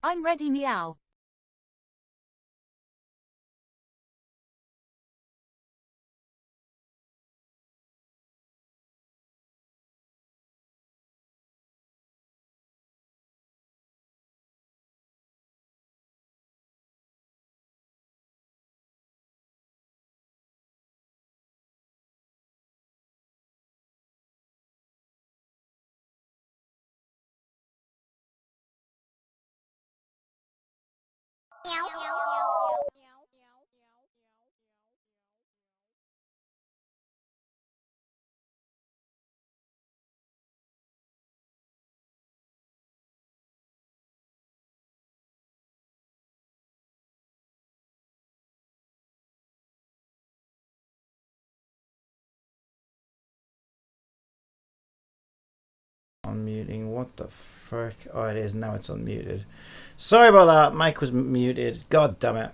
I'm ready, meow. Unmuting, what the frick? Oh, it is, now it's unmuted. Sorry about that, mic was muted. God damn it.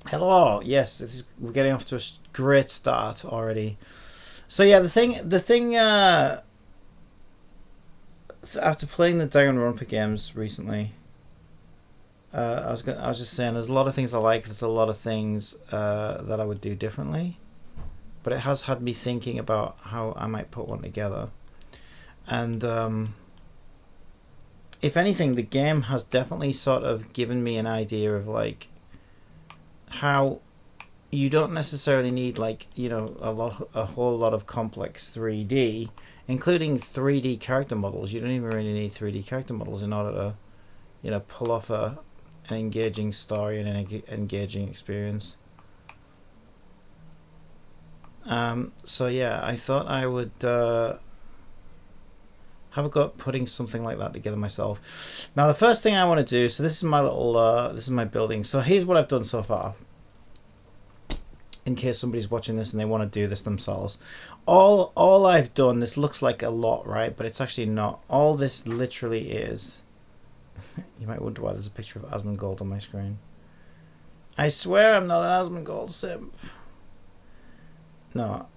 Hello, yes, we're getting off to a great start already. So yeah, the thing after playing the Danganronpa games recently, I was just saying there's a lot of things I like, there's a lot of things that I would do differently, but it has had me thinking about how I might put one together. And if anything, the game has definitely sort of given me an idea of like how you don't necessarily need like, you know, a whole lot of complex 3D, including 3D character models. You don't even really need 3D character models in order to, you know, pull off an engaging story and an engaging experience. So yeah, I thought I would have a go at putting something like that together myself. Now the first thing I want to do, so this is my little this is my building. So here's what I've done so far, in case somebody's watching this and they want to do this themselves. All I've done, this looks like a lot, right? But it's actually not. All this literally is you might wonder why there's a picture of Asmongold on my screen. I swear I'm not an Asmongold simp. No,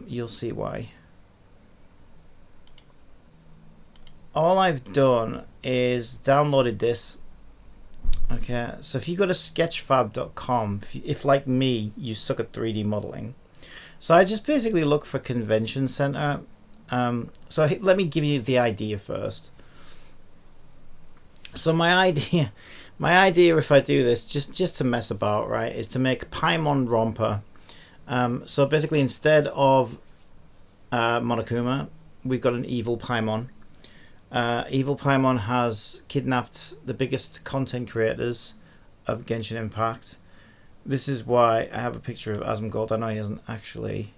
you'll see why. All I've done is downloaded this. Okay, so if you go to sketchfab.com, if like me, you suck at 3D modeling. So I just basically look for convention center. So let me give you the idea first. So my idea if I do this, just to mess about, right, is to make Paimon Romper. So basically instead of Monokuma, we've got an evil Paimon. Evil Paimon has kidnapped the biggest content creators of Genshin Impact. This is why I have a picture of Asmongold. I know he hasn't actually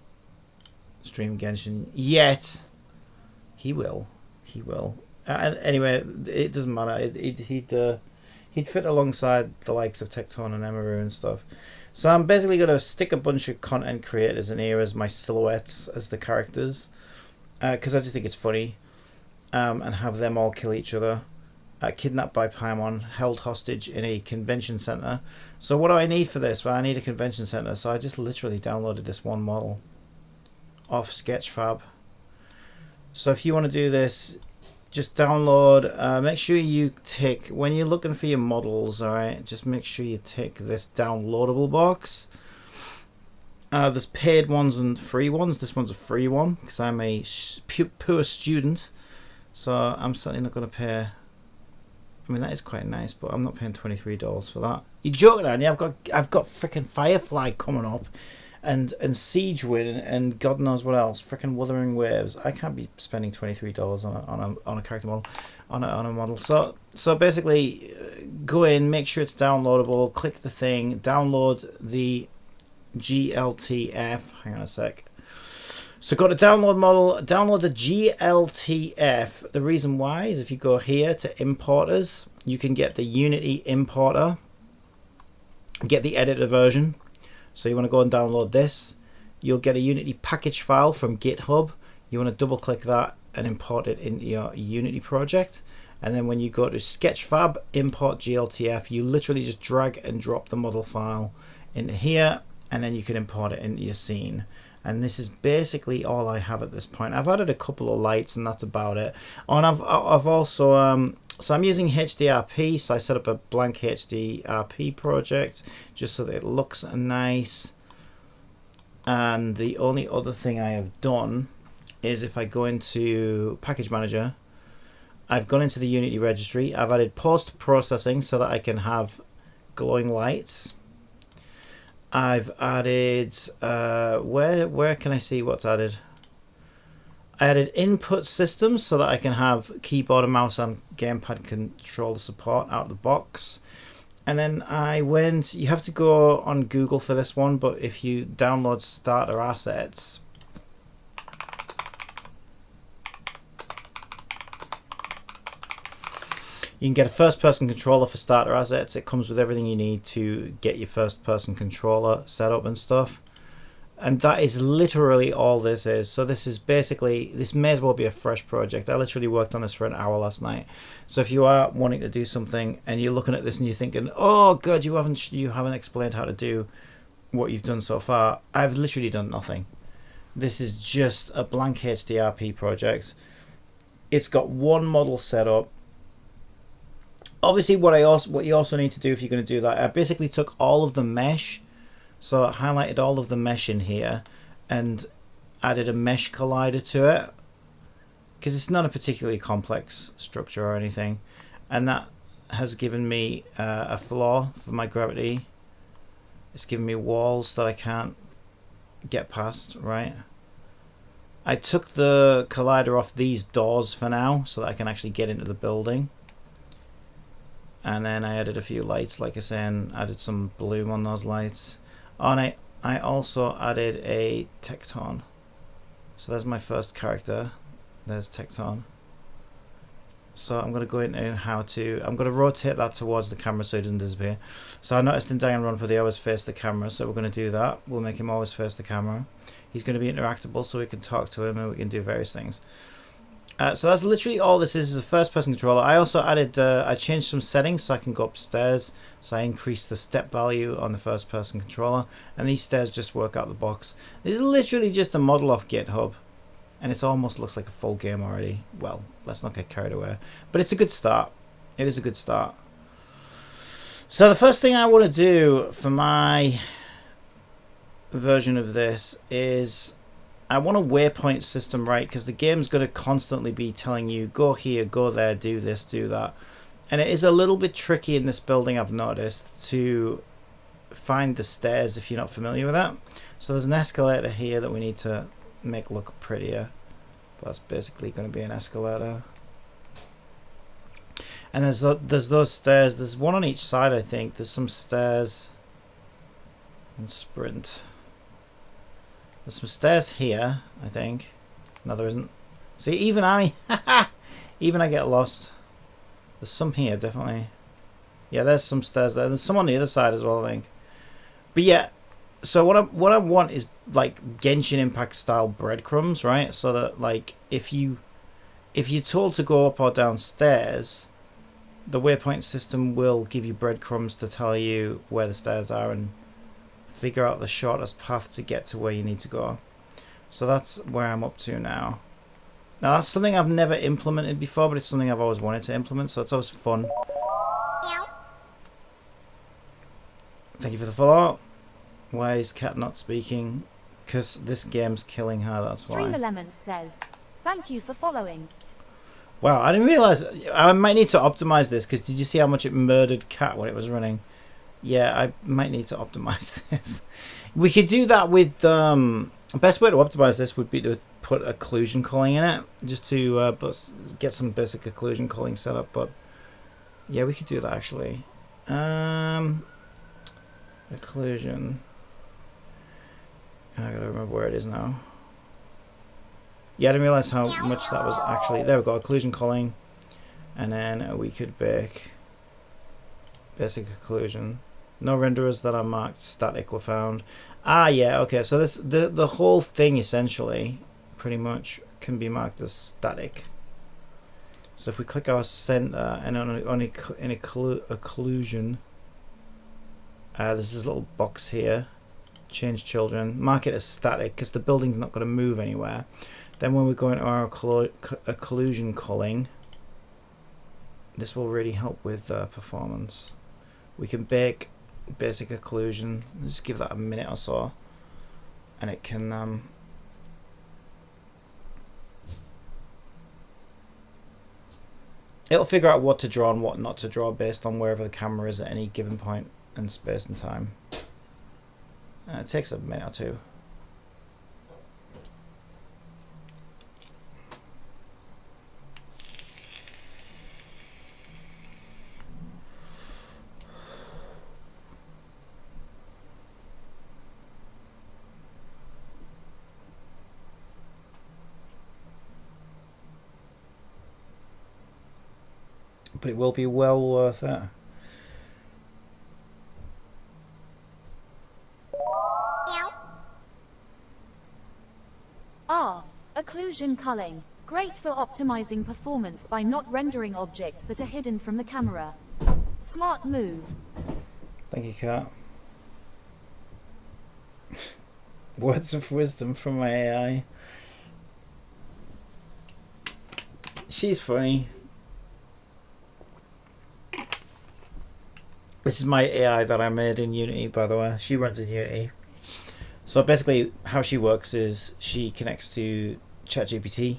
streamed Genshin yet. He will. Anyway, it doesn't matter. He'd fit alongside the likes of Tecton and Emaru and stuff. So I'm basically going to stick a bunch of content creators in here as my silhouettes as the characters, because I just think it's funny. And have them all kill each other, kidnapped by Paimon, held hostage in a convention center. So what do I need for this? Well, I need a convention center, so I just literally downloaded this one model off Sketchfab. So if you want to do this, just download, make sure you tick, when you're looking for your models, alright, just make sure you tick this downloadable box. There's paid ones and free ones. This one's a free one because I'm a poor student. So I'm certainly not going to pay. I mean, that is quite nice, but I'm not paying $23 for that. You're joking, aren't you? I've got freaking Firefly coming up, and Siege Wind, and God knows what else. Freaking Wuthering Waves. I can't be spending $23 on a character model, on a model. So basically, go in, make sure it's downloadable. Click the thing, download the GLTF. Hang on a sec. So go to download model, download the GLTF. The reason why is if you go here to importers, you can get the Unity importer, get the editor version. So you want to go and download this. You'll get a Unity package file from GitHub. You want to double click that and import it into your Unity project. And then when you go to Sketchfab, import GLTF, you literally just drag and drop the model file into here, and then you can import it into your scene. And this is basically all I have at this point. I've added a couple of lights and that's about it. Oh, and I've also So I'm using HDRP, so I set up a blank HDRP project just so that it looks nice. And the only other thing I have done is if I go into Package Manager, I've gone into the Unity registry, I've added post-processing so that I can have glowing lights. I've added, where can I see what's added? I added input systems so that I can have keyboard and mouse and gamepad controller support out of the box. And then I went, you have to go on Google for this one, but if you download starter assets, you can get a first-person controller for starter assets. It comes with everything you need to get your first-person controller set up and stuff. And that is literally all this is. So this is basically, this may as well be a fresh project. I literally worked on this for an hour last night. So if you are wanting to do something and you're looking at this and you're thinking, oh god, you haven't explained how to do what you've done so far, I've literally done nothing. This is just a blank HDRP project. It's got one model set up. Obviously what you also need to do if you're going to do that, I basically took all of the mesh. So I highlighted all of the mesh in here and added a mesh collider to it because it's not a particularly complex structure or anything, and that has given me a floor for my gravity. It's given me walls that I can't get past, right? I took the collider off these doors for now so that I can actually get into the building. And then I added a few lights, like I said, and added some bloom on those lights. Oh, and I also added a Tecton. So there's my first character. There's Tecton. So I'm going to go into how to... I'm going to rotate that towards the camera so he doesn't disappear. So I noticed in Danganronpa they always face the camera, so we're going to do that. We'll make him always face the camera. He's going to be interactable so we can talk to him and we can do various things. So that's literally all this is a first-person controller. I also added, I changed some settings so I can go upstairs. So I increased the step value on the first-person controller. And these stairs just work out the box. This is literally just a model off GitHub. And it almost looks like a full game already. Well, let's not get carried away. But it's a good start. It is a good start. So the first thing I want to do for my version of this is... I want a waypoint system, right? Because the game's going to constantly be telling you, go here, go there, do this, do that. And it is a little bit tricky in this building, I've noticed, to find the stairs if you're not familiar with that. So there's an escalator here that we need to make look prettier. But that's basically going to be an escalator. And there's those stairs. There's one on each side, I think. There's some stairs. And sprint. There's some stairs here, I think. No, there isn't. See, even I get lost. There's some here, definitely. Yeah, there's some stairs there. There's some on the other side as well, I think. But yeah, so what I want is like Genshin Impact style breadcrumbs, right? So that like if you're told to go up or down stairs, the waypoint system will give you breadcrumbs to tell you where the stairs are and figure out the shortest path to get to where you need to go. So that's where I'm up to now. Now that's something I've never implemented before, but it's something I've always wanted to implement, so it's always fun. Thank you for the follow. Why is Cat not speaking? Because this game's killing her, that's why. Streamer Lemon says, thank you for following. Wow, I didn't realise. I might need to optimise this, because did you see how much it murdered Cat when it was running? Yeah, I might need to optimize this. We could do that with the best way to optimize this would be to put occlusion culling in it, just to get some basic occlusion culling set up. But yeah, we could do that actually. Occlusion. I gotta remember where it is now. Yeah, I didn't realize how much that was actually. There we go, occlusion culling, and then we could bake basic occlusion. No renderers that are marked static were found. Ah, yeah, okay. So this the whole thing essentially, pretty much, can be marked as static. So if we click our center and on occlusion, there's this little box here. Change children. Mark it as static because the building's not going to move anywhere. Then when we go into our occlusion culling, This will really help with performance. We can bake basic occlusion. Just give that a minute or so, and it can it'll figure out what to draw and what not to draw based on wherever the camera is at any given point in space and time. It takes a minute or two. But it will be well worth it. Occlusion culling. Great for optimizing performance by not rendering objects that are hidden from the camera. Smart move. Thank you, Kat. Words of wisdom from my AI. She's funny. This is my AI that I made in Unity, by the way. She runs in Unity. So basically, how she works is she connects to ChatGPT,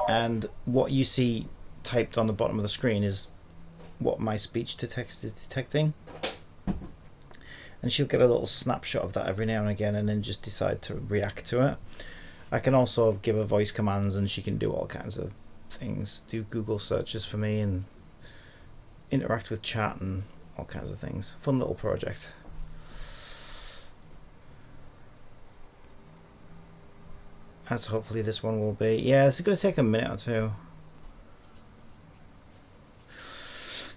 and what you see typed on the bottom of the screen is what my speech to text is detecting. And she'll get a little snapshot of that every now and again, and then just decide to react to it. I can also give her voice commands, and she can do all kinds of things, do Google searches for me, and interact with chat and all kinds of things. Fun little project. As hopefully this one will be. Yeah, this is going to take a minute or two.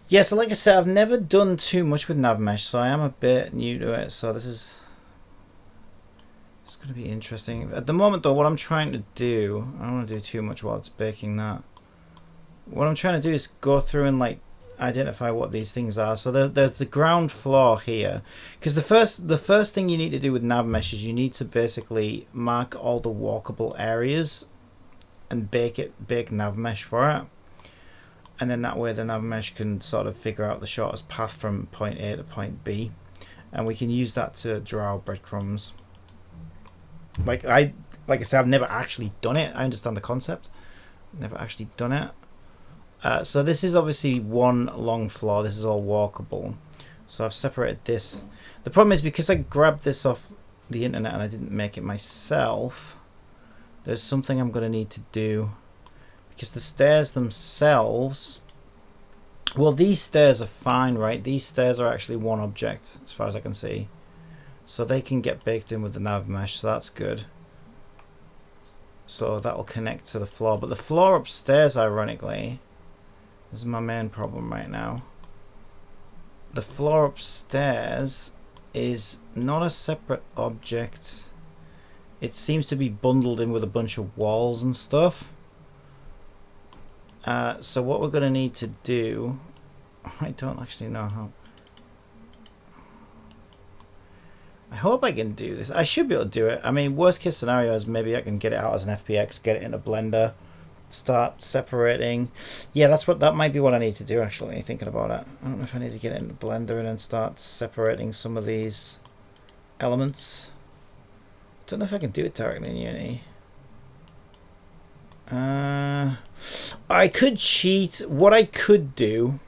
Yeah, so like I said, I've never done too much with NavMesh, so I am a bit new to it. So this is... it's going to be interesting. At the moment, though, what I'm trying to do... I don't want to do too much while it's baking that. What I'm trying to do is go through and, like, identify what these things are. So there's the ground floor here, because the first thing you need to do with NavMesh is you need to basically mark all the walkable areas and bake NavMesh for it, and then that way the NavMesh can sort of figure out the shortest path from point A to point B, and we can use that to draw out breadcrumbs. Like I said, I've never actually done it. I understand the concept, never actually done it. So this is obviously one long floor. This is all walkable. So I've separated this. The problem is, because I grabbed this off the internet and I didn't make it myself, there's something I'm going to need to do. Because the stairs themselves... well, these stairs are fine, right? These stairs are actually one object, as far as I can see. So they can get baked in with the nav mesh, so that's good. So that'll connect to the floor. But the floor upstairs, ironically... this is my main problem right now. The floor upstairs is not a separate object. It seems to be bundled in with a bunch of walls and stuff. So what we're going to need to do... I don't actually know how... I hope I can do this. I should be able to do it. I mean, worst case scenario is maybe I can get it out as an FPX, get it in a Blender, start separating. Yeah, that might be what I need to do, actually, thinking about it. I don't know if I need to get it in the Blender and then start separating some of these elements. Don't know if I can do it directly in Unity. I could cheat. What I could do,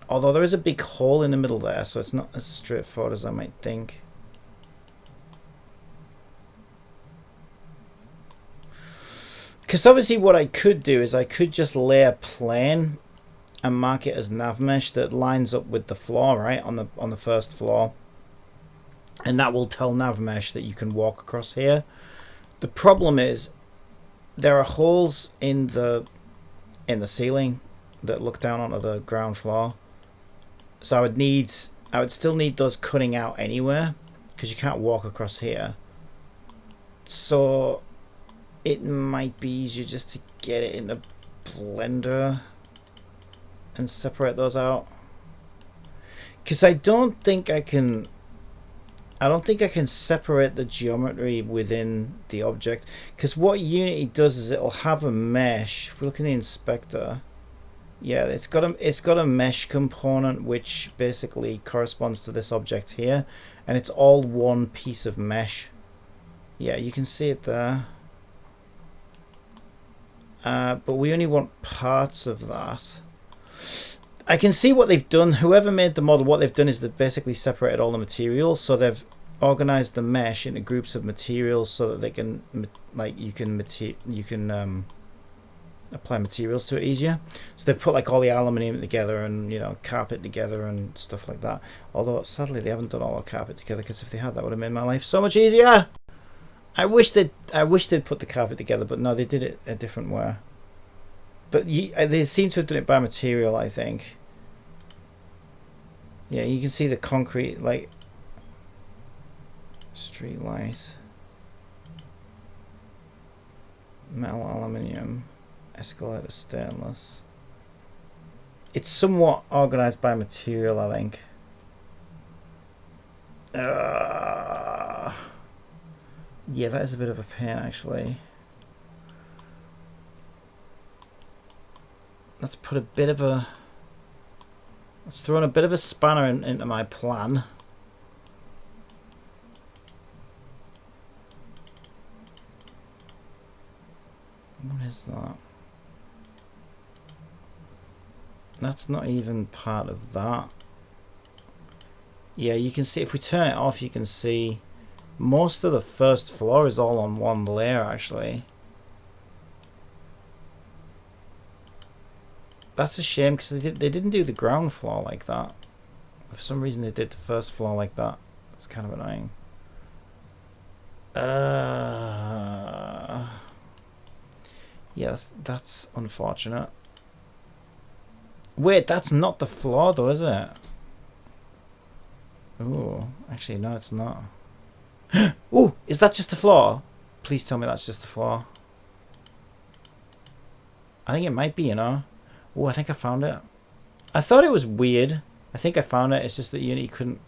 although there is a big hole in the middle there, so it's not as straightforward as I might think. Because obviously what I could do is I could just lay a plane and mark it as nav mesh that lines up with the floor, right, on the first floor, and that will tell nav mesh that you can walk across here. The problem is there are holes in the ceiling that look down onto the ground floor, so I would still need those cutting out anywhere, because you can't walk across here. So it might be easier just to get it in a Blender and separate those out, because I don't think I can separate the geometry within the object, because what Unity does is it'll have a mesh. If we look in the inspector, Yeah, it's got a mesh component which basically corresponds to this object here, and it's all one piece of mesh. Yeah, you can see it there. But we only want parts of that. I can see what they've done. Whoever made the model, what they've done is they've basically separated all the materials. So they've organized the mesh into groups of materials so that they can, like, you can apply materials to it easier. So they've put like all the aluminium together and, you know, carpet together and stuff like that. Although sadly they haven't done all the carpet together, because if they had, that would have made my life so much easier. I wish they'd put the carpet together, but no, they did it a different way. But they seem to have done it by material, I think. Yeah, you can see the concrete, like, street light, metal, aluminium, escalator, stainless. It's somewhat organized by material, I think. Yeah, that is a bit of a pain, actually. Let's throw in a bit of a spanner into my plan. What is that? That's not even part of that. Yeah, you can see, if we turn it off, you can see most of the first floor is all on one layer, actually. That's a shame, because they didn't do the ground floor like that. For some reason they did the first floor like that. It's kind of annoying. Yes, that's unfortunate. Wait, that's not the floor though, is it? Oh, actually no, it's not. Oh, is that just the floor? Please tell me that's just the floor. I think it might be, you know. Oh, I think I found it. I thought it was weird. I think I found it. It's just that you couldn't.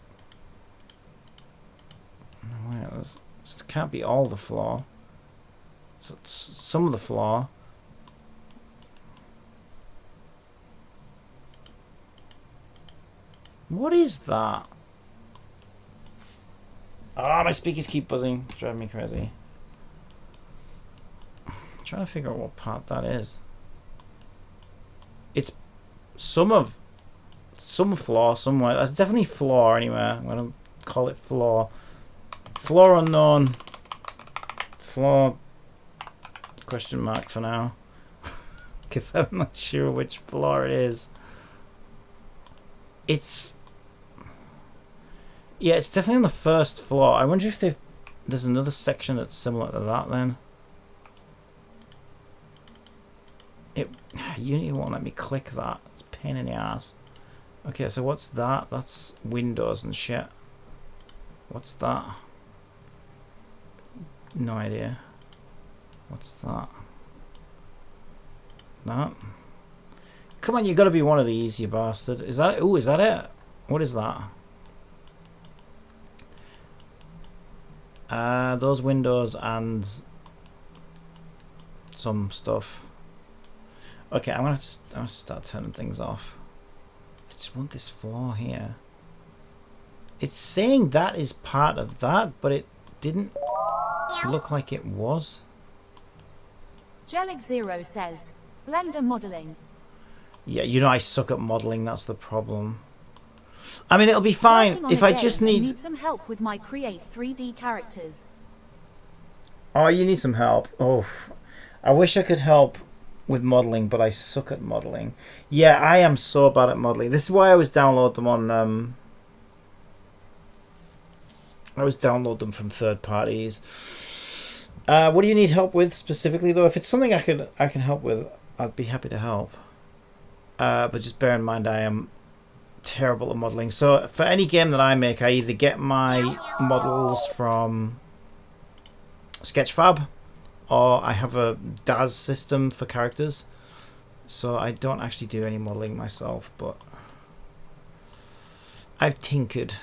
No, wait, it can't be all the floor. So it's some of the floor. What is that? Ah, my speakers keep buzzing. It's driving me crazy. I'm trying to figure out what part that is. It's some floor somewhere. That's definitely floor anyway. I'm gonna call it floor. Floor unknown. Floor question mark for now. Because I'm not sure which floor it is. Yeah, it's definitely on the first floor. I wonder if there's another section that's similar to that then. Unity won't let me click that. It's a pain in the ass. Okay, so what's that? That's windows and shit. What's that? No idea. What's that? That? Come on, you gotta be one of these, you bastard. Is that it? Ooh, is that it? What is that? Those windows and some stuff. Okay, I'm gonna start turning things off. I just want this floor here. It's saying that is part of that, but it didn't look like it was. Jellic0 says, Blender modeling. Yeah, you know I suck at modeling, that's the problem. I mean, it'll be fine if I just need some help with my create 3D characters. Oh, you need some help. Oh, I wish I could help with modeling, but I suck at modeling. Yeah, I am so bad at modeling. This is why I always download them on I always download them from third parties. What do you need help with specifically though? If it's something I can help with, I'd be happy to help. But just bear in mind I am terrible at modeling. So for any game that I make, I either get my models from Sketchfab, or I have a DAS system for characters. So I don't actually do any modeling myself, but I've tinkered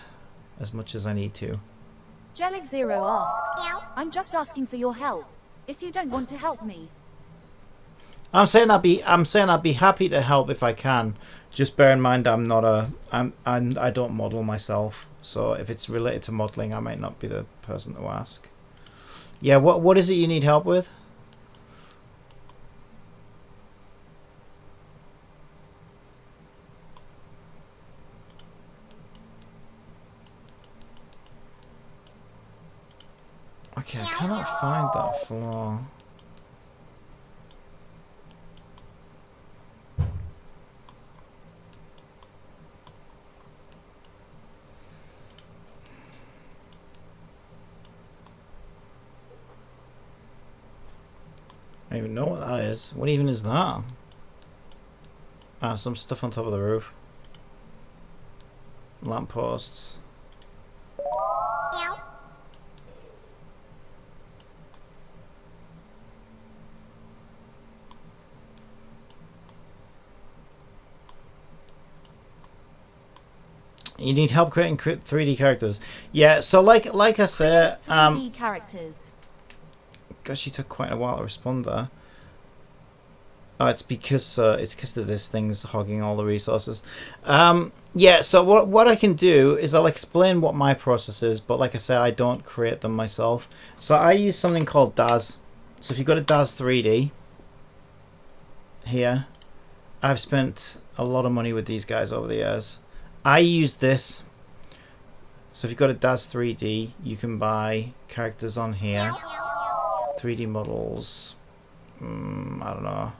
as much as I need to. Jellic0 asks, I'm just asking for your help. If you don't want to help me. I'm saying I'd be happy to help if I can. Just bear in mind I'm not a I don't model myself. So if it's related to modeling, I might not be the person to ask. Yeah, what is it you need help with? Okay, I cannot find that flaw. I don't even know what that is. What even is that? Ah, some stuff on top of the roof. Lampposts. You need help creating 3D characters. Yeah, so like I said, 3D characters. gosh, she took quite a while to respond there. Oh, it's because of this thing's hogging all the resources. Yeah, so what I can do is I'll explain what my process is, but like I said, I don't create them myself. So I use something called DAZ. So if you go to DAZ 3D here, I've spent a lot of money with these guys over the years. I use this. So if you go to DAZ 3D, you can buy characters on here. 3D models. I don't know.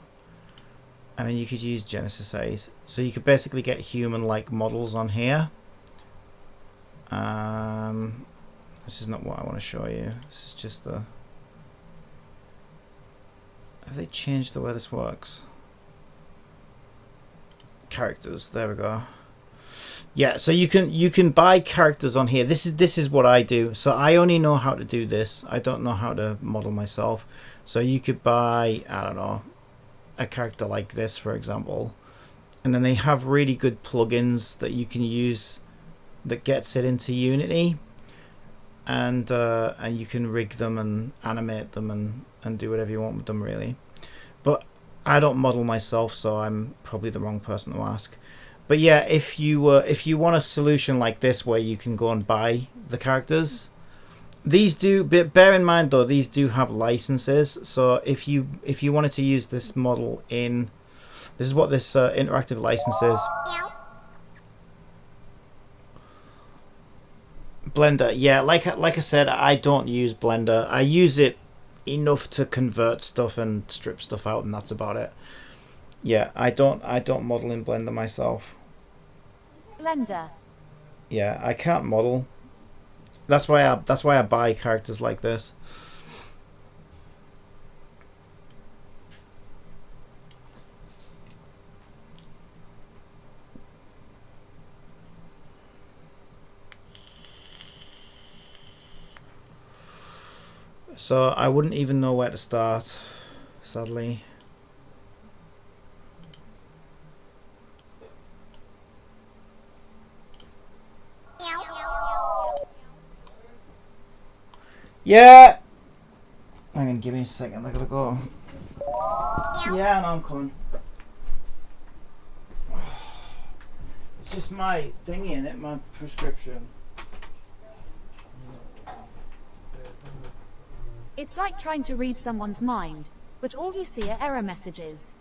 I mean, you could use Genesis 8. So you could basically get human-like models on here. This is not what I want to show you. This is just the... Have they changed the way this works? Characters. There we go. Yeah, so you can buy characters on here. This is what I do. So I only know how to do this. I don't know how to model myself. So you could buy, I don't know, a character like this, for example, and then they have really good plugins that you can use that gets it into Unity, and you can rig them and animate them and do whatever you want with them, really. But I don't model myself, so I'm probably the wrong person to ask. But yeah, if you want a solution like this where you can go and buy the characters, these do. Bear in mind though, these do have licenses. So if you wanted to use this model in, this is what this interactive license is. Blender, yeah, like I said, I don't use Blender. I use it enough to convert stuff and strip stuff out, and that's about it. Yeah, I don't model in Blender myself. Blender. Yeah, I can't model. That's why I buy characters like this. So I wouldn't even know where to start, sadly. Yeah! Hang on, give me a second, I gotta go. Yeah, no, I'm coming. It's just my thingy in it, my prescription. It's like trying to read someone's mind, but all you see are error messages.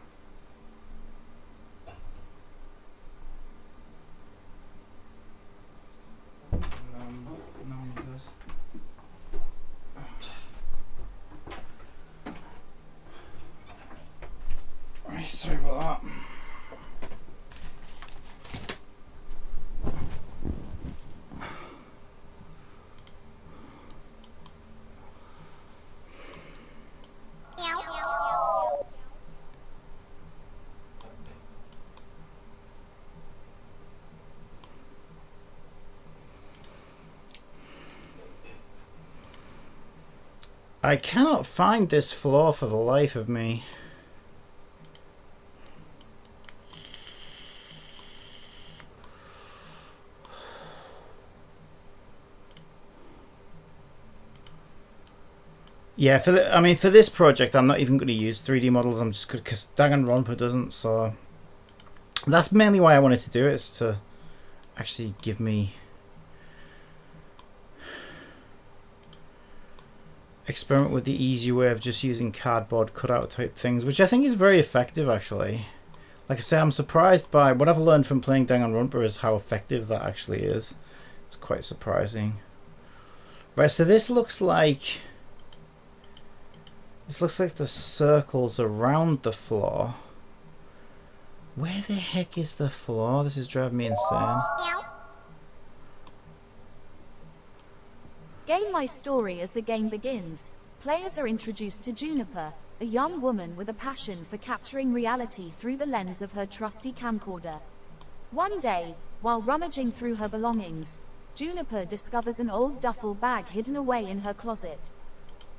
No one does. Right, sorry about that. I cannot find this flaw for the life of me. Yeah, I mean, for this project, I'm not even going to use 3D models. I'm just because Danganronpa doesn't. So that's mainly why I wanted to do it, is to actually give me experiment with the easier way of just using cardboard cutout type things, which I think is very effective actually. Like I say, I'm surprised by what I've learned from playing Danganronpa is how effective that actually is. It's quite surprising. Right, so this looks like the circles around the floor. Where the heck is the floor? This is driving me insane. Game My Story. As the game begins, players are introduced to Juniper, a young woman with a passion for capturing reality through the lens of her trusty camcorder. One day, while rummaging through her belongings, Juniper discovers an old duffel bag hidden away in her closet.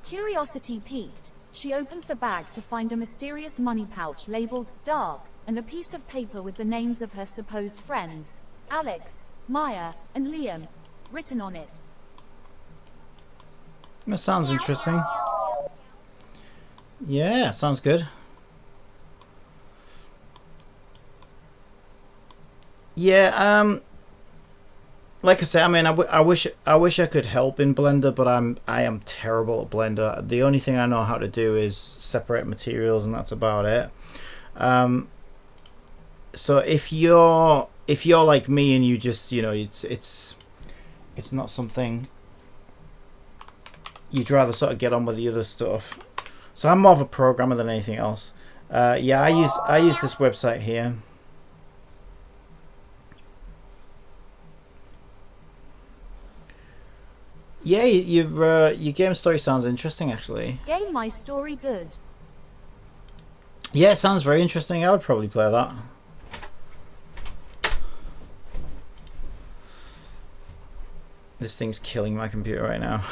Curiosity piqued, she opens the bag to find a mysterious money pouch labeled Dark, and a piece of paper with the names of her supposed friends, Alex, Maya, and Liam, written on it. That sounds interesting. Yeah, sounds good. Yeah, like I say, I mean, I wish I could help in Blender, but I am terrible at Blender. The only thing I know how to do is separate materials, and that's about it. So if you're like me and you just, you know, it's not something you'd rather sort of get on with the other stuff. So I'm more of a programmer than anything else. Yeah, I use this website here. Yeah, your game story sounds interesting, actually. Game My Story good. Yeah, it sounds very interesting. I would probably play that. This thing's killing my computer right now.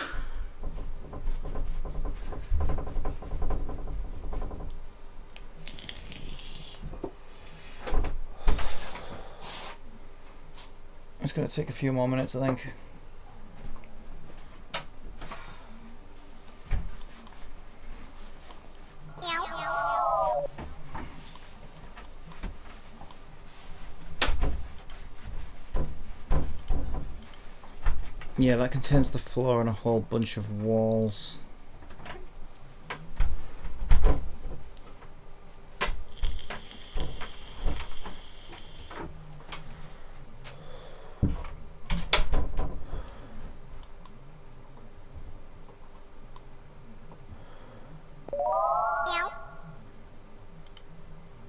It's going to take a few more minutes, I think. Yeah, that contains the floor and a whole bunch of walls.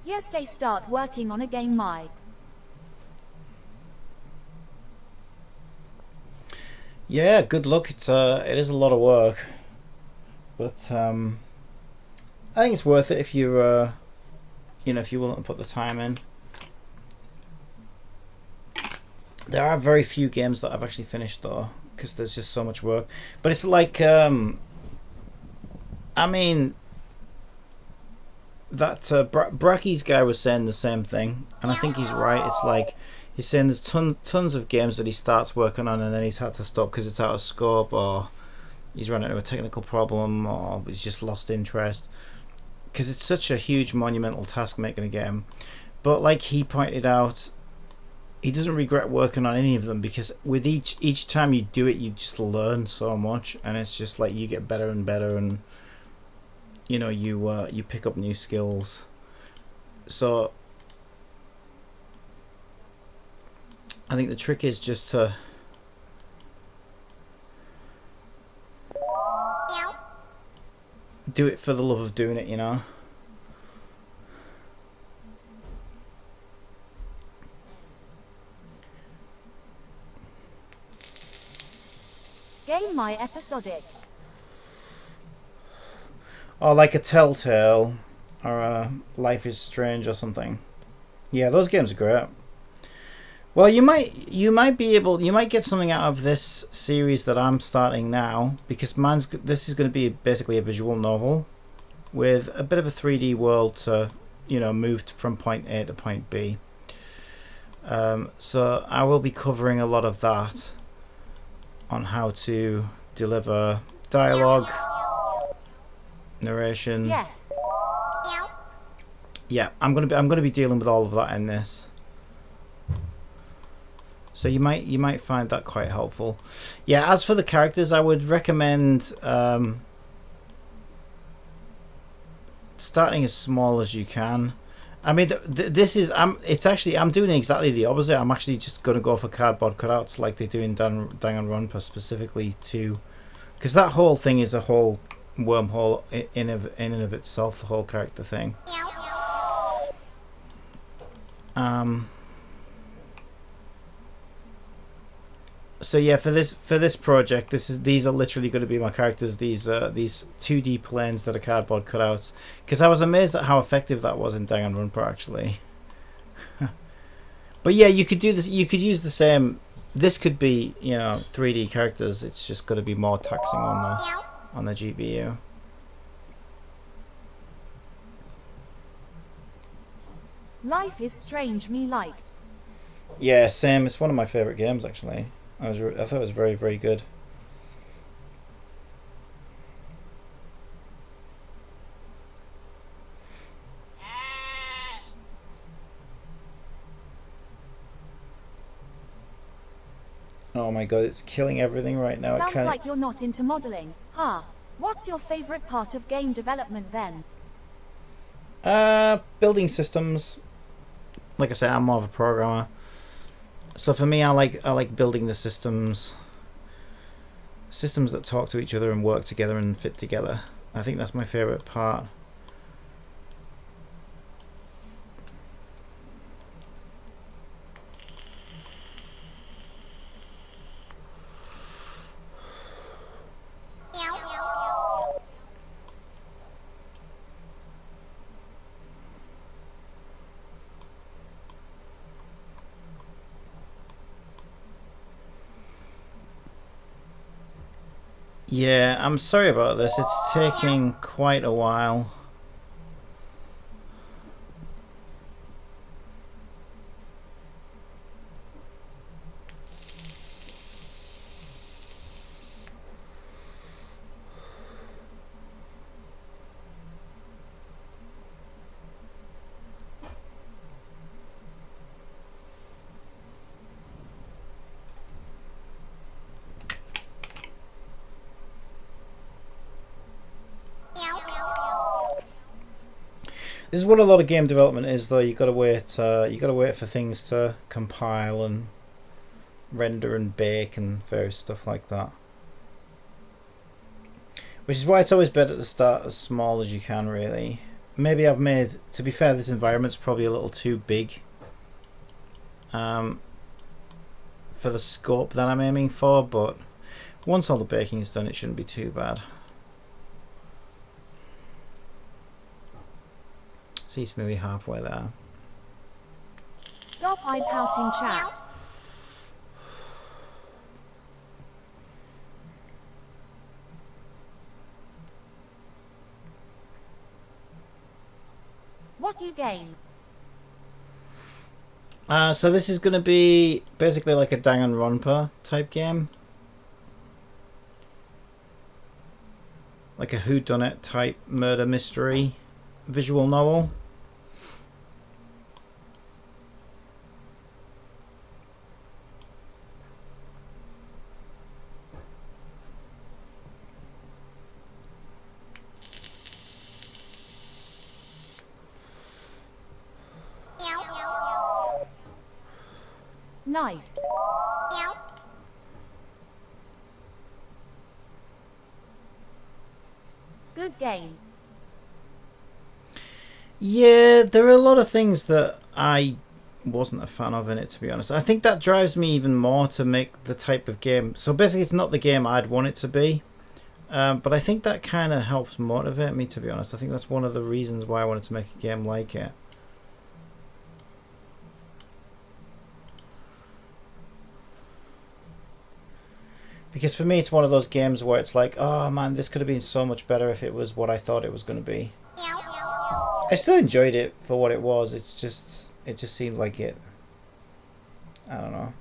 Yes, they start working on a game My. Yeah, good luck. It is a lot of work, but I think it's worth it if you you know, if you're willing to put the time in. There are very few games that I've actually finished though, because there's just so much work. But it's like I mean, that Bracky's guy was saying the same thing, and I think he's right. It's like he's saying there's tons of games that he starts working on and then he's had to stop because it's out of scope, or he's run into a technical problem, or he's just lost interest, because it's such a huge monumental task making a game. But like he pointed out, he doesn't regret working on any of them, because with each time you do it, you just learn so much, and it's just like you get better and better, and you know, you pick up new skills. So I think the trick is just to do it for the love of doing it, you know. Game My episodic. Or like a Telltale, or a Life is Strange or something. Yeah, those games are great. Well, you might get something out of this series that I'm starting now, because this is going to be basically a visual novel with a bit of a 3D world to, you know, move from point A to point B. So I will be covering a lot of that on how to deliver dialogue narration. Yes. Yeah, I'm gonna be dealing with all of that in this. So you might find that quite helpful. Yeah, as for the characters, I would recommend starting as small as you can. I mean, this is I'm doing exactly the opposite. I'm actually just gonna go for cardboard cutouts like they do in Danganronpa specifically to, because that whole thing is a whole wormhole in and of itself. The whole character thing. So yeah, for this project, these are literally going to be my characters. These 2D planes that are cardboard cutouts. Because I was amazed at how effective that was in Danganronpa actually. But yeah, you could do this. You could use the same. This could be 3D characters. It's just going to be more taxing on the GPU. Life is Strange me liked. Yeah, same. It's one of my favorite games actually. I thought it was very, very good. Oh my god, it's killing everything right now. Sounds like you're not into modeling. Huh. What's your favorite part of game development then? Building systems. Like I said, I'm more of a programmer. So for me, I like building the systems that talk to each other and work together and fit together. I think that's my favorite part. Yeah, I'm sorry about this. It's taking quite a while. This is what a lot of game development is, though. You gotta wait for things to compile and render and bake and various stuff like that. Which is why it's always better to start as small as you can, really. Maybe I've made, to be fair, this environment's probably a little too big for the scope that I'm aiming for, but once all the baking's done, it shouldn't be too bad. See, it's nearly halfway there. Stop eye pouting chat. What you game? So this is going to be basically like a Danganronpa type game. Like a whodunit type murder mystery visual novel. Nice. Good game. Yeah, there are a lot of things that I wasn't a fan of in it, to be honest. I think that drives me even more to make the type of game. So basically, it's not the game I'd want it to be. But I think that kind of helps motivate me, to be honest. I think that's one of the reasons why I wanted to make a game like it. Because for me, it's one of those games where it's like, oh man, this could have been so much better if it was what I thought it was going to be. I still enjoyed it for what it was. It just seemed like it. I don't know.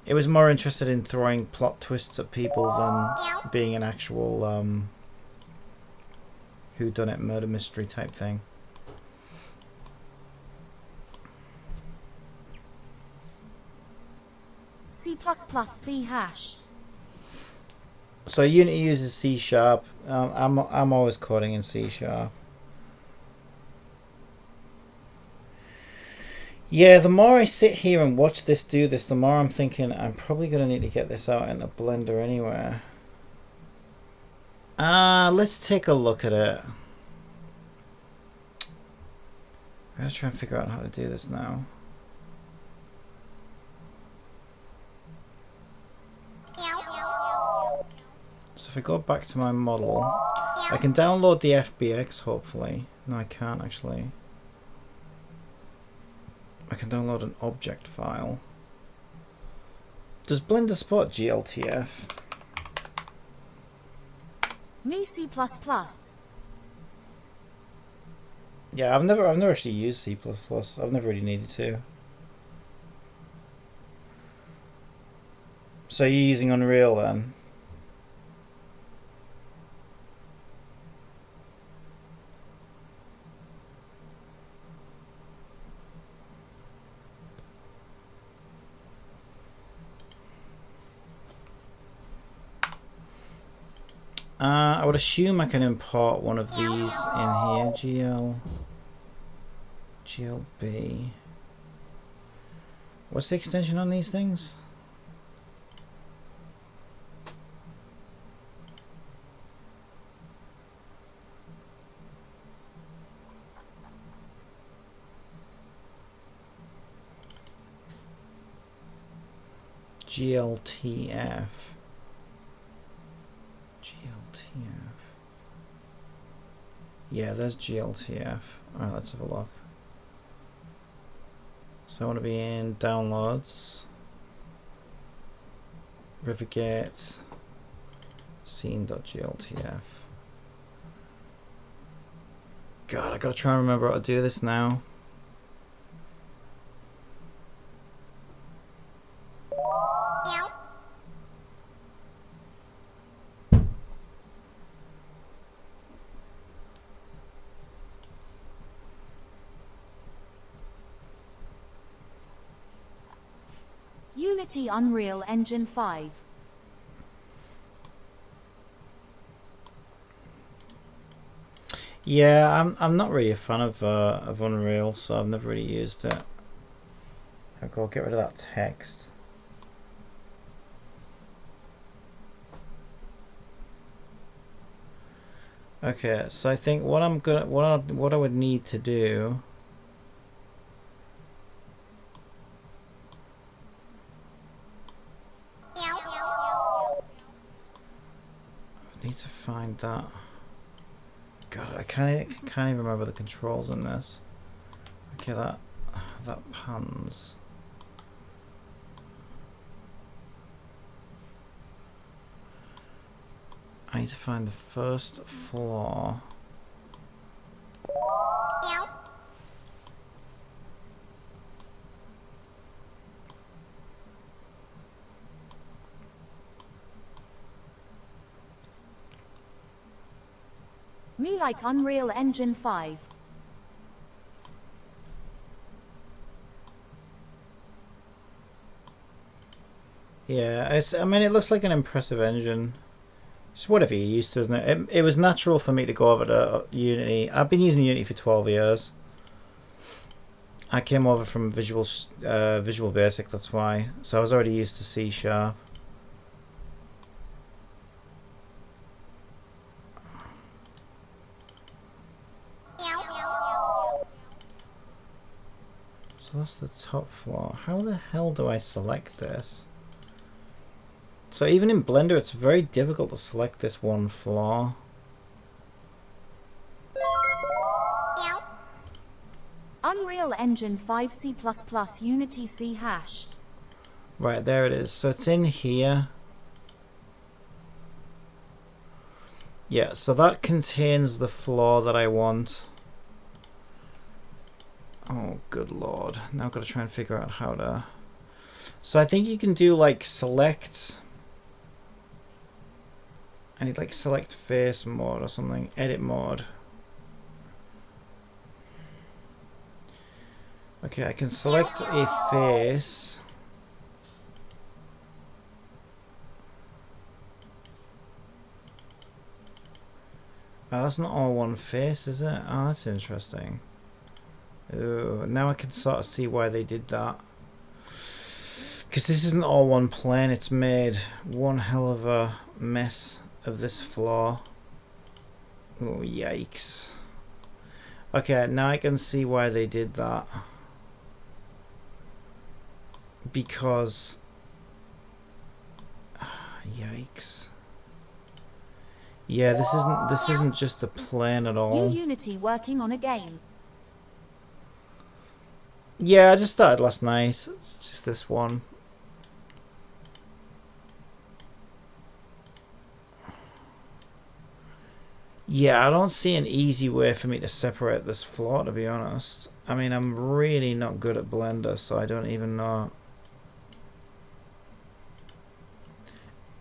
it was more interested in throwing plot twists at people than being an actual whodunit murder mystery type thing. C++ C hash. So Unity uses C#. I'm always coding in C#. Yeah, the more I sit here and watch this do this, the more I'm thinking I'm probably going to need to get this out in a Blender anywhere. Let's take a look at it. I'm going to try and figure out how to do this now. So if I go back to my model, I can download the FBX hopefully. No, I can't actually. I can download an object file. Does Blender support GLTF? Me C++. Yeah, I've never actually used C++. I've never really needed to. So you're using Unreal then? I would assume I can import one of these in here. GLB. What's the extension on these things? GLTF. Yeah, there's GLTF. Alright, let's have a look. So I want to be in downloads, Rivergate, scene.gltf. God, I gotta try and remember how to do this now. Unity Unreal Engine 5. Yeah, I'm not really a fan of Unreal, so I've never really used it. I'll go get rid of that text. Okay, so I think what I would need to do. Need to find that. God, I can't even remember the controls in this. Okay, that pans. I need to find the first floor. Me like Unreal Engine 5. Yeah, I mean, it looks like an impressive engine. It's whatever you're used to, isn't it? It was natural for me to go over to Unity. I've been using Unity for 12 years. I came over from Visual Basic, that's why. So I was already used to C#. So that's the top floor. How the hell do I select this? So even in Blender, it's very difficult to select this one floor. Unreal Engine 5 C++ Unity C hash. Right, there it is. So it's in here. Yeah, so that contains the floor that I want. Oh, good lord. Now I've got to try and figure out how to... So I think you can do like select. I need like select face mode or something. Edit mode. Okay, I can select a face. Oh, that's not all one face, is it? Oh, that's interesting. Ooh, now I can sort of see why they did that. Because this isn't all one plane, it's made one hell of a mess of this floor. Oh, yikes. Okay, now I can see why they did that. Because... yikes. Yeah, this isn't just a plane at all. New Unity working on a game. Yeah, I just started last night. It's just this one. Yeah, I don't see an easy way for me to separate this floor, to be honest. I mean, I'm really not good at Blender, so I don't even know.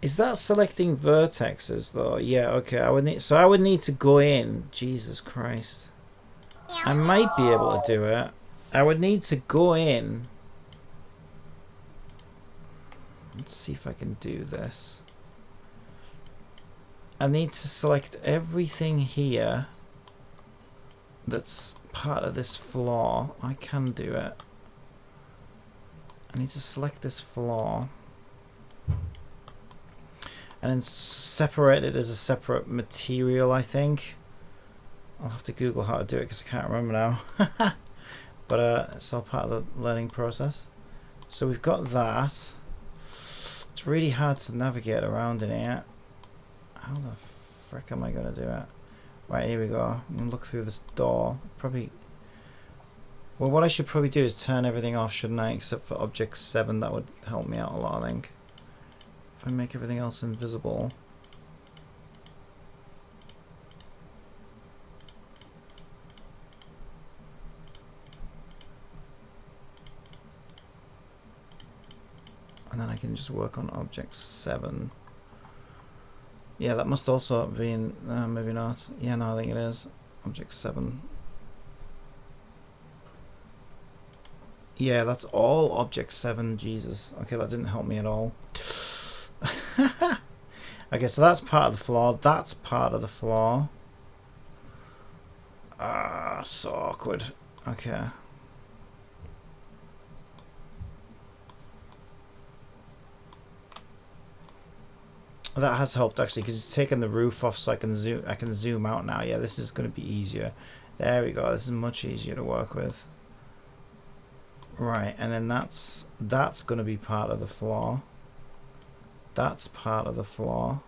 Is that selecting vertexes though? Yeah, okay. I would need to go in. Jesus Christ. I might be able to do it. I would need to go in. Let's see if I can do this. I need to select everything here that's part of this floor. I can do it. I need to select this floor. And then separate it as a separate material, I think. I'll have to Google how to do it because I can't remember now. But it's all part of the learning process. So we've got that. It's really hard to navigate around in here. How the frick am I going to do it? Right, here we go. I'm going to look through this door. Probably... well, what I should probably do is turn everything off, shouldn't I? Except for object 7. That would help me out a lot, I think. If I make everything else invisible. And then I can just work on object 7. Yeah, that must also be in... maybe not. Yeah, no, I think it is. Object 7. Yeah, that's all object 7. Jesus. Okay, that didn't help me at all. Okay, so that's part of the floor. That's part of the floor. Ah, so awkward. Okay. That has helped actually because it's taken the roof off, so I can zoom out now. Yeah, this is going to be easier. There we go. This is much easier to work with. Right, and then that's going to be part of the floor. That's part of the floor.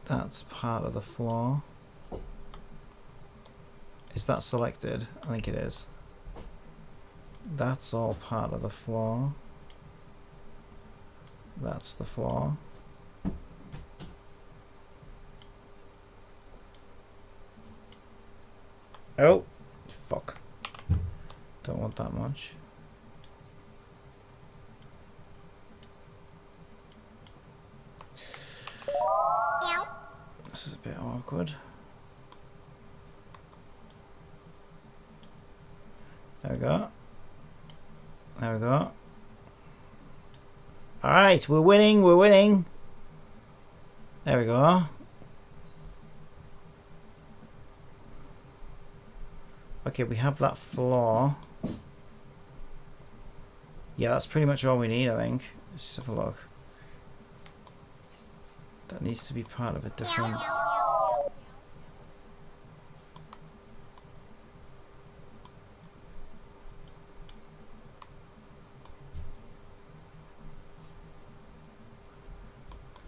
That's part of the floor. Is that selected? I think it is. That's all part of the floor. That's the floor. Oh, fuck. Don't want that much. This is a bit awkward. There we go. There we go. Alright, we're winning, we're winning. There we go. Okay, we have that floor. Yeah, that's pretty much all we need, I think. Let's just have a look. That needs to be part of a different...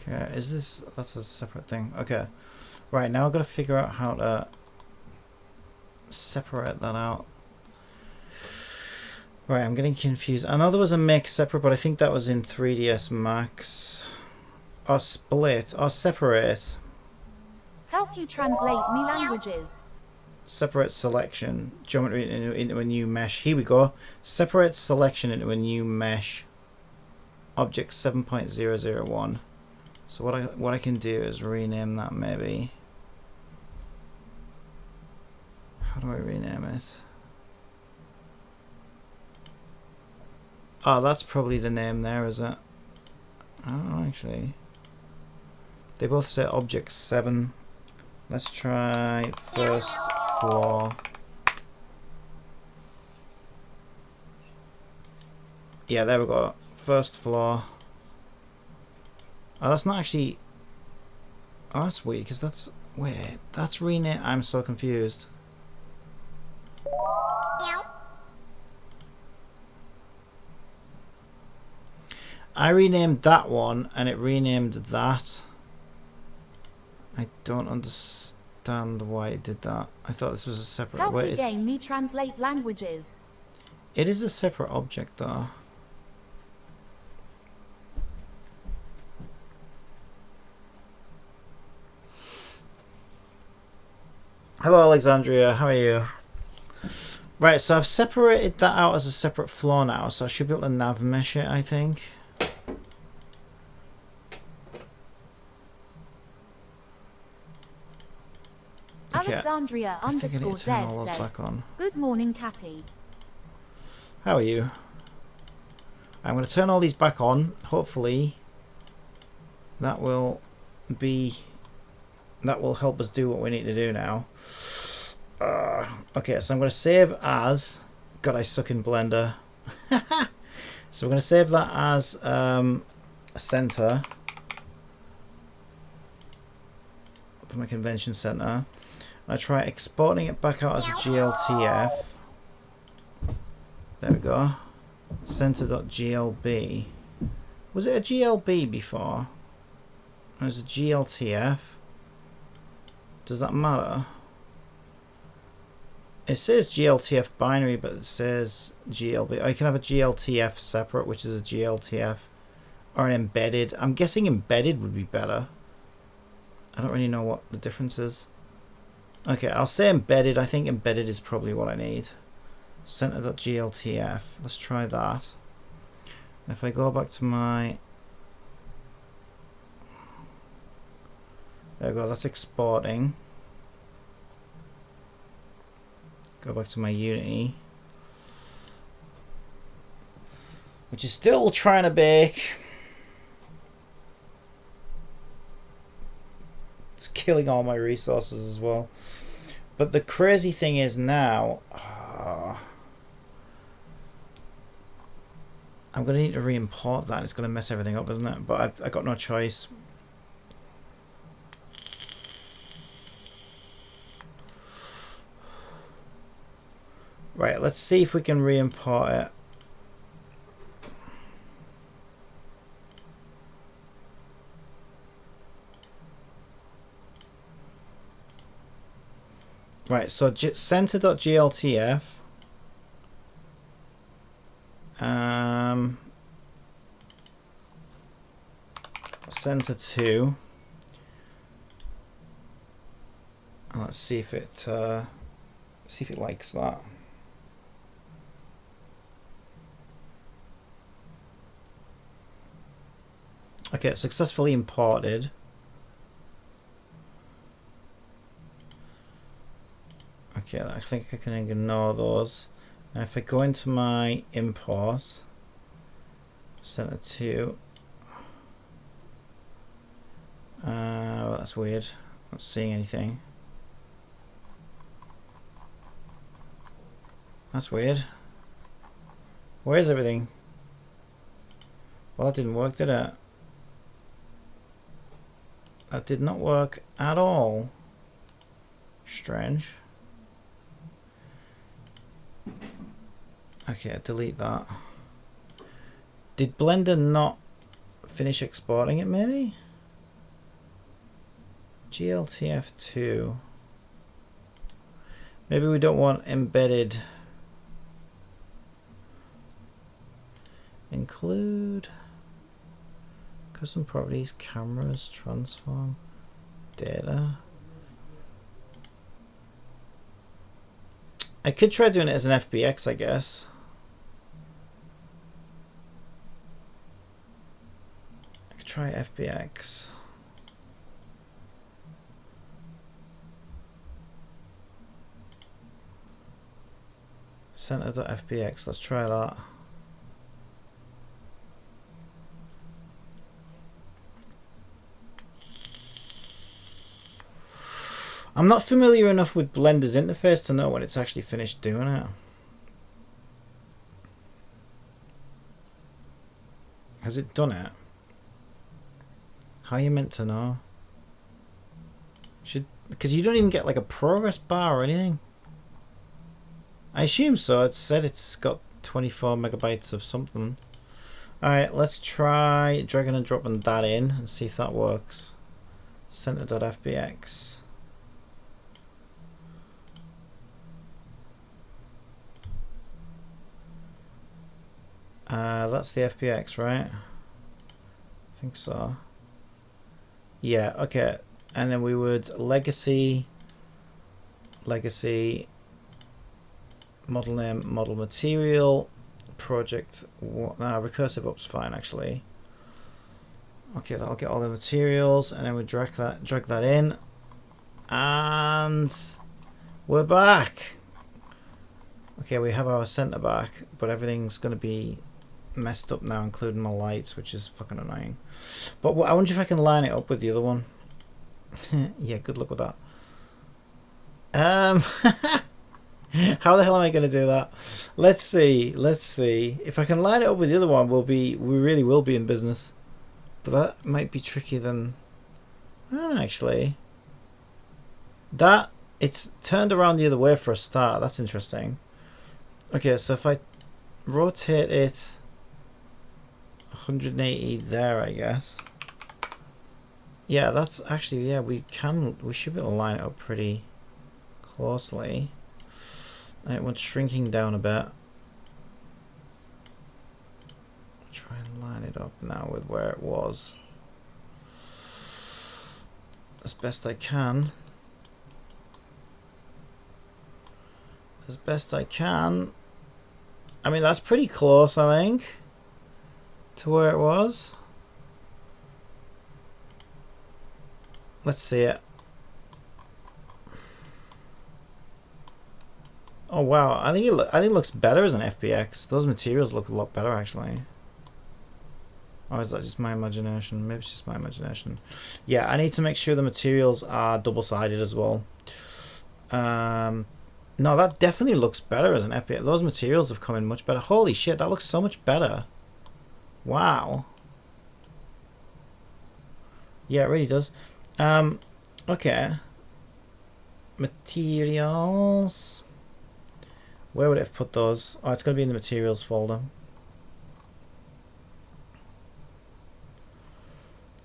Okay, is this... that's a separate thing. Okay. Right, now I've got to figure out how to separate that out. Right, I'm getting confused. I know there was a make separate, but I think that was in 3ds Max. Or split, or separate. Help you translate me languages. Separate selection. Geometry into a new mesh. Here we go. Separate selection into a new mesh. Object 7.001. So what I can do is rename that maybe. How do I rename it? Oh, that's probably the name there, is it? I don't know actually. They both say object 7. Let's try first floor. Yeah, there we go. First floor. Oh, that's not actually. Oh, that's weird because that's. Wait, that's rename. I'm so confused. I renamed that one and it renamed that. I don't understand why it did that. I thought this was a separate. Help the game me translate languages. It is a separate object though. Hello Alexandria, how are you? Right, so I've separated that out as a separate floor now, so I should be able to nav mesh it, I think. Alexandria underscore Z says, good morning, Cappy. How are you? I'm going to turn all these back on. Hopefully that will help us do what we need to do now. Okay, so I'm going to save as... God, I suck in Blender. So we're going to save that as a center for my convention center. I try exporting it back out as a GLTF. There we go. Center.glb. Was it a GLB before? It was a GLTF. Does that matter? It says GLTF binary, but it says GLB. I can have a GLTF separate, which is a GLTF, or an embedded. I'm guessing embedded would be better. I don't really know what the difference is. Okay, I'll say embedded. I think embedded is probably what I need. Center.gltf. Let's try that. And if I go back to my... There we go, that's exporting. Go back to my Unity. Which is still trying to bake. It's killing all my resources as well. But the crazy thing is now... I'm going to need to re-import that. It's going to mess everything up, isn't it? But I've got no choice. Right, let's see if we can re-import it. Right, so center.gltf. Center 2. And let's see if it likes that. Okay, it's successfully imported. Okay, I think I can ignore those. And if I go into my import, center 2. Well, that's weird. Not seeing anything. That's weird. Where's everything? Well, that didn't work, did it? That did not work at all. Strange. Okay, delete that. Did Blender not finish exporting it, maybe? GLTF2. Maybe we don't want embedded. Include custom properties, cameras, transform, data. I could try doing it as an FBX, I guess. I could try FBX. Center.fbx, let's try that. I'm not familiar enough with Blender's interface to know when it's actually finished doing it. Has it done it? How are you meant to know? Because you don't even get like a progress bar or anything. I assume so. It said it's got 24 megabytes of something. Alright, let's try dragging and dropping that in and see if that works. Center.fbx. That's the FBX, right? I think so. Yeah, okay. And then we would legacy, model name, model material, project. Recursive up's fine actually. Okay, that'll get all the materials, and then we drag that in, and we're back. Okay, we have our center back, but everything's gonna be messed up now, including my lights, which is fucking annoying. But I wonder if I can line it up with the other one. Yeah, good luck with that. How the hell am I going to do that? Let's see. If I can line it up with the other one, we really will be in business. But that might be trickier than... I don't know, actually. It's turned around the other way for a start. That's interesting. Okay, so if I rotate it 180 there, I guess. Yeah, that's actually, yeah, we should be able to line it up pretty closely. And it went shrinking down a bit. Try and line it up now with where it was as best I can. As best I can. I mean, that's pretty close, I think, to where it was. Let's see it. Oh wow, I think it looks better as an FBX. Those materials look a lot better actually. Or is that just my imagination? Maybe it's just my imagination. Yeah, I need to make sure the materials are double-sided as well. No, that definitely looks better as an FBX. Those materials have come in much better. Holy shit, that looks so much better. Wow. Yeah, it really does. Okay. Materials. Where would it have put those? Oh, it's going to be in the materials folder.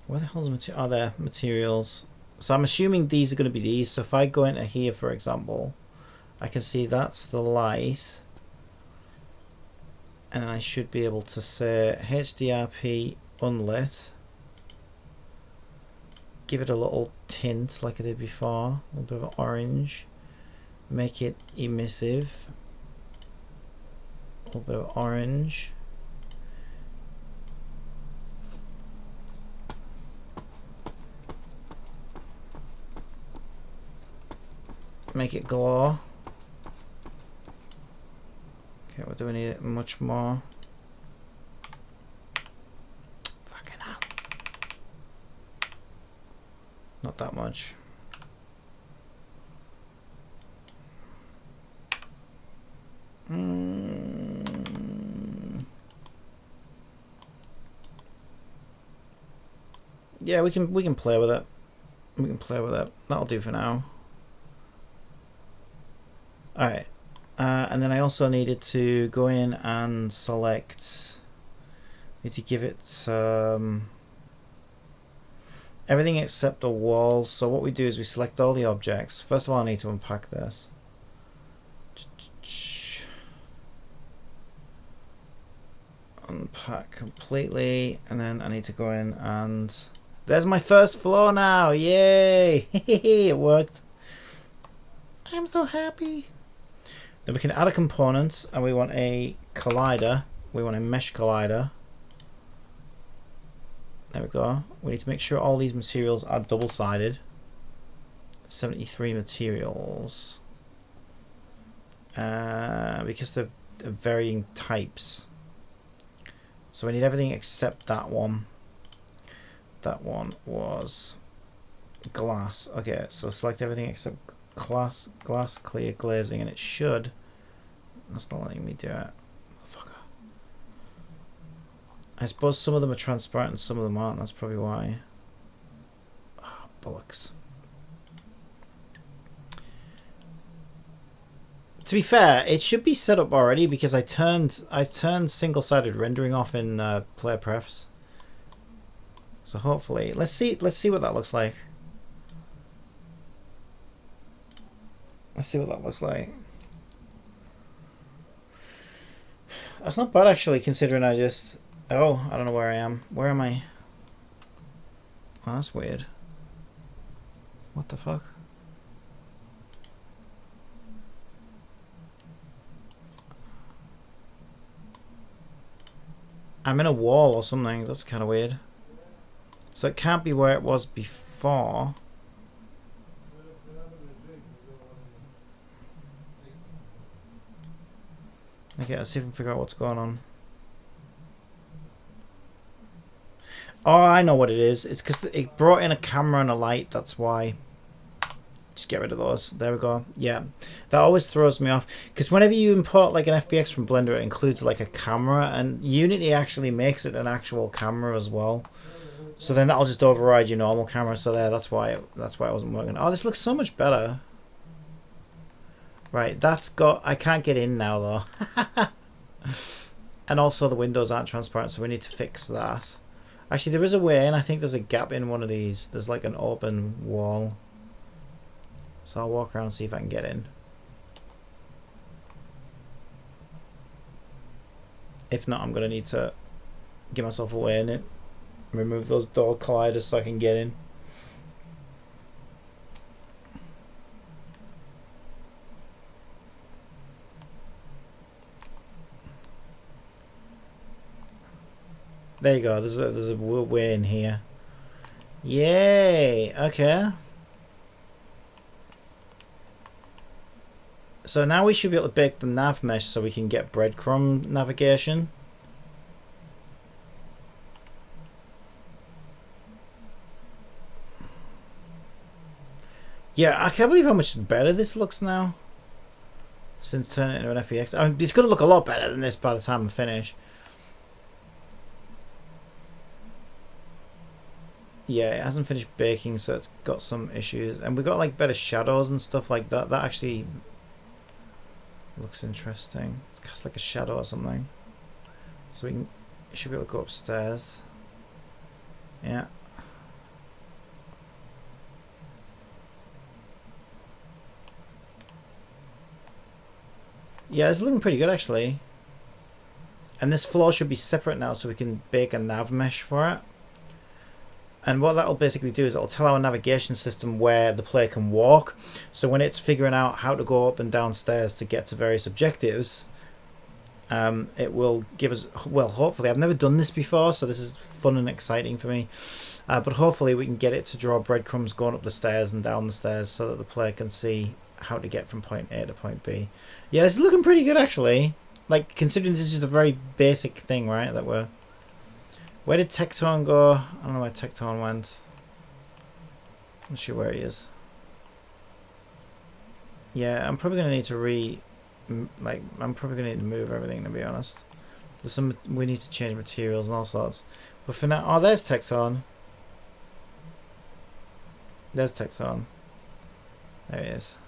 Where the hell's the material? Oh, there. Materials. So I'm assuming these are going to be these. So if I go into here, for example, I can see that's the light. And I should be able to say HDRP unlit. Give it a little tint like I did before. A little bit of orange. Make it emissive. A little bit of orange. Make it glow. Okay, we're doing it much more. Fucking hell. Not that much. Yeah, we can play with it. We can play with it. That'll do for now. Alright. And then I also needed to go in and select. Need to give it everything except the walls. So what we do is we select all the objects. First of all, I need to unpack this. Unpack completely, and then I need to go in and there's my first floor now. Yay! It worked. I'm so happy. Then we can add a component, and we want a collider. We want a mesh collider. There we go. We need to make sure all these materials are double-sided. 73 materials. Because they're varying types. So we need everything except that one. That one was glass. Okay, so select everything except glass, clear glazing, and it should. That's not letting me do it. Motherfucker. I suppose some of them are transparent and some of them aren't. That's probably why. Oh, bollocks. To be fair, it should be set up already because I turned single-sided rendering off in player prefs. So hopefully, let's see what that looks like. Let's see what that looks like. That's not bad actually, considering I just... Oh, I don't know where I am. Where am I? Oh, that's weird. What the fuck? I'm in a wall or something. That's kind of weird. So it can't be where it was before. Okay, let's see if we can figure out what's going on. Oh, I know what it is. It's because it brought in a camera and a light. That's why. Just get rid of those. There we go. Yeah, that always throws me off. Because whenever you import like an FBX from Blender, it includes like a camera. And Unity actually makes it an actual camera as well. So then that'll just override your normal camera. So there, that's why it wasn't working. Oh, this looks so much better. Right, that's got... I can't get in now, though. And also the windows aren't transparent, so we need to fix that. Actually, there is a way in. I think there's a gap in one of these. There's like an open wall. So I'll walk around and see if I can get in. If not, I'm going to need to get myself away in it. Remove those door colliders so I can get in. There you go. There's a way in here. Yay! Okay. So now we should be able to bake the nav mesh so we can get breadcrumb navigation. Yeah, I can't believe how much better this looks now. Since turning it into an FBX. I mean, it's going to look a lot better than this by the time I finish. Yeah, it hasn't finished baking, so it's got some issues. And we got like better shadows and stuff like that. That actually looks interesting. It's cast like a shadow or something. So we should be able to go upstairs. Yeah. Yeah, it's looking pretty good actually. And this floor should be separate now so we can bake a nav mesh for it. And what that'll basically do is it'll tell our navigation system where the player can walk. So when it's figuring out how to go up and down stairs to get to various objectives, it will give us, well, hopefully, I've never done this before, so this is fun and exciting for me. But hopefully we can get it to draw breadcrumbs going up the stairs and down the stairs so that the player can see how to get from point A to point B. Yeah, this is looking pretty good actually. Like, considering this is just a very basic thing, right, that we're... Where did Tecton go? I don't know where Tecton went. I'm not sure where he is. Yeah, I'm probably going to need to I'm probably going to need to move everything, to be honest. There's some... We need to change materials and all sorts. But for now... Oh, there's Tecton. There's Tecton. There he is.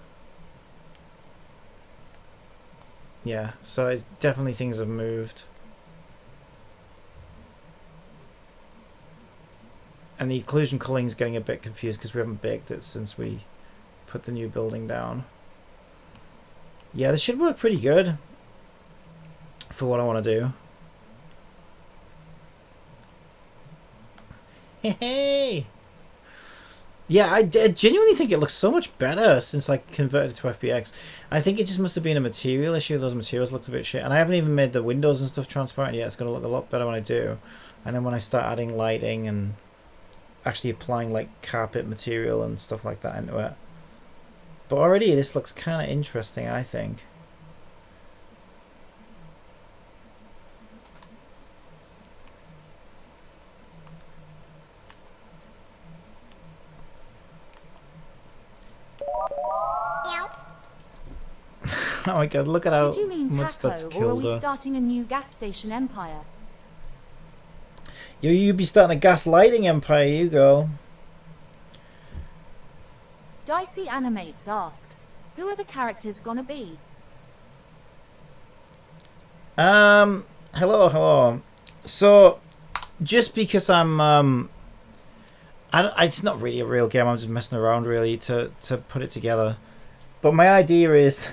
Yeah, so it's definitely things have moved. And the occlusion culling is getting a bit confused because we haven't baked it since we put the new building down. Yeah, this should work pretty good for what I want to do. Hey! Yeah, I genuinely think it looks so much better since I converted it to FBX. I think it just must have been a material issue. Those materials looked a bit shit. And I haven't even made the windows and stuff transparent yet. It's going to look a lot better when I do. And then when I start adding lighting and actually applying like carpet material and stuff like that into it. But already this looks kind of interesting, I think. Oh my god, look at how Did you mean much taco, that's or are killed we her. starting a new gas station empire? You'd be starting a gas lighting empire, you go. Dicey Animates asks, who are the characters gonna be? Hello. So, just because it's not really a real game. I'm just messing around, really, to put it together. But my idea is,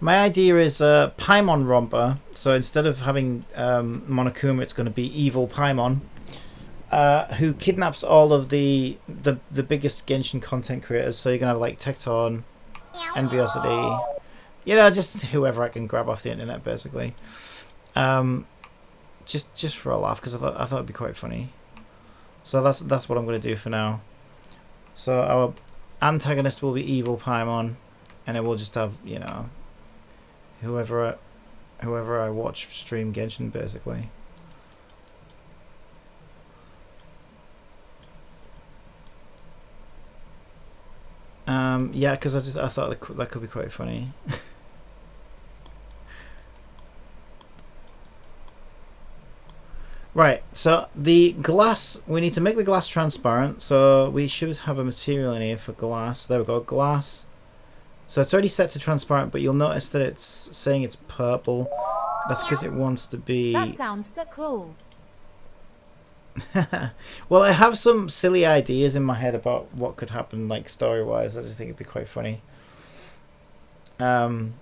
Paimon Romper. So instead of having Monokuma, it's going to be evil Paimon, who kidnaps all of the biggest Genshin content creators. So you're gonna have like Tecton, Enviosity, just whoever I can grab off the internet, basically. Just for a laugh, because I thought it'd be quite funny. So that's what I'm gonna do for now. So our antagonist will be evil Paimon, and then we'll just have whoever I watch stream Genshin, basically. Yeah, because I thought that could be quite funny. Right, so the glass, we need to make the glass transparent, so we should have a material in here for glass. There we go, glass. So it's already set to transparent, but you'll notice that it's saying it's purple. That's because it wants to be... That sounds so cool. Well, I have some silly ideas in my head about what could happen, like story-wise. I just think it'd be quite funny. And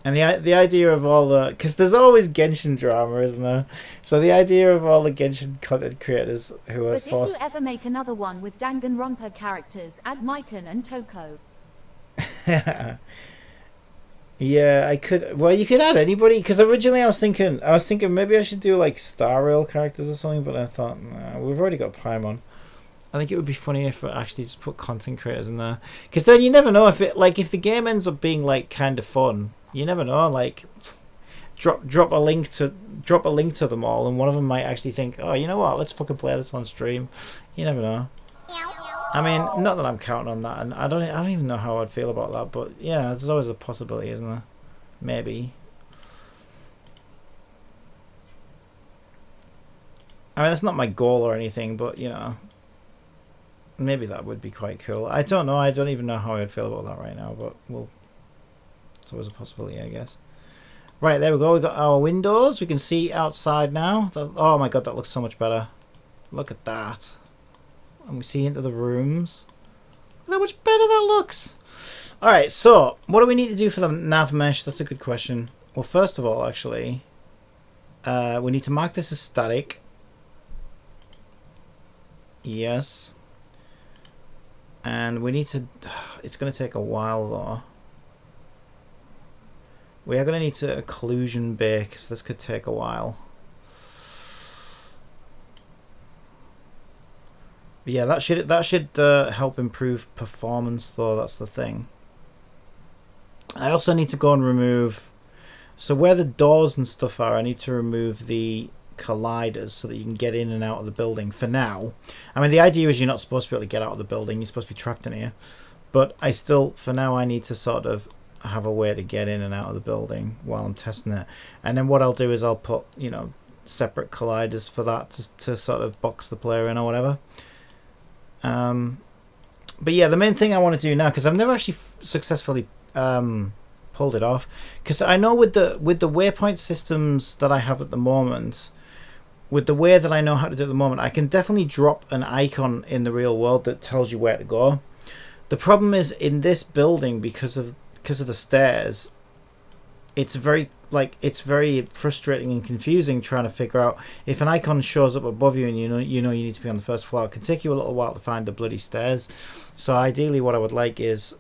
the idea of all the... Because there's always Genshin drama, isn't there? So the idea of all the Genshin content creators who are forced... But if you ever make another one with Danganronpa characters, add Maiken and Toko. Yeah, I could. Well, you could add anybody, because originally I was thinking maybe I should do like Star Rail characters or something, but I thought, nah, we've already got Paimon. I think it would be funny if I actually just put content creators in there, because then you never know if if the game ends up being like kind of fun. You never know, like drop a link to them all, and one of them might actually think, oh, you know what, let's fucking play this on stream. You never know. I mean, not that I'm counting on that, and I don't even know how I'd feel about that, but yeah, there's always a possibility, isn't there? Maybe. I mean, that's not my goal or anything, but maybe that would be quite cool. I don't know. I don't even know how I'd feel about that right now, but it's always a possibility, I guess. Right, there we go. We got our windows. We can see outside now. Oh my god, that looks so much better. Look at that. And we see into the rooms. Look how much better that looks. Alright, so what do we need to do for the nav mesh? That's a good question. Well, first of all, actually, we need to mark this as static. Yes. And we need to... It's going to take a while, though. We are going to need to occlusion bake, so this could take a while. Yeah, that should help improve performance, though. That's the thing. I also need to go and remove... So where the doors and stuff are, I need to remove the colliders so that you can get in and out of the building for now. I mean, the idea is you're not supposed to be able to get out of the building. You're supposed to be trapped in here. But for now, I need to sort of have a way to get in and out of the building while I'm testing it. And then what I'll do is I'll put, separate colliders for that to sort of box the player in or whatever. But yeah, the main thing I want to do now, because I've never actually successfully pulled it off, because I know with the waypoint systems that I have at the moment, with the way that I know how to do it at the moment, I can definitely drop an icon in the real world that tells you where to go. The problem is in this building, because of the stairs, it's very like it's very frustrating and confusing trying to figure out if an icon shows up above you and you need to be on the first floor. It can take you a little while to find the bloody stairs. So ideally what I would like is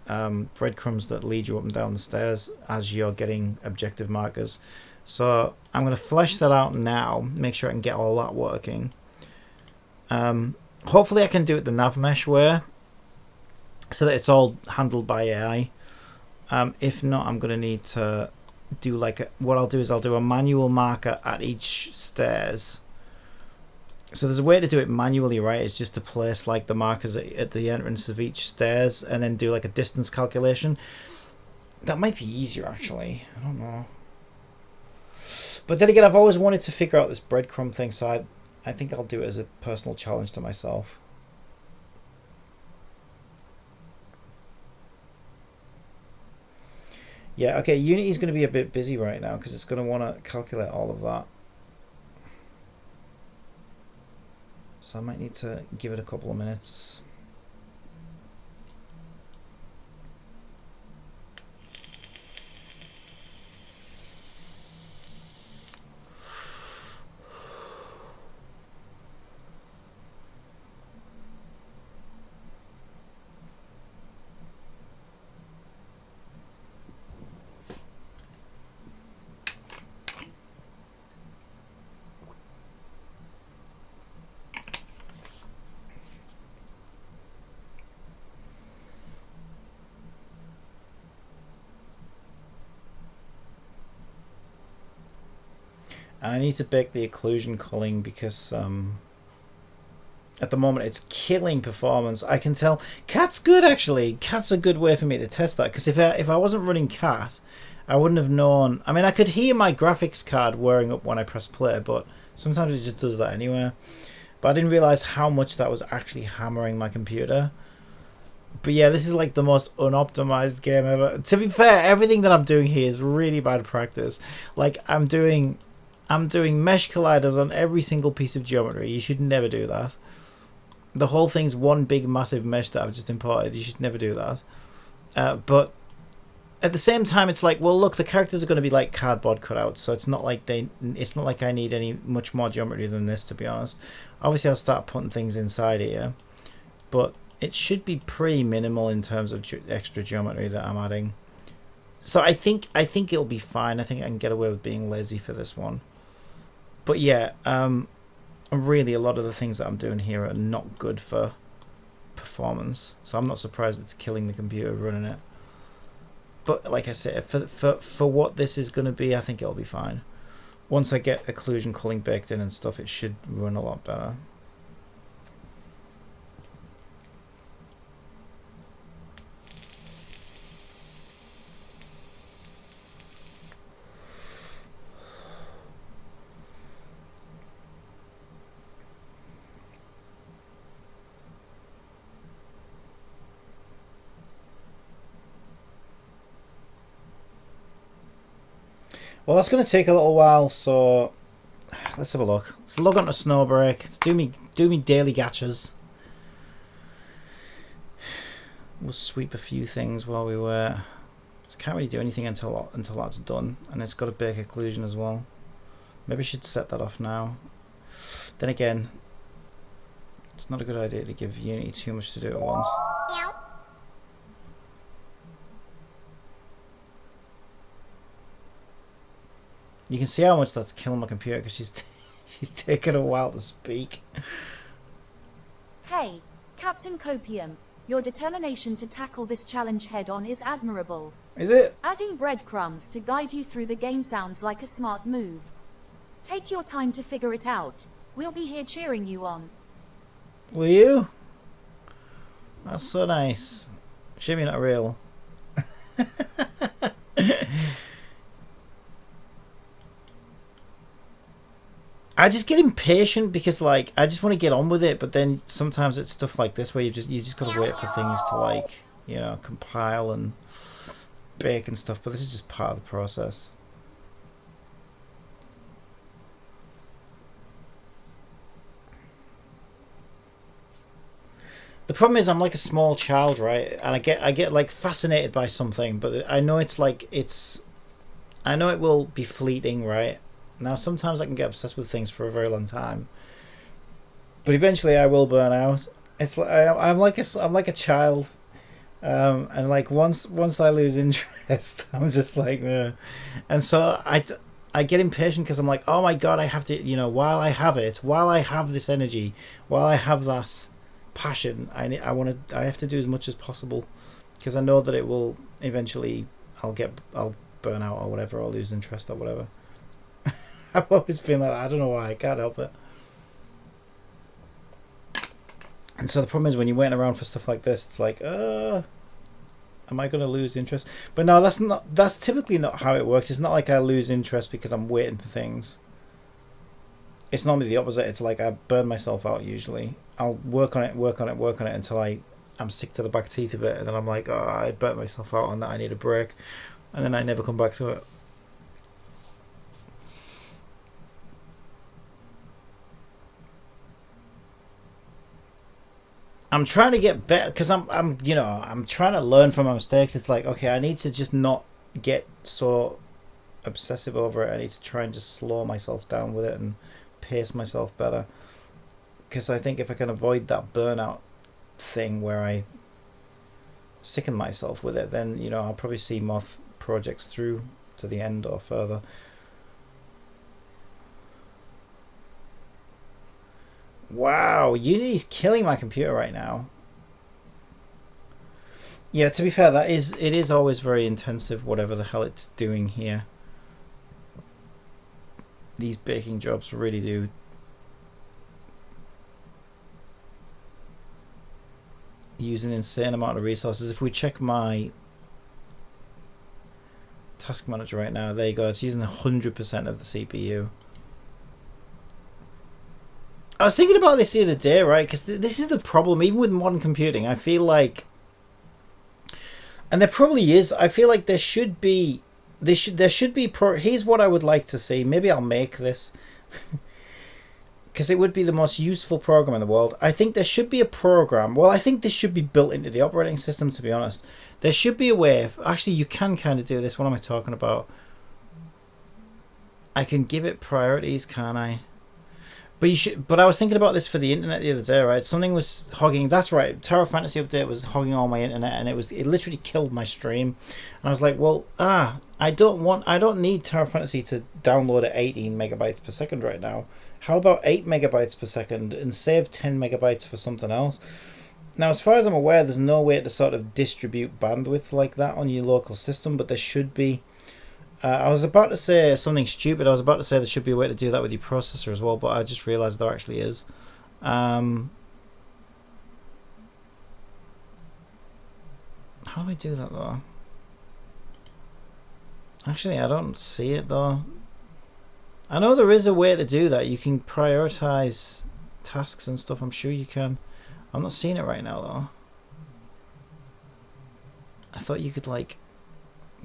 breadcrumbs that lead you up and down the stairs as you're getting objective markers. So I'm going to flesh that out now, make sure I can get all that working. Hopefully I can do it the nav mesh way so that it's all handled by AI. If not, I'm going to need to do what I'll do is I'll do a manual marker at each stairs. So there's a way to do it manually, right? It's just to place like the markers at the entrance of each stairs and then do like a distance calculation. That might be easier actually. I don't know. But then again, I've always wanted to figure out this breadcrumb thing, so I think I'll do it as a personal challenge to myself. Yeah, okay, Unity's going to be a bit busy right now because it's going to want to calculate all of that. So I might need to give it a couple of minutes. And I need to bake the occlusion culling because at the moment it's killing performance. I can tell Cat's good actually. Cat's a good way for me to test that because if I wasn't running Cat, I wouldn't have known. I mean, I could hear my graphics card whirring up when I press play, but sometimes it just does that anyway. But I didn't realize how much that was actually hammering my computer. But yeah, this is like the most unoptimized game ever. To be fair, everything that I'm doing here is really bad practice. Like I'm doing mesh colliders on every single piece of geometry. You should never do that. The whole thing's one big massive mesh that I've just imported. You should never do that. But at the same time, it's like, well, look, the characters are going to be like cardboard cutouts, so it's not like I need any much more geometry than this, to be honest. Obviously, I'll start putting things inside here, but it should be pretty minimal in terms of extra geometry that I'm adding. So I think it'll be fine. I think I can get away with being lazy for this one. But yeah, really a lot of the things that I'm doing here are not good for performance. So I'm not surprised it's killing the computer running it. But like I said, for what this is going to be, I think it'll be fine. Once I get occlusion culling baked in and stuff, it should run a lot better. Well, that's going to take a little while, so let's have a look. Let's log on to Snowbreak. Let's do me daily gachas. We'll sweep a few things while we wait. Just can't really do anything until that's done, and it's got to bake occlusion as well. Maybe I should set that off now. Then again, it's not a good idea to give Unity too much to do at once. You can see how much that's killing my computer because she's taken a while to speak. Hey, Captain Copium, your determination to tackle this challenge head-on is admirable. Is it? Adding breadcrumbs to guide you through the game sounds like a smart move. Take your time to figure it out. We'll be here cheering you on. Will you? That's so nice. Shame you're not real. I just get impatient because like I just want to get on with it, but then sometimes it's stuff like this where you just gotta wait for things to like, you know, compile and bake and stuff, but this is just part of the process. The problem is I'm like a small child, right? And I get like fascinated by something, but I know it's like I know it will be fleeting, right? Now, sometimes I can get obsessed with things for a very long time, but eventually I will burn out. It's like I'm like a child, and like once I lose interest, I'm just like, ugh. And so I get impatient because I'm like, oh my god, I have to, while I have it, while I have this energy, while I have that passion, I have to do as much as possible, because I know that it will eventually, I'll burn out or whatever, or lose interest or whatever. I've always been like that. I don't know why. I can't help it. And so the problem is when you're waiting around for stuff like this, it's like, am I going to lose interest? But no, that's typically not how it works. It's not like I lose interest because I'm waiting for things. It's normally the opposite. It's like I burn myself out usually. I'll work on it until I'm sick to the back teeth of it, and then I'm like, oh, I burnt myself out on that, I need a break. And then I never come back to it. I'm trying to get better because I'm trying to learn from my mistakes. It's like, okay, I need to just not get so obsessive over it. I need to try and just slow myself down with it and pace myself better. Because I think if I can avoid that burnout thing where I sicken myself with it, then I'll probably see more projects through to the end or further. Wow, Unity's killing my computer right now. Yeah, to be fair, it is always very intensive, whatever the hell it's doing here. These baking jobs really do use an insane amount of resources. If we check my task manager right now, there you go, it's using 100% of the CPU. I was thinking about this the other day, right? Because this is the problem, even with modern computing. I feel like, and there probably is. I feel like there should be. Here's what I would like to see. Maybe I'll make this, because it would be the most useful program in the world. I think there should be a program. Well, I think this should be built into the operating system. To be honest, there should be a way. Actually, you can kind of do this. What am I talking about? I can give it priorities, can't I? But you should. But I was thinking about this for the internet the other day, right? Something was hogging. That's right. Terra Fantasy Update was hogging all my internet, and it literally killed my stream. And I was like, well, I don't need Terra Fantasy to download at 18 megabytes per second right now. How about 8 megabytes per second and save 10 megabytes for something else? Now, as far as I'm aware, there's no way to sort of distribute bandwidth like that on your local system, but there should be. I was about to say something stupid. I was about to say there should be a way to do that with your processor as well, but I just realized there actually is. How do I do that though? Actually, I don't see it though. I know there is a way to do that. You can prioritize tasks and stuff. I'm sure you can. I'm not seeing it right now though. I thought you could like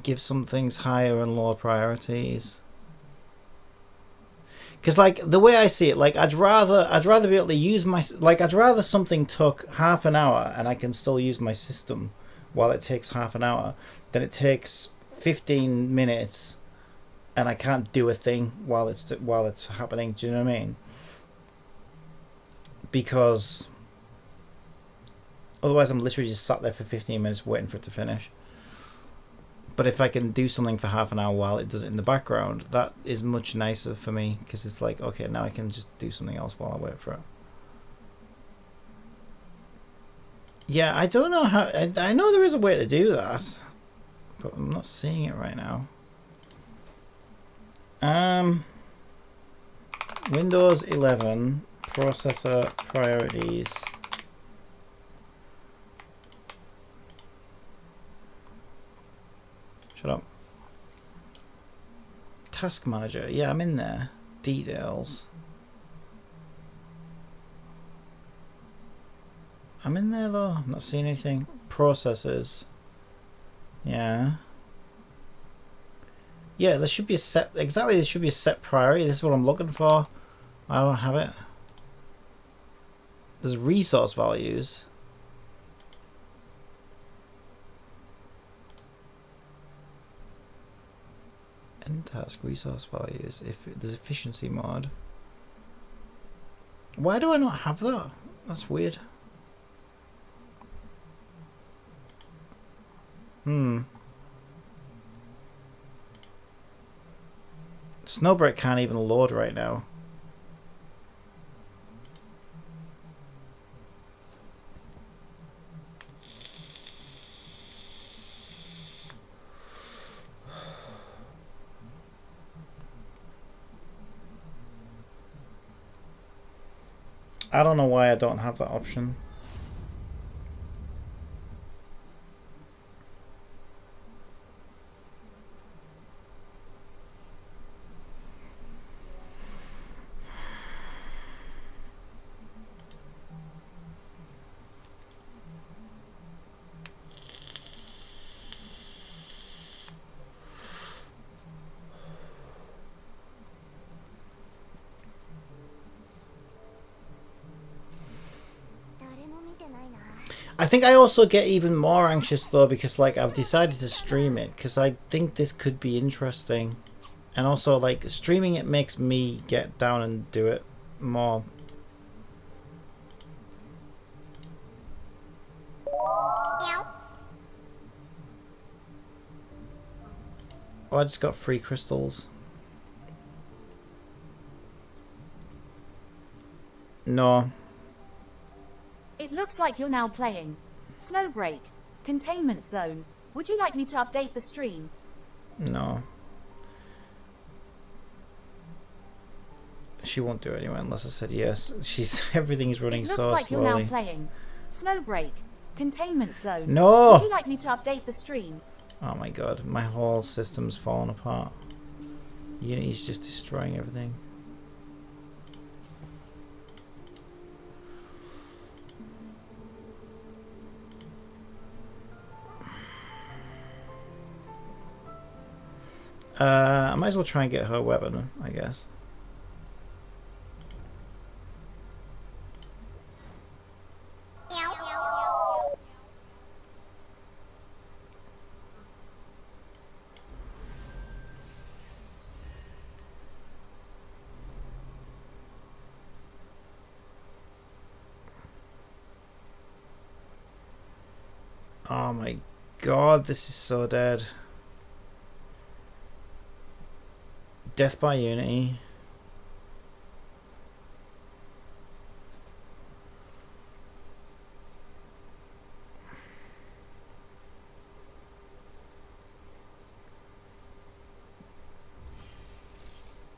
give some things higher and lower priorities, because like the way I see it, like I'd rather be able to use my, like I'd rather something took half an hour and I can still use my system while it takes half an hour than it takes 15 minutes and I can't do a thing while it's happening. Do you know what I mean? Because otherwise I'm literally just sat there for 15 minutes waiting for it to finish. But if I can do something for half an hour while it does it in the background, that is much nicer for me, because it's like, okay, now I can just do something else while I wait for it. Yeah, I don't know how. I know there is a way to do that, but I'm not seeing it right now. Windows 11 processor priorities. Shut up. Task manager. Yeah, I'm in there. Details. I'm in there though. I'm not seeing anything. Processes. Yeah. Yeah, there should be a set. Exactly, there should be a set priority. This is what I'm looking for. I don't have it. There's resource values. End task resource values. If there's efficiency mod. Why do I not have that? That's weird. Snowbreak can't even load right now. I don't know why I don't have that option. I think I also get even more anxious though because like I've decided to stream it because I think this could be interesting, and also like streaming it makes me get down and do it more. Oh, I just got free crystals. No. It looks like you're now playing Snowbreak, Containment Zone. Would you like me to update the stream? No. She won't do it anyway unless I said yes. She's everything is running so slowly. It looks like you're now playing Snowbreak, Containment Zone. No! Would you like me to update the stream? Oh my god, my whole system's falling apart. Unity's just destroying everything. I might as well try and get her weapon, I guess. Oh my god, this is so dead. Death by Unity.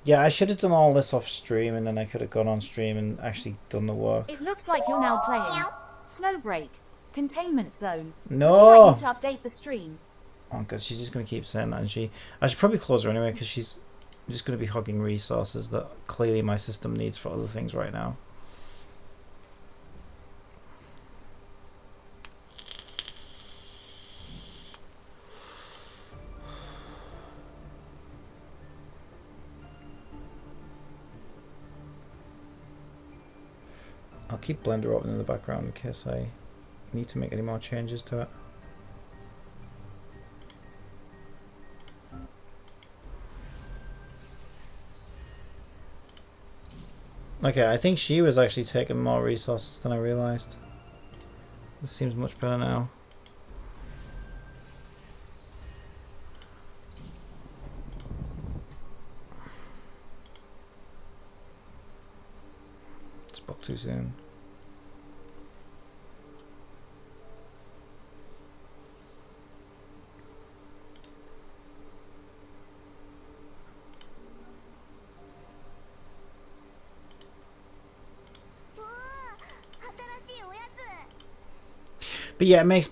Yeah, I should have done all this off stream and then I could have gone on stream and actually done the work. It looks like you're now playing Snowbreak, Containment Zone. No! Would you like me to update the stream? Oh god, she's just going to keep saying that, and I should probably close her anyway because she's just going to be hogging resources that clearly my system needs for other things right now. I'll keep Blender open in the background in case I need to make any more changes to it. Okay, I think she was actually taking more resources than I realized. This seems much better now. Spoke too soon. But yeah, it makes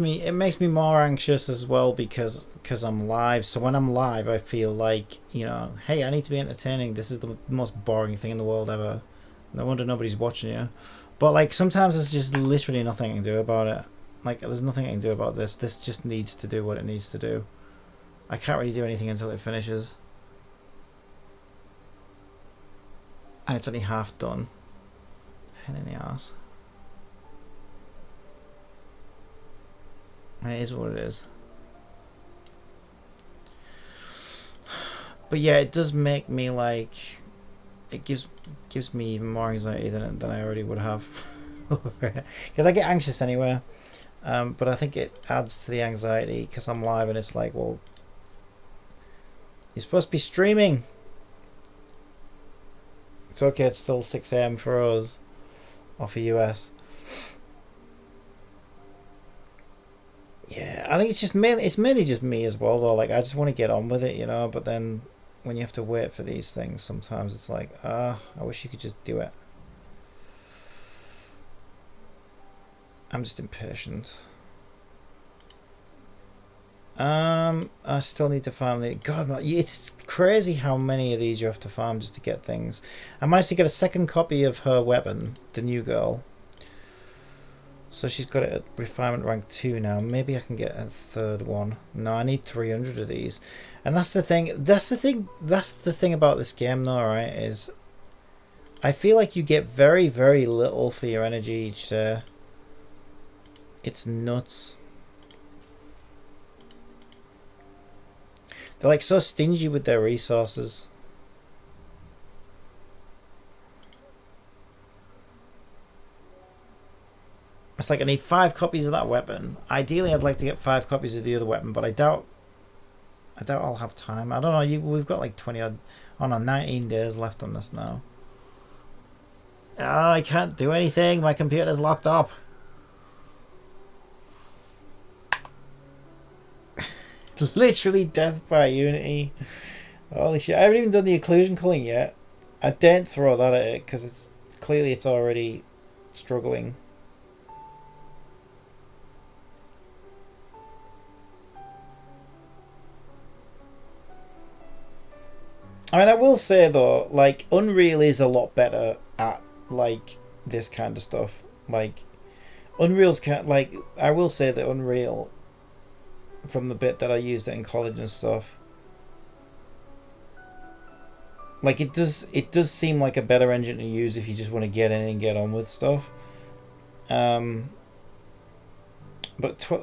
me more anxious as well because I'm live. So when I'm live, I feel like, you know, hey, I need to be entertaining. This is the most boring thing in the world ever. No wonder nobody's watching you. But like sometimes there's just literally nothing I can do about it. Like there's nothing I can do about this. This just needs to do what it needs to do. I can't really do anything until it finishes. And it's only half done. Pain in the ass. And it is what it is. But yeah, it does make me like, it gives me even more anxiety than I already would have. Because I get anxious anyway. But I think it adds to the anxiety because I'm live and it's like, well, you're supposed to be streaming. It's okay, it's still 6 a.m. for us, or for US. Yeah, I think it's mainly just me as well though. Like I just want to get on with it, you know. But then when you have to wait for these things, sometimes it's like, I wish you could just do it. I'm just impatient. I still need to farm the. God, it's crazy how many of these you have to farm just to get things. I managed to get a second copy of her weapon, the new girl. So she's got it at refinement rank 2 now. Maybe I can get a third one. No, I need 300 of these. And that's the thing. That's the thing about this game, though, right? Is I feel like you get very, very little for your energy each day. It's nuts. They're like so stingy with their resources. It's like I need 5 copies of that weapon. Ideally, I'd like to get 5 copies of the other weapon, but I doubt I'll have time. I don't know. We've got like 20 odd. Oh no, 19 days left on this now. Oh, I can't do anything. My computer's locked up. Literally death by Unity. Holy shit! I haven't even done the occlusion culling yet. I daren't throw that at it because it's already struggling. I mean, I will say though, like Unreal is a lot better at like this kind of stuff. Like Unreal's like I will say that Unreal, from the bit that I used it in college and stuff, like it does seem like a better engine to use if you just want to get in and get on with stuff. But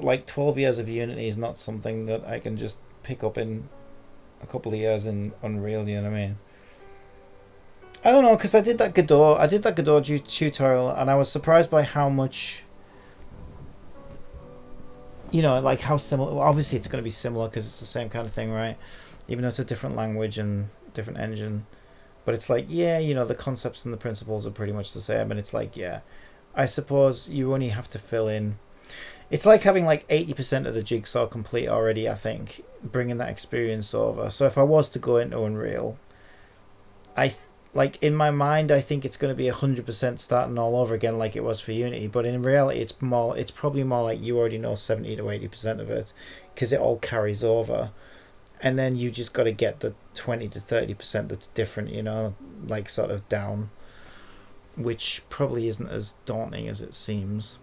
like 12 years of Unity is not something that I can just pick up in a couple of years in Unreal, you know what I mean? I don't know, because I did that Godot tutorial and I was surprised by how much, you know, like how similar. Well, obviously it's going to be similar because it's the same kind of thing, right? Even though it's a different language and different engine. But it's like, yeah, you know, the concepts and the principles are pretty much the same. And it's like, yeah, I suppose you only have to fill in. It's like having like 80% of the jigsaw complete already, I think, bringing that experience over. So if I was to go into Unreal, like in my mind, I think it's going to be 100% starting all over again like it was for Unity. But in reality, it's probably more like you already know 70 to 80% of it because it all carries over. And then you just got to get the 20 to 30% that's different, you know, like sort of down, which probably isn't as daunting as it seems.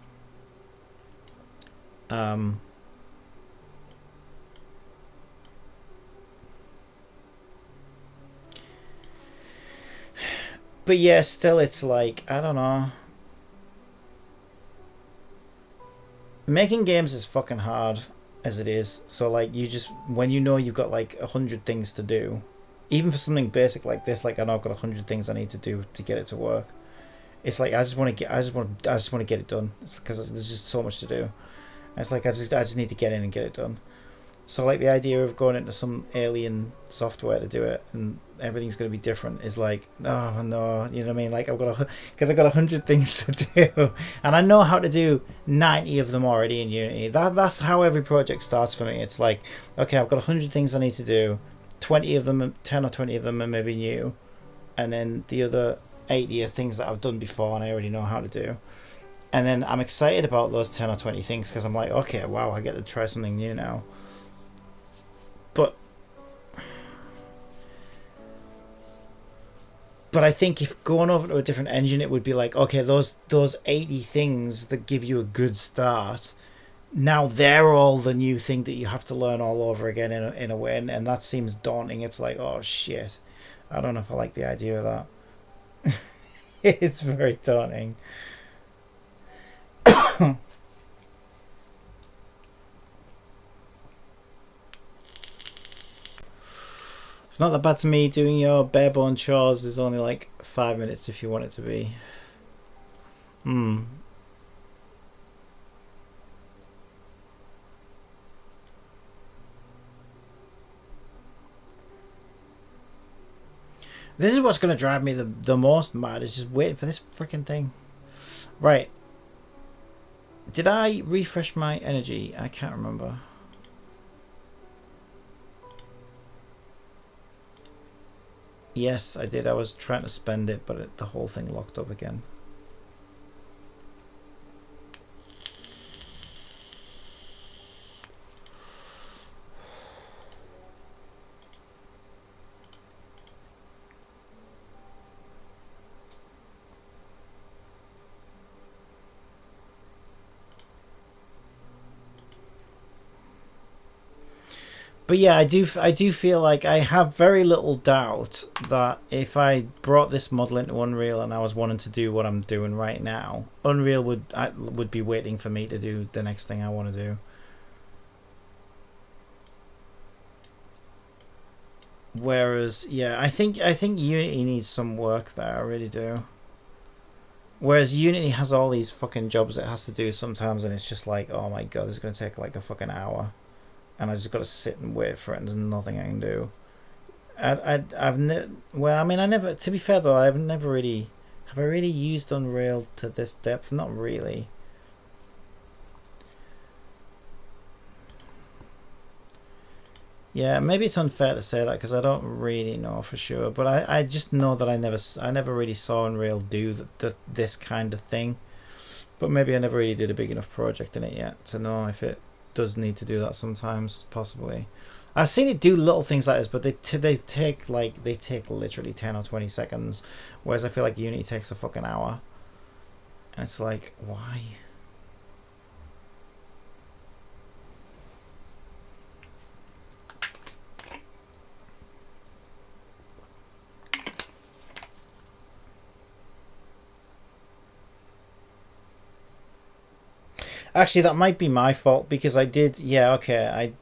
But yeah, still it's like, I don't know. Making games is fucking hard as it is. So like you just, when you know you've got like 100 things to do, even for something basic like this, like I know I've got 100 things I need to do to get it to work. It's like I just want to get it done. It's because there's just so much to do. And it's like I just need to get in and get it done. So like the idea of going into some alien software to do it and everything's going to be different is like, oh no, you know what I mean? Like I've got 100 things to do, and I know how to do 90 of them already in Unity. That's how every project starts for me. It's like, okay, I've got 100 things I need to do, 20 of them, 10 or 20 of them are maybe new, and then the other 80 are things that I've done before and I already know how to do. And then I'm excited about those 10 or 20 things because I'm like, okay, wow, I get to try something new now. But I think if going over to a different engine, it would be like, okay, those 80 things that give you a good start, now they're all the new thing that you have to learn all over again in a way, and that seems daunting. It's like, oh shit, I don't know if I like the idea of that. It's very daunting. It's not that bad to me. Doing your bare bone chores is only like 5 minutes if you want it to be. This is what's going to drive me the most mad, is just waiting for this freaking thing. Right. Did I refresh my energy? I can't remember. Yes, I did. I was trying to spend it, but the whole thing locked up again. But yeah, I do feel like I have very little doubt that if I brought this model into Unreal and I was wanting to do what I'm doing right now, Unreal would be waiting for me to do the next thing I want to do. Whereas, yeah, I think Unity needs some work there. I really do. Whereas Unity has all these fucking jobs it has to do sometimes, and it's just like, oh my god, this is gonna take like a fucking hour. And I just got to sit and wait for it, and there's nothing I can do. Well, I mean, I never. To be fair though, I've never really. Have I really used Unreal to this depth? Not really. Yeah, maybe it's unfair to say that because I don't really know for sure. But I just know that I never really saw Unreal do this kind of thing. But maybe I never really did a big enough project in it yet to know if it does need to do that sometimes, possibly. I've seen it do little things like this, but they take literally 10 or 20 seconds, whereas I feel like Unity takes a fucking hour, and it's like, why? Actually, that might be my fault because I did. Yeah, okay.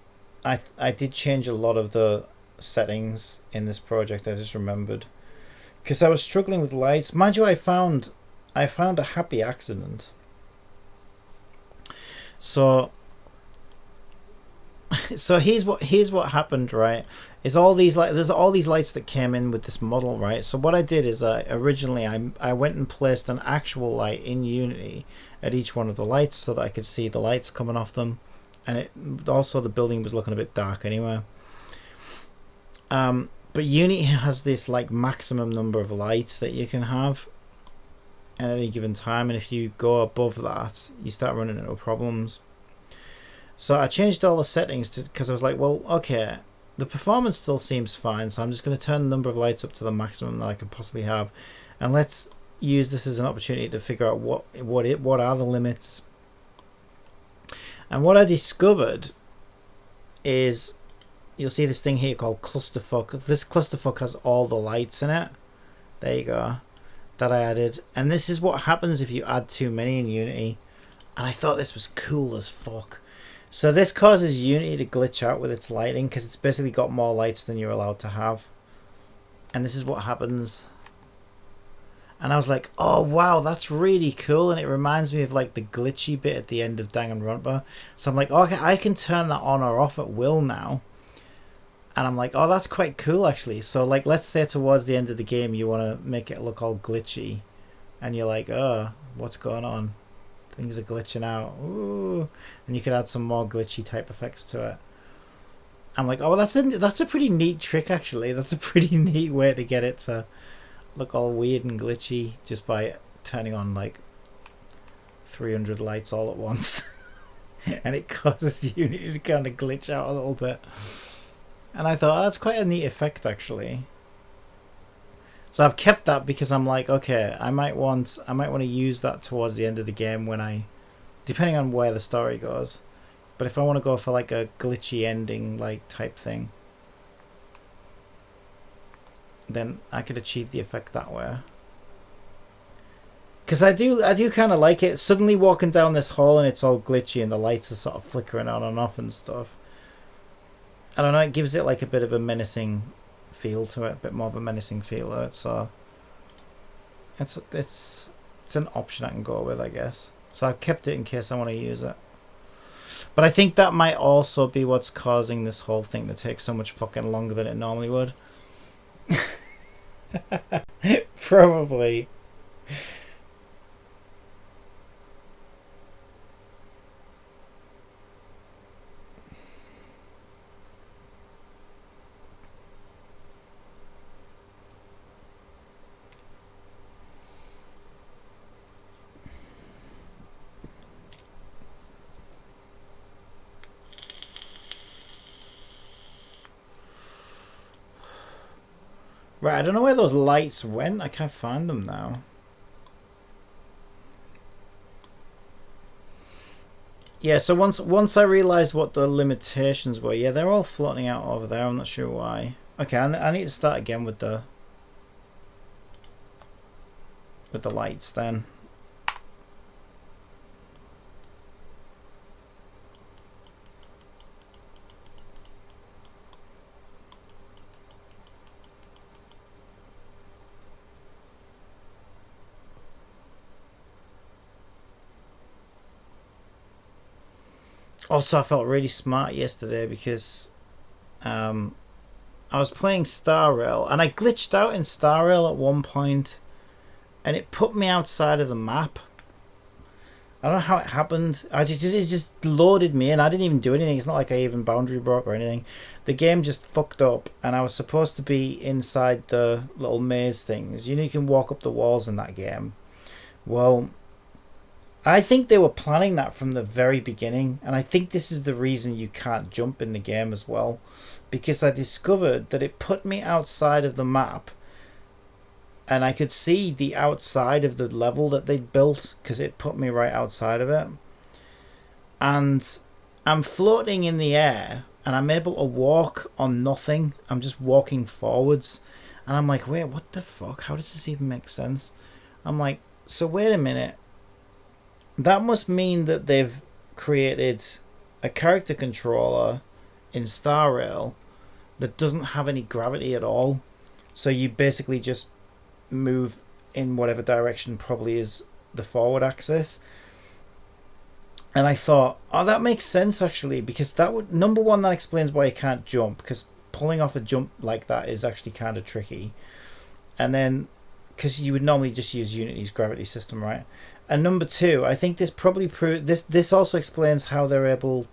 I did change a lot of the settings in this project. I just remembered because I was struggling with lights. Mind you, I found a happy accident. So here's what happened. Right, is all these there's all these lights that came in with this model. Right. So what I did is originally I went and placed an actual light in Unity at each one of the lights so that I could see the lights coming off them, and it also, the building was looking a bit dark anyway. But Unity has this like maximum number of lights that you can have at any given time, and if you go above that you start running into problems. So I changed all the settings because I was like, well, okay, the performance still seems fine, so I'm just going to turn the number of lights up to the maximum that I could possibly have, and let's use this as an opportunity to figure out what are the limits. And what I discovered is, you'll see this thing here called clusterfuck. This clusterfuck has all the lights in it. There you go, that I added. And this is what happens if you add too many in Unity. And I thought this was cool as fuck. So this causes Unity to glitch out with its lighting because it's basically got more lights than you're allowed to have. And this is what happens. And I was like, oh wow, that's really cool, and it reminds me of like the glitchy bit at the end of Danganronpa. So I'm like, oh, okay, I can turn that on or off at will now. And I'm like, oh, that's quite cool actually. So like, let's say towards the end of the game you want to make it look all glitchy, and you're like, oh, what's going on? Things are glitching out. Ooh. And you could add some more glitchy type effects to it. I'm like, oh, well, that's a pretty neat trick actually. That's a pretty neat way to get it to look all weird and glitchy just by turning on like 300 lights all at once. And it causes Unity to kind of glitch out a little bit. And I thought, oh, that's quite a neat effect actually. So I've kept that because I'm like, okay, I might want to use that towards the end of the game when depending on where the story goes. But if I want to go for like a glitchy ending like type thing, then I could achieve the effect that way. Because I do kind of like it. Suddenly walking down this hall and it's all glitchy and the lights are sort of flickering on and off and stuff. I don't know, it gives it like a bit of a menacing feel to it, a bit more of a menacing feel to it. So it's an option I can go with, I guess. So I've kept it in case I want to use it. But I think that might also be what's causing this whole thing to take so much fucking longer than it normally would. Probably. Right, I don't know where those lights went. I can't find them now. Yeah, so once I realised what the limitations were, yeah, they're all floating out over there. I'm not sure why. Okay, I need to start again with the lights then. Also, I felt really smart yesterday because I was playing Star Rail and I glitched out in Star Rail at one point and it put me outside of the map. I don't know how it happened. It just loaded me in. I didn't even do anything. It's not like I even boundary broke or anything. The game just fucked up and I was supposed to be inside the little maze things. You know, you can walk up the walls in that game. Well, I think they were planning that from the very beginning, and I think this is the reason you can't jump in the game as well, because I discovered that it put me outside of the map and I could see the outside of the level that they'd built because it put me right outside of it, and I'm floating in the air and I'm able to walk on nothing. I'm just walking forwards and I'm like, wait, what the fuck? How does this even make sense? I'm like, so wait a minute. That must mean that they've created a character controller in Star Rail that doesn't have any gravity at all. So you basically just move in whatever direction probably is the forward axis. And I thought, oh, that makes sense actually, because that would, number one, that explains why you can't jump, because pulling off a jump like that is actually kind of tricky. And then, because you would normally just use Unity's gravity system, right? And number two, I think this probably this also explains how they're able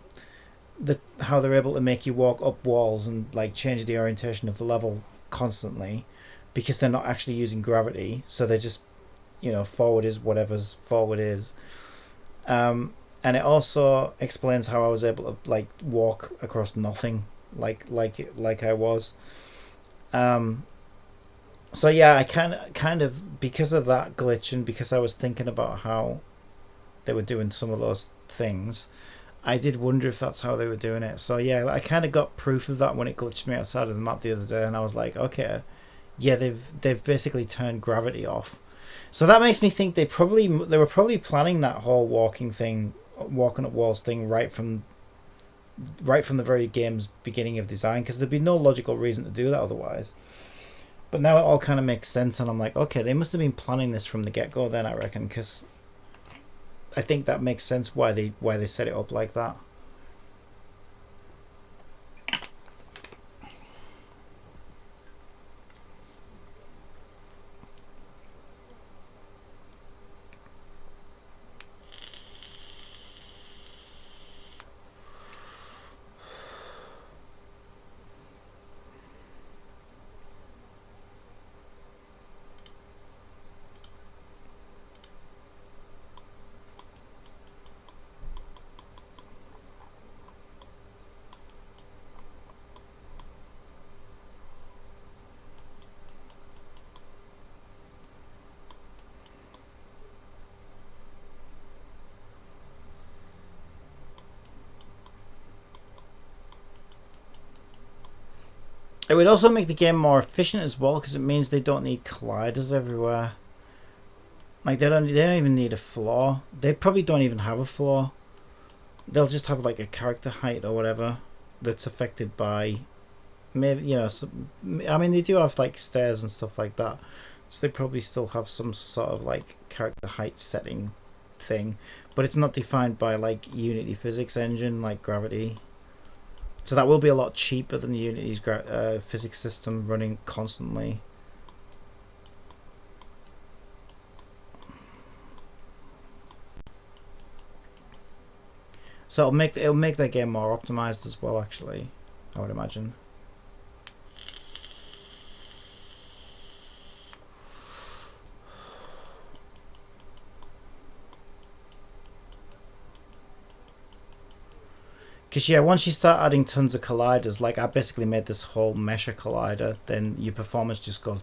to make you walk up walls and like change the orientation of the level constantly, because they're not actually using gravity, so they're just, you know, forward is whatever's forward is. And it also explains how I was able to like walk across nothing like I was. So yeah, I kind of because of that glitch and because I was thinking about how they were doing some of those things, I did wonder if that's how they were doing it. So yeah, I kind of got proof of that when it glitched me outside of the map the other day, and I was like, okay, yeah, they've basically turned gravity off. So that makes me think they were probably planning that whole walking up walls thing right from the very game's beginning of design, because there'd be no logical reason to do that otherwise. But now it all kind of makes sense, and I'm like, okay, they must have been planning this from the get-go then, I reckon, because I think that makes sense why they set it up like that. It would also make the game more efficient as well, because it means they don't need colliders everywhere. Like they don't even need a floor. They probably don't even have a floor. They'll just have like a character height or whatever that's affected by maybe, you know, I mean, they do have like stairs and stuff like that, so they probably still have some sort of like character height setting thing, but it's not defined by like Unity physics engine like Gravity. So that will be a lot cheaper than Unity's physics system running constantly. So it'll make that game more optimized as well, actually, I would imagine. Because, yeah, once you start adding tons of colliders, like I basically made this whole mesher collider, then your performance just goes...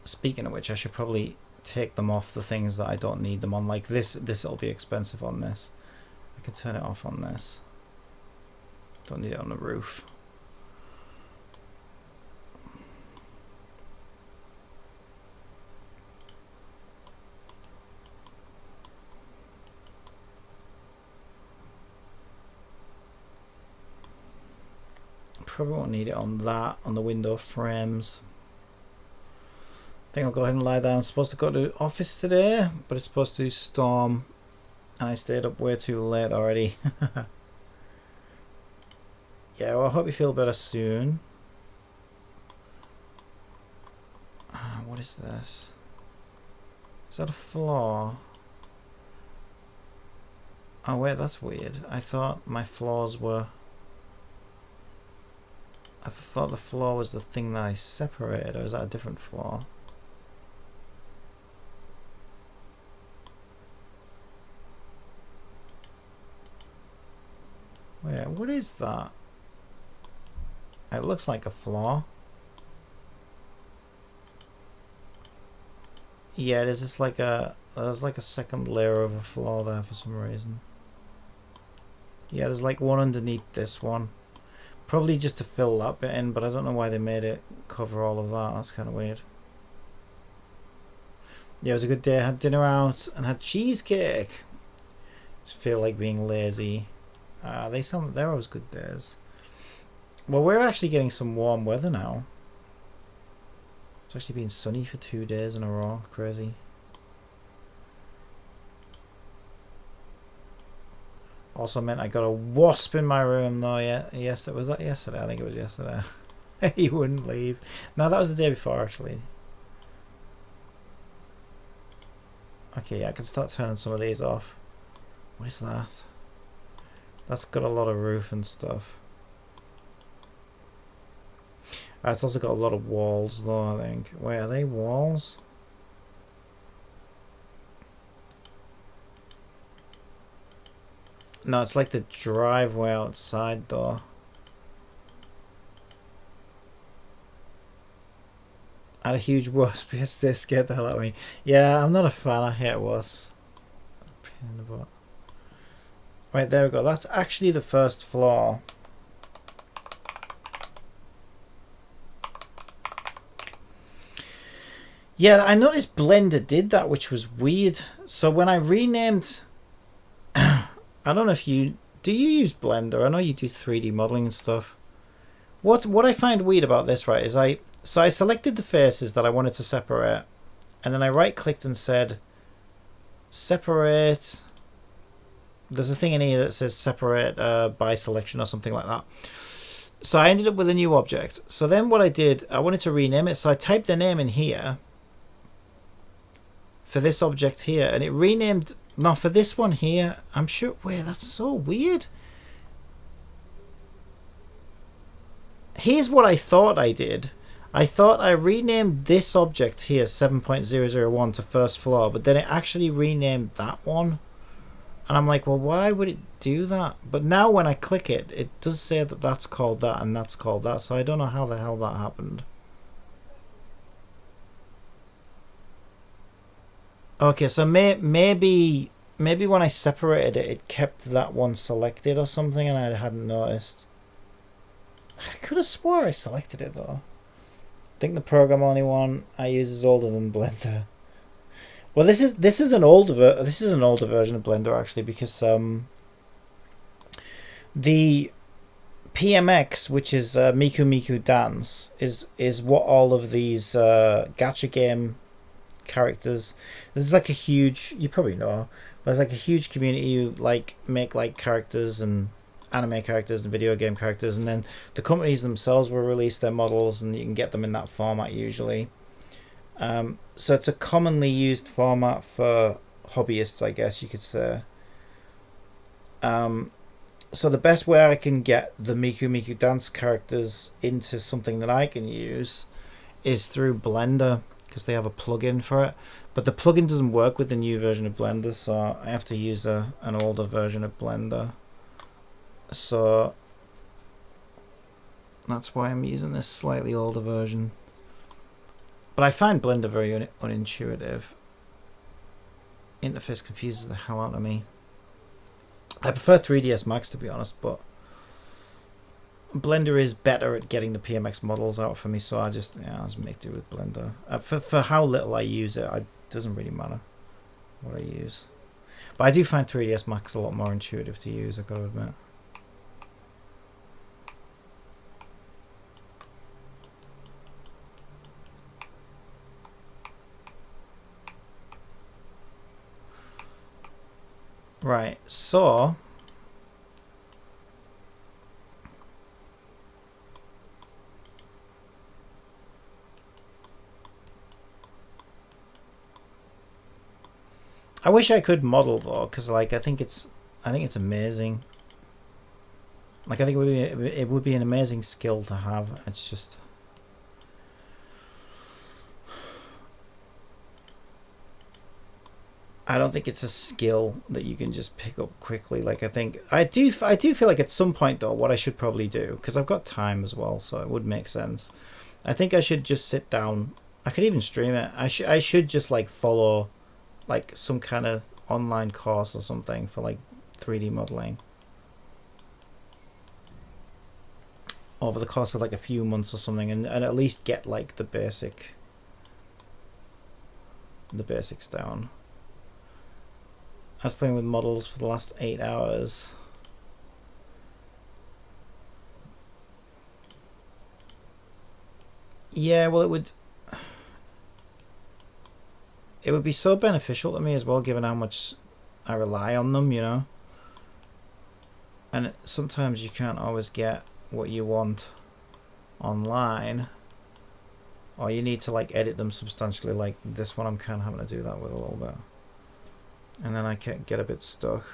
Speaking of which, I should probably take them off the things that I don't need them on. Like this will be expensive on this. I can turn it off on this. Don't need it on the roof. Probably won't need it on that, on the window frames. I think I'll go ahead and lie down. I'm supposed to go to office today, but it's supposed to storm, and I stayed up way too late already. Yeah, well, I hope you feel better soon. What is this? Is that a flaw? Oh wait, that's weird. I thought my flaws were... I thought the flaw was the thing that I separated, or is that a different flaw? Wait, what is that? It looks like a flaw. Yeah, there's just like there's like a second layer of a flaw there for some reason. Yeah, there's like one underneath this one. Probably just to fill that bit in, but I don't know why they made it cover all of that. That's kind of weird. Yeah, it was a good day. I had dinner out and had cheesecake. Just feel like being lazy. They're always good days. Well, we're actually getting some warm weather now. It's actually been sunny for 2 days in a row. Crazy. Also meant I got a wasp in my room though. Yeah, yes, was that yesterday? I think it was yesterday. He wouldn't leave. No, that was the day before actually. Okay, yeah, I can start turning some of these off. What is that? That's got a lot of roof and stuff. It's also got a lot of walls though, I think. Wait, are they walls? No, it's like the driveway outside though. I had a huge wasp yesterday, they scared the hell out of me. Yeah, I'm not a fan, I hate wasps. Pain in the butt. Right, there we go. That's actually the first floor. Yeah, I noticed Blender did that, which was weird. So when I renamed... I don't know if you... Do you use Blender? I know you do 3D modeling and stuff. What I find weird about this, right, is I selected the faces that I wanted to separate. And then I right-clicked and said... Separate... There's a thing in here that says separate by selection or something like that. So I ended up with a new object. So then what I did, I wanted to rename it. So I typed the name in here for this object here. And it renamed, no, for this one here. I'm sure, wait, that's so weird. Here's what I thought I did. I thought I renamed this object here, 7.001 to first floor. But then it actually renamed that one. And I'm like, well, why would it do that? But now when I click it, it does say that that's called that and that's called that. So I don't know how the hell that happened. Okay, so maybe when I separated it, it kept that one selected or something and I hadn't noticed. I could have swore I selected it though. I think the program only one I use is older than Blender. Well, this is an older version of Blender actually, because the PMX, which is Miku Miku Dance, is what all of these gacha game characters. There's like a huge, you probably know, but there's like a huge community who like make like characters and anime characters and video game characters, and then the companies themselves will release their models, and you can get them in that format usually. So it's a commonly used format for hobbyists, I guess you could say. So the best way I can get the Miku Miku Dance characters into something that I can use is through Blender, because they have a plugin for it. But the plugin doesn't work with the new version of Blender, so I have to use an older version of Blender. So that's why I'm using this slightly older version. But I find Blender very unintuitive. Interface confuses the hell out of me. I prefer 3ds Max, to be honest, but Blender is better at getting the PMX models out for me, so I'll just make do with Blender. For how little I use it, it doesn't really matter what I use. But I do find 3ds Max a lot more intuitive to use, I've got to admit. Right, so I wish I could model though, because like I think it's amazing. Like I think it would be an amazing skill to have. It's just I don't think it's a skill that you can just pick up quickly. Like I do feel like at some point though, what I should probably do, because I've got time as well, so it would make sense. I think I should just sit down. I could even stream it. I should just like follow like some kind of online course or something for like 3D modeling over the course of like a few months or something, and at least get like the basics down. I was playing with models for the last 8 hours. Yeah, well, it would be so beneficial to me as well, given how much I rely on them, you know. And sometimes you can't always get what you want online, or you need to like edit them substantially. Like this one, I'm kind of having to do that with a little bit. And then I can get a bit stuck.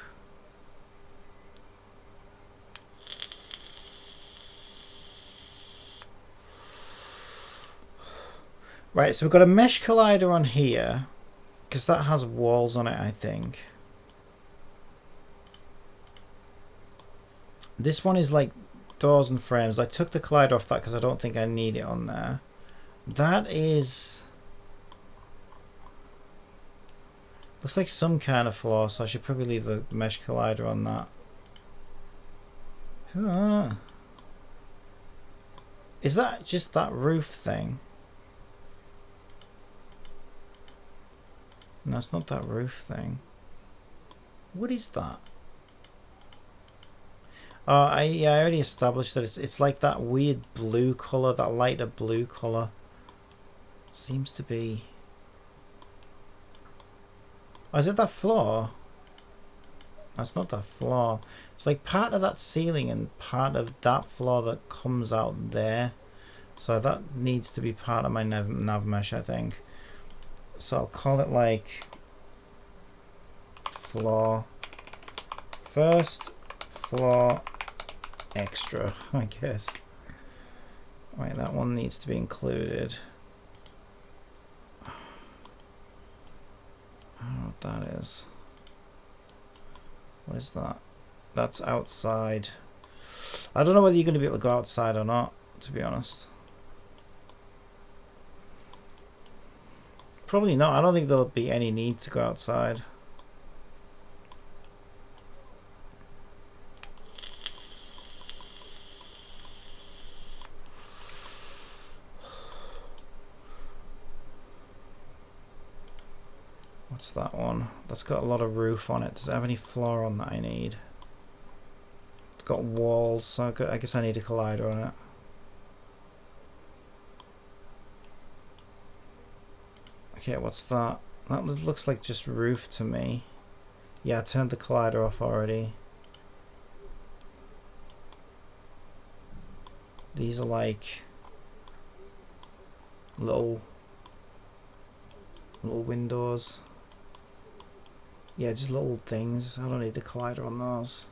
Right, so we've got a mesh collider on here, because that has walls on it, I think. This one is like doors and frames. I took the collider off that because I don't think I need it on there. That is... looks like some kind of floor, so I should probably leave the mesh collider on that. Is that just that roof thing? No, it's not that roof thing. What is that? Oh, I already established that it's like that weird blue color, that lighter blue color. Seems to be... oh, is it that floor? That's not that floor. It's like part of that ceiling and part of that floor that comes out there. So that needs to be part of my nav mesh, I think. So I'll call it like floor, first floor extra, I guess. Right, that one needs to be included. I don't know what that is. What is that? That's outside. I don't know whether you're going to be able to go outside or not, to be honest. Probably not. I don't think there'll be any need to go outside. What's that one? That's got a lot of roof on it. Does it have any floor on that I need? It's got walls, so I guess I need a collider on it. Okay, what's that? That looks like just roof to me. Yeah, I turned the collider off already. These are like little windows. Yeah, just little things. I don't need the collider on those.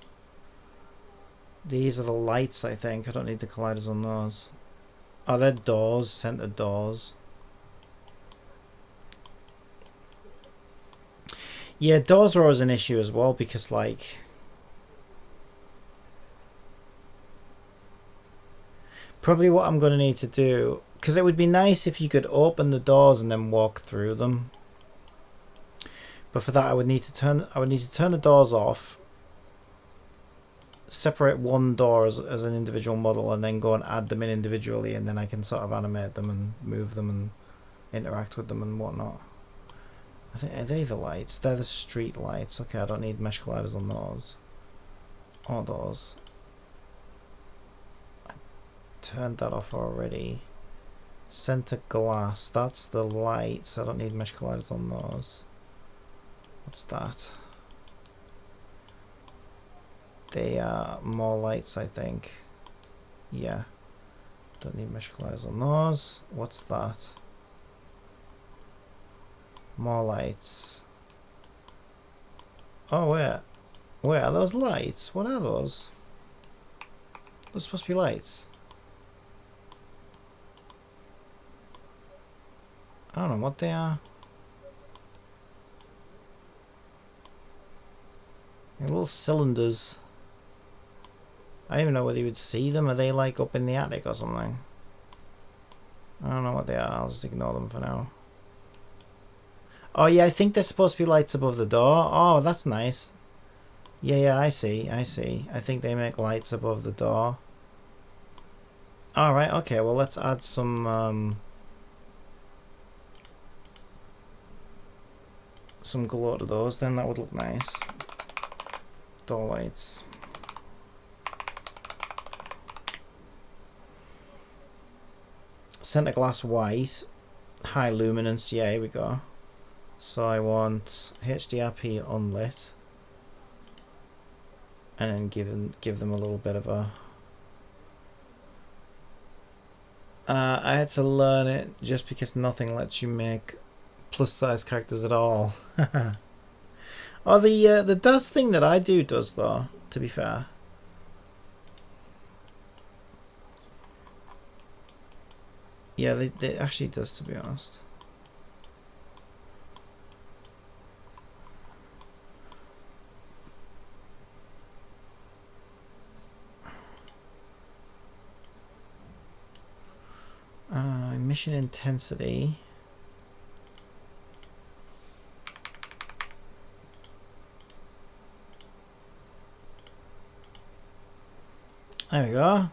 These are the lights, I think. I don't need the colliders on those. Oh, they're doors, center doors. Yeah, doors are always an issue as well because, like, probably what I'm going to need to do, because it would be nice if you could open the doors and then walk through them. But for that, I would need to turn the doors off, separate one door as an individual model, and then go and add them in individually, and then I can sort of animate them and move them and interact with them and whatnot. I think, are they the lights? They're the street lights. Okay, I don't need mesh colliders on those. Or those. I turned that off already. Center glass. That's the lights. I don't need mesh colliders on those. What's that? They are more lights, I think. Yeah. Don't need mesh colliders on those. What's that? More lights. Oh, where are those lights? What are those? Those supposed to be lights. I don't know what they are. They're little cylinders. I don't even know whether you would see them. Are they like up in the attic or something? I don't know what they are. I'll just ignore them for now. Oh yeah, I think they're supposed to be lights above the door. Oh, that's nice. Yeah, I see. I think they make lights above the door. Alright, okay, well let's add some glow to those, then that would look nice. Door lights. Center glass white. High luminance, yeah, here we go. So I want HDRP unlit, and then give them a little bit of a. I had to learn it just because nothing lets you make plus size characters at all. Oh, the does thing that I do does though. To be fair. Yeah, they actually does, to be honest. Mission intensity. There we go.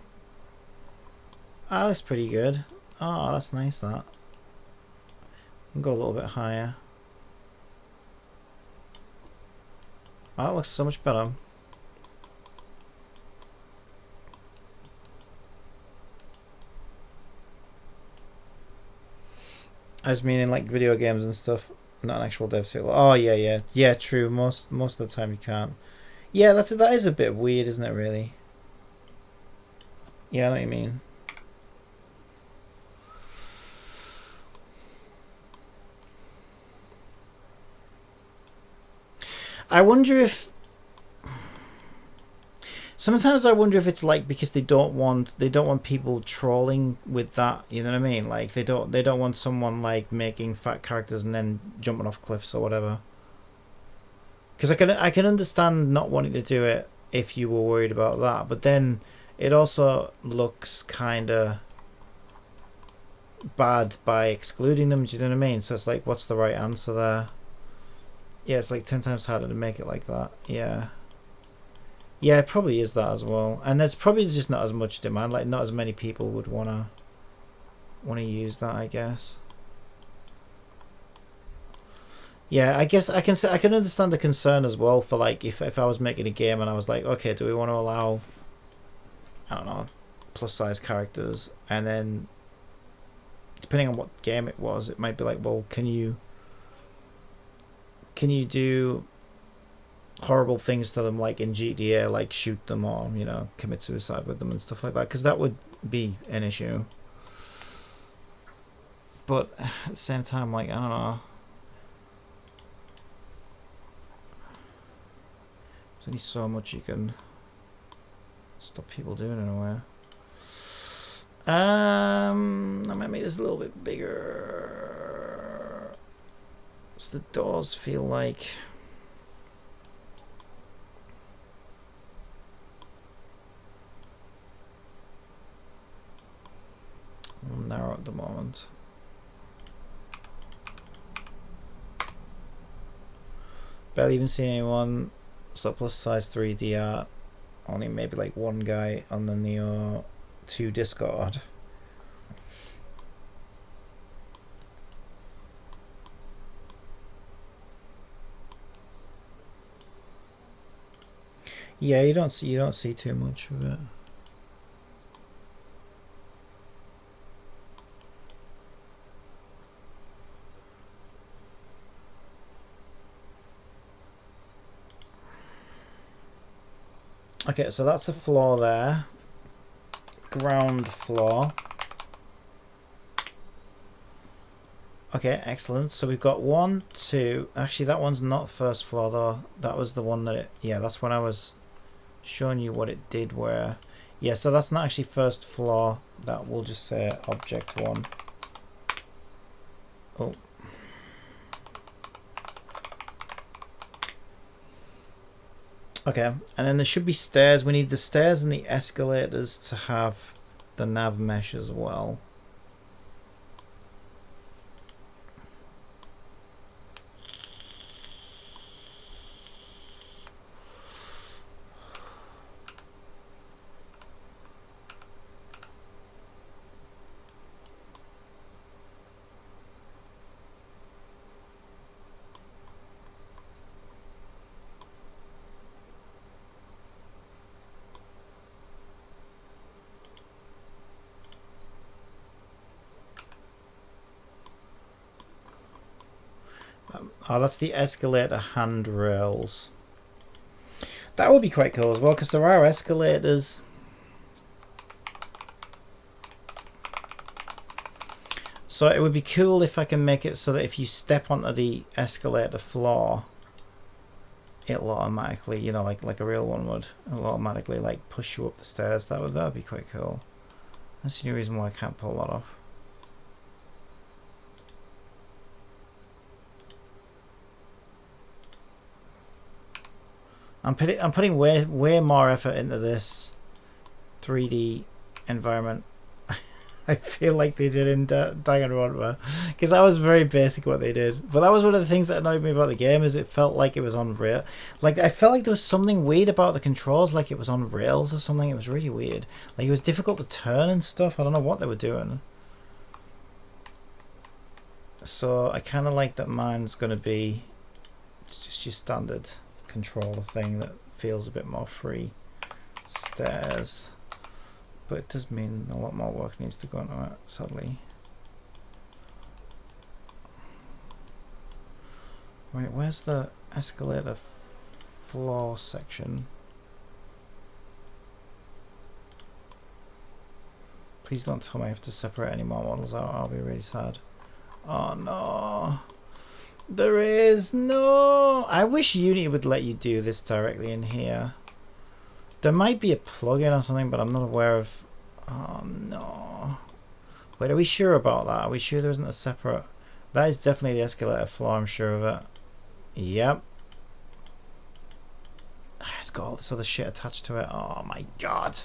That looks pretty good. Oh, that's nice, that. We'll go a little bit higher. Oh, that looks so much better. I was meaning like video games and stuff, not an actual dev tool. Oh yeah, true. Most of the time you can't. Yeah, that is a bit weird, isn't it? Really. Yeah, I know what you mean. I wonder if. Sometimes I wonder if it's like because they don't want people trolling with that, you know what I mean? Like they don't want someone like making fat characters and then jumping off cliffs or whatever. Because I can understand not wanting to do it if you were worried about that, but then it also looks kind of bad by excluding them. Do you know what I mean? So it's like, what's the right answer there? Yeah, it's like 10 times harder to make it like that. Yeah. Yeah, it probably is that as well, and there's probably just not as much demand. Like, not as many people would wanna use that, I guess. Yeah, I guess I can understand the concern as well for like if I was making a game and I was like, okay, do we want to allow, I don't know, plus size characters, and then depending on what game it was, it might be like, well, can you do horrible things to them like in GTA, like shoot them or commit suicide with them and stuff like that? Because that would be an issue. But at the same time, like, I don't know. There's only so much you can stop people doing in a way. I might make this a little bit bigger. So the doors feel like narrow at the moment. Barely even seen anyone. So plus size 3D art. Only maybe like one guy on the Neo 2 Discord. Yeah, you don't see too much of it. Okay, so that's a floor there. Ground floor. Okay, excellent. So we've got 1, 2. Actually, that one's not first floor though. That was the one that yeah, that's when I was showing you what it did where. Yeah, so that's not actually first floor. That will just say object 1. Oh. Okay, and then there should be stairs. We need the stairs and the escalators to have the nav mesh as well. Oh, that's the escalator handrails. That would be quite cool as well, because there are escalators. So it would be cool if I can make it so that if you step onto the escalator floor, it'll automatically, like a real one would, it'll automatically like push you up the stairs. That would be quite cool. That's the only reason why I can't pull that off. I'm putting way more effort into this 3D environment. I feel like they did in Danganronpa, because that was very basic what they did. But that was one of the things that annoyed me about the game, is it felt like it was on rail. Like I felt like there was something weird about the controls, like it was on rails or something. It was really weird. Like it was difficult to turn and stuff. I don't know what they were doing. So I kind of like that mine's going to be just your standard controller thing that feels a bit more free. Stairs. But it does mean a lot more work needs to go into it, sadly. Wait, where's the escalator floor section? Please don't tell me I have to separate any more models out. I'll be really sad. Oh no. There is no. I wish Unity would let you do this directly in here. There might be a plugin or something, but I'm not aware of. Oh no. Wait, are we sure about that? Are we sure there isn't a separate? That is definitely the escalator floor, I'm sure of it. Yep. It's got all this other shit attached to it. Oh my god.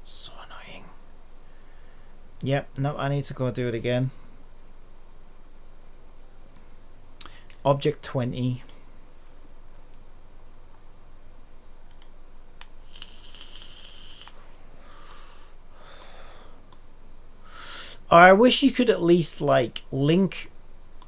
So annoying. Yep, no, I need to go do it again. Object 20. I wish you could at least like link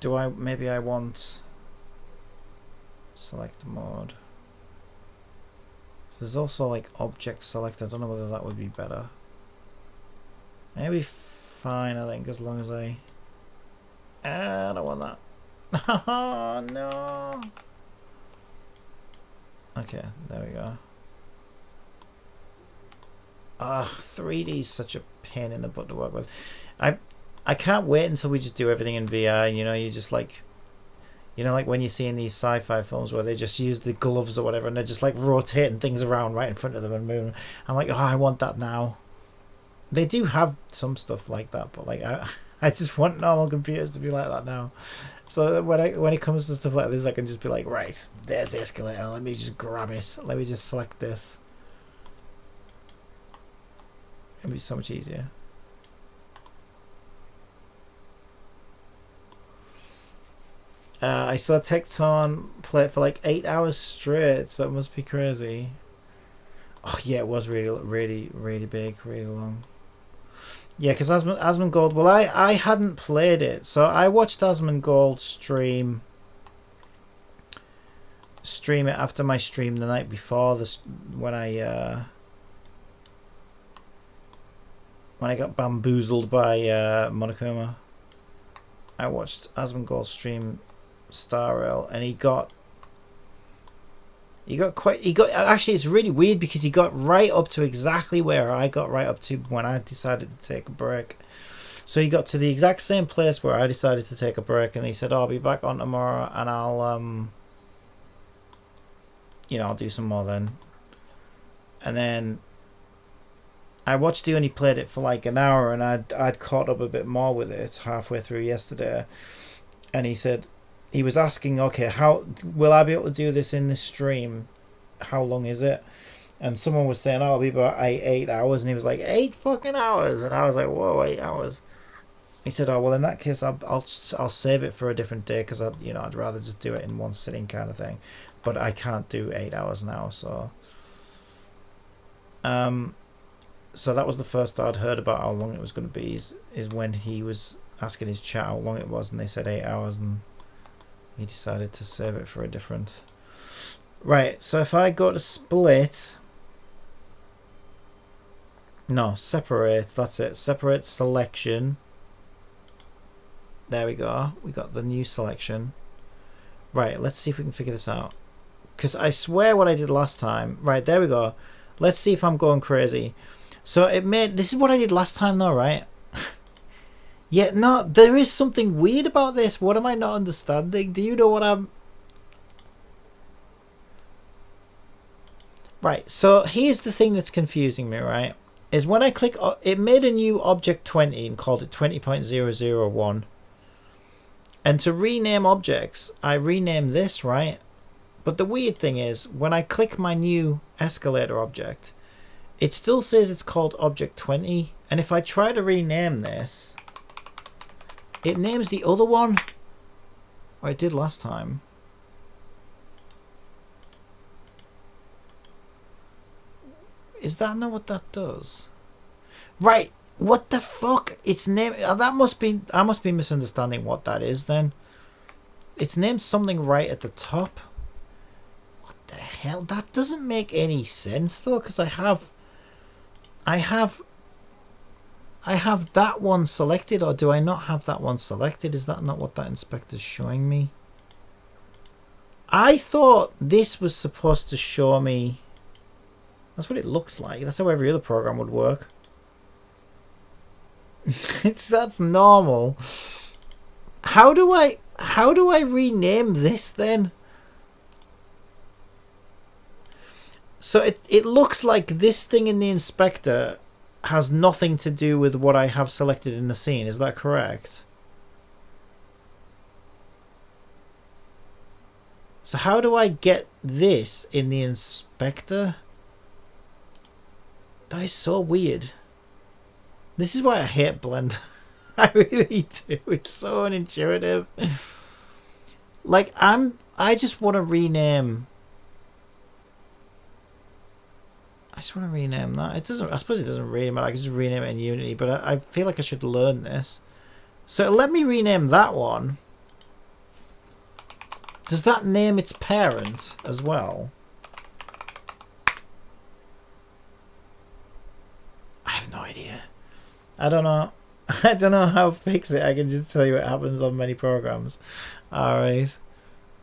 Do I, maybe I want select mode. So there's also like object select. I don't know whether that would be better. Maybe fine, I think, as long as I don't want that. Oh no. Okay, there we go. 3D is such a pain in the butt to work with. I can't wait until we just do everything in VR. You know, you just like, you know, like when you see in these sci-fi films where they just use the gloves or whatever and they're just like rotating things around right in front of them and moving. I'm like, oh, I want that now. They do have some stuff like that, but like I just want normal computers to be like that now. So when it comes to stuff like this, I can just be like, right, there's the escalator. Let me just grab it. Let me just select this. It'll be so much easier. I saw Tecton play it for like 8 hours straight, so it must be crazy. Oh yeah, it was really big, really long. Yeah, because Asmongold, well, I hadn't played it, so I watched Asmongold stream it after my stream the night before this, when I got bamboozled by Monokuma. I watched Asmongold stream Star Rail, and he got actually, it's really weird because he got right up to exactly where I got right up to when I decided to take a break. So he got to the exact same place where I decided to take a break, and he said, oh, I'll be back on tomorrow and I'll you know, I'll do some more then. And then I watched he only played it for like an hour, and I'd caught up a bit more with it halfway through yesterday. And he said, he was asking, okay, how will I be able to do this in this stream? How long is it? And someone was saying, oh, I'll be about 8 hours, and he was like, 8 fucking hours, and I was like, whoa, 8 hours. He said, oh, well, in that case, I'll save it for a different day, because I'd rather just do it in one sitting kind of thing. But I can't do 8 hours now, so so that was the first I'd heard about how long it was going to be. Is when he was asking his chat how long it was, and they said 8 hours, and he decided to save it for a different. Right, so if I go to split, no, separate, that's it, separate selection. There we go, we got the new selection. Right, let's see if we can figure this out, because I swear what I did last time. Right, there we go. Let's see if I'm going crazy. So this is what I did last time though, right? Yeah, no, there is something weird about this. What am I not understanding? Do you know what I'm... Right, so here's the thing that's confusing me, right? Is when I click... It made a new object 20 and called it 20.001. And to rename objects, I rename this, right? But the weird thing is, when I click my new escalator object, it still says it's called object 20. And if I try to rename this... It names the other one. Or it did last time. Is that not what that does? Right. What the fuck? It's named... That must be... I must be misunderstanding what that is then. It's named something right at the top. What the hell? That doesn't make any sense though, because I have that one selected, or do I not have that one selected? Is that not what that inspector's showing me? I thought this was supposed to show me... That's what it looks like. That's how every other program would work. That's normal. How do I rename this then? So it looks like this thing in the inspector has nothing to do with what I have selected in the scene. Is that correct? So how do I get this in the inspector? That is so weird. This is why I hate Blender. I really do. It's so unintuitive. Like I just want to rename. I just want to rename that. It doesn't. I suppose it doesn't rename it. I can just rename it in Unity, but I feel like I should learn this. So let me rename that one. Does that name its parent as well? I have no idea. I don't know. I don't know how to fix it. I can just tell you what happens on many programs. Alright.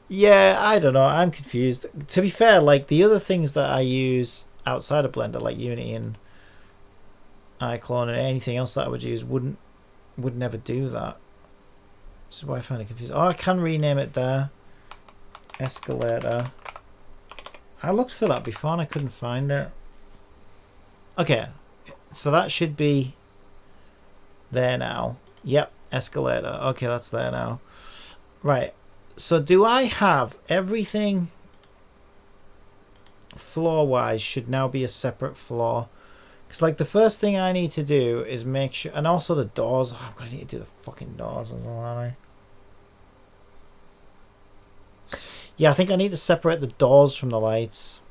Yeah, I don't know. I'm confused. To be fair, like the other things that I use outside of Blender, like Unity and iClone and anything else that I would use, would never do that. This is why I find it confusing. Oh, I can rename it there. Escalator. I looked for that before and I couldn't find it. Okay, so that should be there now. Yep, escalator. Okay, that's there now. Right, so do I have everything floor-wise should now be a separate floor? Because like the first thing I need to do is make sure, and also the doors. Oh, I'm going to need to do the fucking doors as well, aren't I? Yeah, I think I need to separate the doors from the lights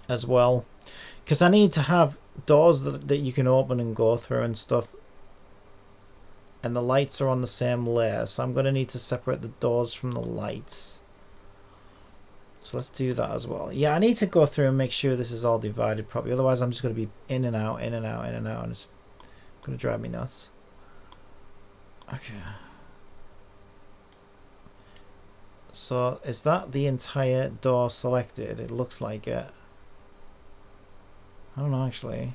as well. Because I need to have doors that you can open and go through and stuff. And the lights are on the same layer. So I'm going to need to separate the doors from the lights. So let's do that as well. Yeah, I need to go through and make sure this is all divided properly. Otherwise, I'm just going to be in and out, in and out, in and out. And it's going to drive me nuts. Okay. So is that the entire door selected? It looks like it. I don't know actually.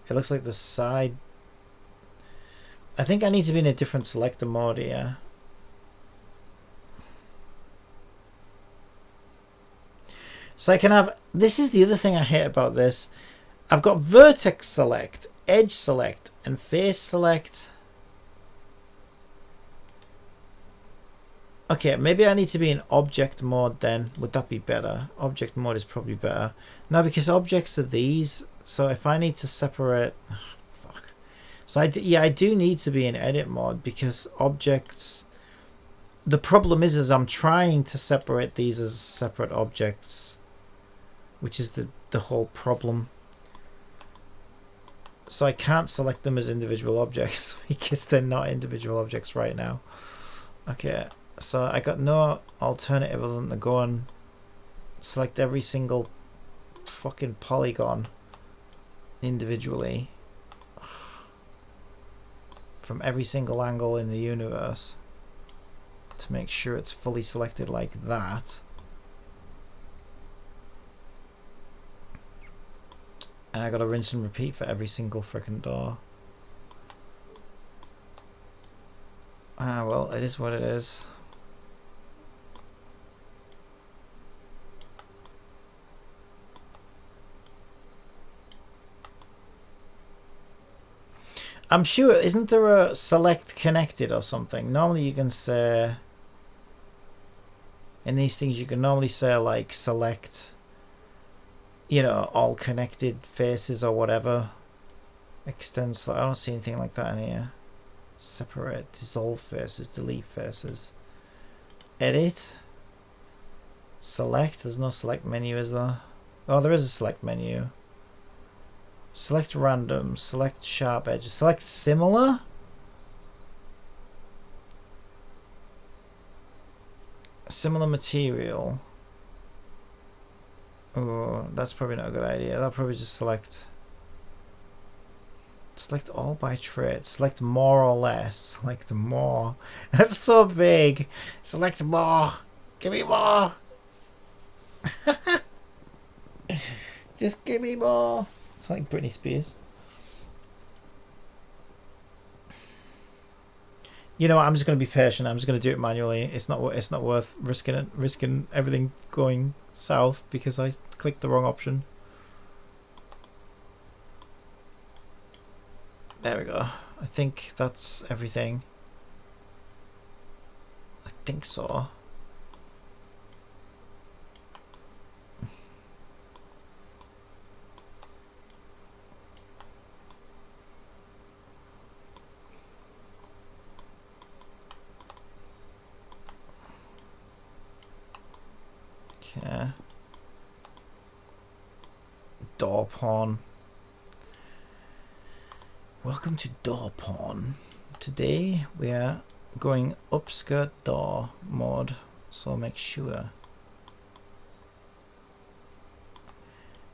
It looks like the side. I think I need to be in a different selector mode here. So I can have, this is the other thing I hate about this. I've got vertex select, edge select, and face select. Okay, maybe I need to be in object mode then. Would that be better? Object mode is probably better. No, because objects are these. So if I need to separate... Oh, fuck. So I do need to be in edit mode because objects... The problem is I'm trying to separate these as separate objects. Which is the whole problem. So I can't select them as individual objects because they're not individual objects right now. Okay. So I got no alternative other than to go and select every single fucking polygon individually from every single angle in the universe to make sure it's fully selected like that. And I gotta rinse and repeat for every single freaking door. Ah, well, it is what it is. I'm sure, isn't there a select connected or something? Normally you can say, in these things you can normally say like select, you know, all connected faces or whatever. Extends, I don't see anything like that in here. Separate, dissolve faces, delete faces. Edit. Select, there's no select menu, is there? Oh, there is a select menu. Select random, select sharp edges, select similar. Similar material. Oh, that's probably not a good idea. That'll probably just select all by trait. Select more or less. Select more. That's so big. Select more. Give me more. Just give me more. It's like Britney Spears. You know what? I'm just going to be patient. I'm just going to do it manually. It's not worth risking everything going south because I clicked the wrong option. There we go. I think that's everything. I think so. Okay. Door pawn. Welcome to Door Pawn. Today we are going up skirt door mode, so make sure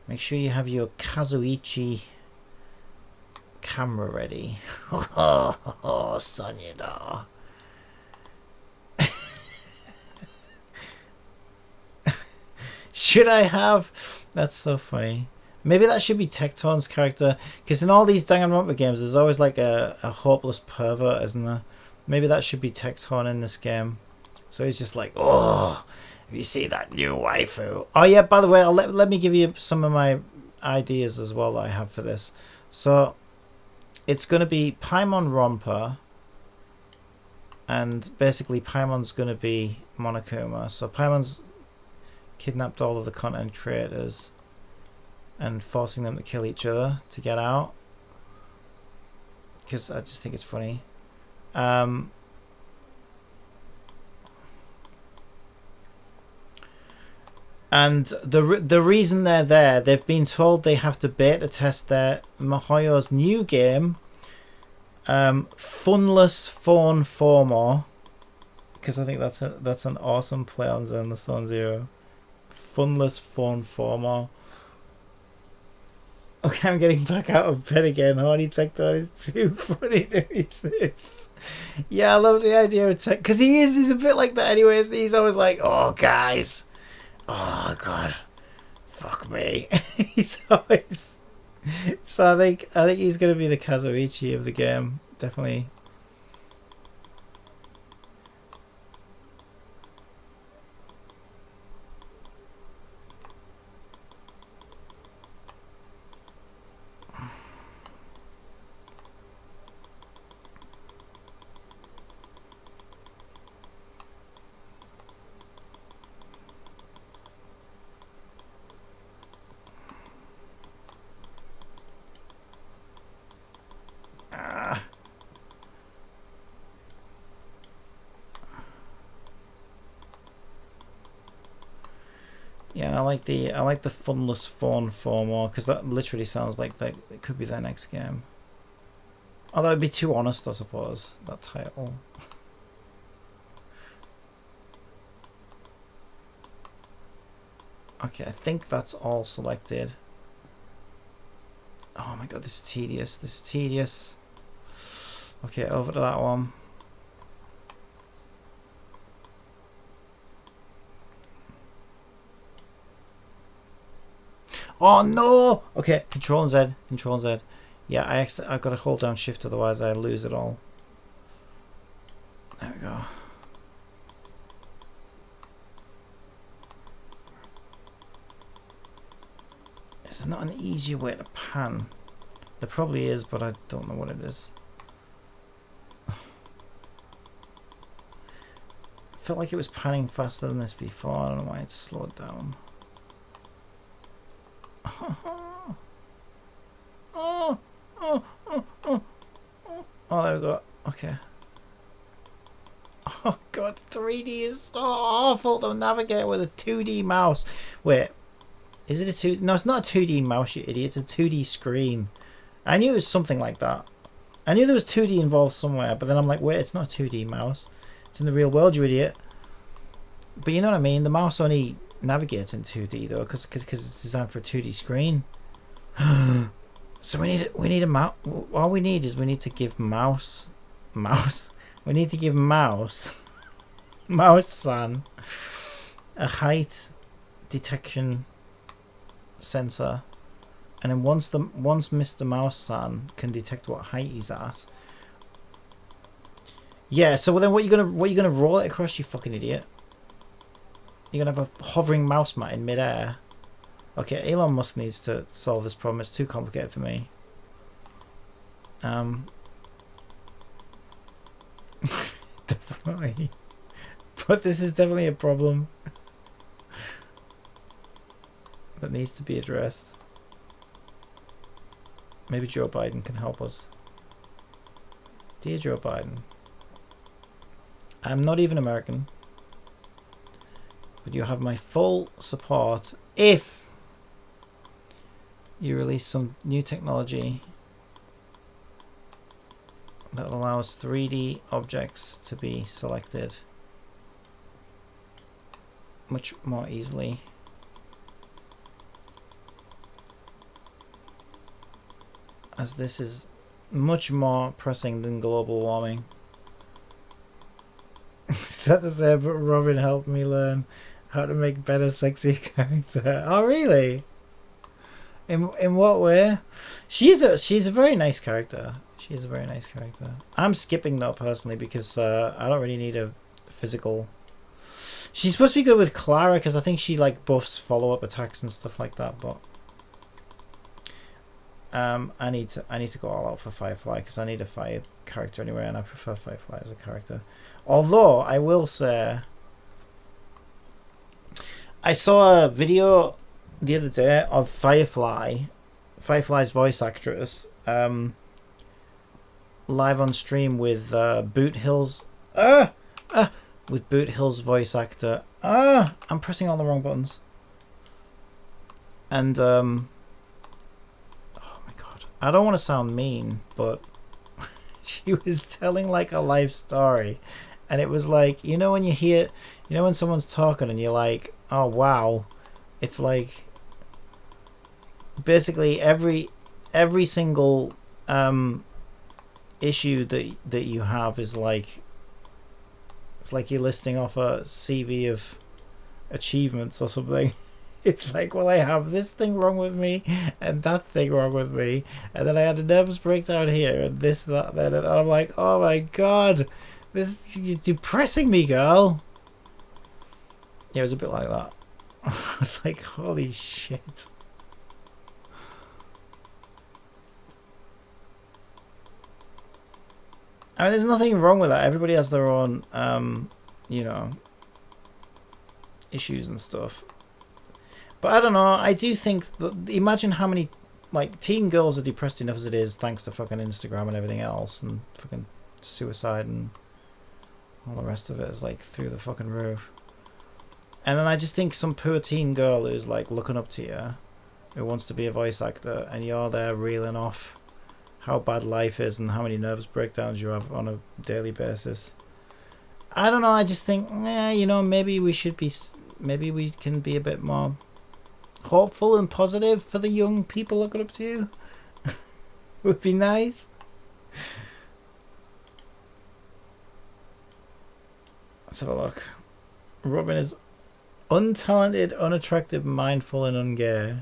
you have your Kazuichi camera ready. Oh, Sonya. Should I have? That's so funny. Maybe that should be Tecton's character, because in all these Danganronpa games, there's always like a hopeless pervert, isn't there? Maybe that should be Tecton in this game. So he's just like, oh, have you seen that new waifu? Oh yeah, by the way, let me give you some of my ideas as well that I have for this. So it's going to be Paimon Romper, and basically Paimon's going to be Monokuma. So Paimon's kidnapped all of the content creators and forcing them to kill each other to get out, because I just think it's funny. And the reason they're there, they've been told they have to beta test their Mihoyo's new game, Funless Phone Former, because I think that's an awesome play on Zen the Sun Zero. Funless Phone Former. Okay, I'm getting back out of bed again. Horny Tecton is too funny to resist. Yeah, I love the idea of Tech, because he's a bit like that anyway, isn't he? He's always like, oh guys, oh god, fuck me. He's always, so I think he's gonna be the Kazuichi of the game, definitely. Yeah, and I like the Funless Phone Former, because that literally sounds like it could be their next game. Although it'd be too honest, I suppose, that title. Okay, I think that's all selected. Oh my god, this is tedious. This is tedious. Okay, over to that one. Oh no! Okay, Control and Z. Control and Z. Yeah, I've got to hold down Shift, otherwise I lose it all. There we go. Is there not an easier way to pan? There probably is, but I don't know what it is. I felt like it was panning faster than this before. I don't know why it's slowed down. Oh, there we go. Okay. Oh god, 3D is so awful to navigate with a 2D mouse. Wait, is it a 2? No, it's not a 2D mouse, you idiot. It's a 2D screen. I knew it was something like that. I knew there was 2D involved somewhere, but then I'm like, wait, it's not a 2D mouse. It's in the real world, you idiot. But you know what I mean? The mouse only navigates in 2D though, because it's designed for a 2D screen. So we need a mouse. All we need is we need to give mouse. We need to give mouse-san a height detection sensor, and then once Mr. Mouse-san can detect what height he's at. Yeah. So then what you gonna roll it across, you fucking idiot? You're gonna have a hovering mouse mat in midair. Okay, Elon Musk needs to solve this problem. It's too complicated for me. Definitely. But this is definitely a problem that needs to be addressed. Maybe Joe Biden can help us. Dear Joe Biden, I'm not even American, but you have my full support if you release some new technology that allows 3D objects to be selected much more easily. As this is much more pressing than global warming. Sad to say, but Robin helped me learn how to make better sexy character. Oh really? In what way? She's a very nice character. She's a very nice character. I'm skipping though personally because I don't really need a physical. She's supposed to be good with Clara because I think she like buffs follow-up attacks and stuff like that. But I need to go all out for Firefly because I need a fire character anyway, and I prefer Firefly as a character. Although I will say, I saw a video the other day of Firefly's voice actress, live on stream with Boot Hill's voice actor. I'm pressing all the wrong buttons. And oh my god, I don't want to sound mean, but she was telling like a life story, and it was like, you know when you hear, you know when someone's talking and you're like, oh wow, it's like basically every single issue that you have is like, it's like you're listing off a CV of achievements or something. It's like, well, I have this thing wrong with me and that thing wrong with me, and then I had a nervous breakdown here and this, that, then, and I'm like, oh my god, this is depressing me, girl. Yeah, it was a bit like that. I was like, holy shit. I mean, there's nothing wrong with that. Everybody has their own, you know, issues and stuff. But I don't know. I do think that, imagine how many, like, teen girls are depressed enough as it is, thanks to fucking Instagram and everything else, and fucking suicide and all the rest of it is like through the fucking roof. And then I just think some poor teen girl who's like looking up to you, who wants to be a voice actor, and you're there reeling off how bad life is and how many nervous breakdowns you have on a daily basis. I don't know, I just think, you know, maybe we can be a bit more hopeful and positive for the young people looking up to you. Would be nice. Let's have a look. Robin is untalented, unattractive, mindful, and ungay.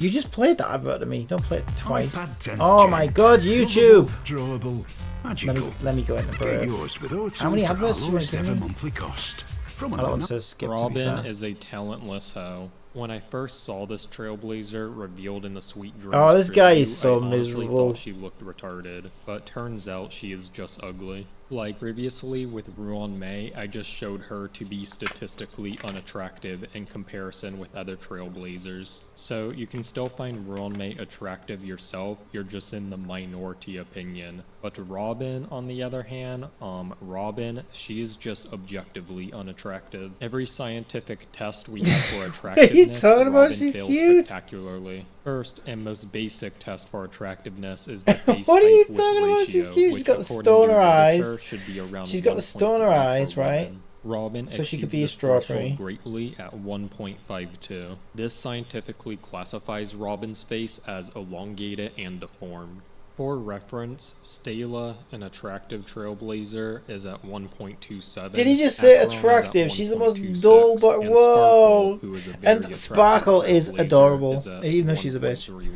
You just played that advert to me. Don't play it twice. Oh my god, YouTube! Drawable, magical. Let me go in the break. How many adverts do you want to give me? Monthly cost. From that one says skip. Robin is a talentless hoe. When I first saw this trailblazer revealed in the Sweet Dreams oh, this guy preview, is so I honestly miserable. thought she looked retarded, but turns out she is just ugly. Like previously with Ruan Mei, I just showed her to be statistically unattractive in comparison with other trailblazers. So you can still find Ruan Mei attractive yourself, you're just in the minority opinion. But Robin, on the other hand, Robin, she's just objectively unattractive. Every scientific test we have for attractiveness, Robin fails spectacularly. First and most basic test for attractiveness is the face what are you height talking width about? ratio, She's cute. She's got the which, according stoner to eyes. literature, should be around She's got the 1.5 stoner for eyes, right? women. Robin So she could exceeds be a this threshold strawberry. greatly at 1.52. This scientifically classifies Robin's face as elongated and deformed. For reference, Stella, an attractive trailblazer, is at 1.27. Did he just say Acheron is at attractive? She's the most 1.26, dull, but and whoa! Sparkle, who is a very And attractive Sparkle is trailblazer, adorable, is at even though she's a bitch. 1.31.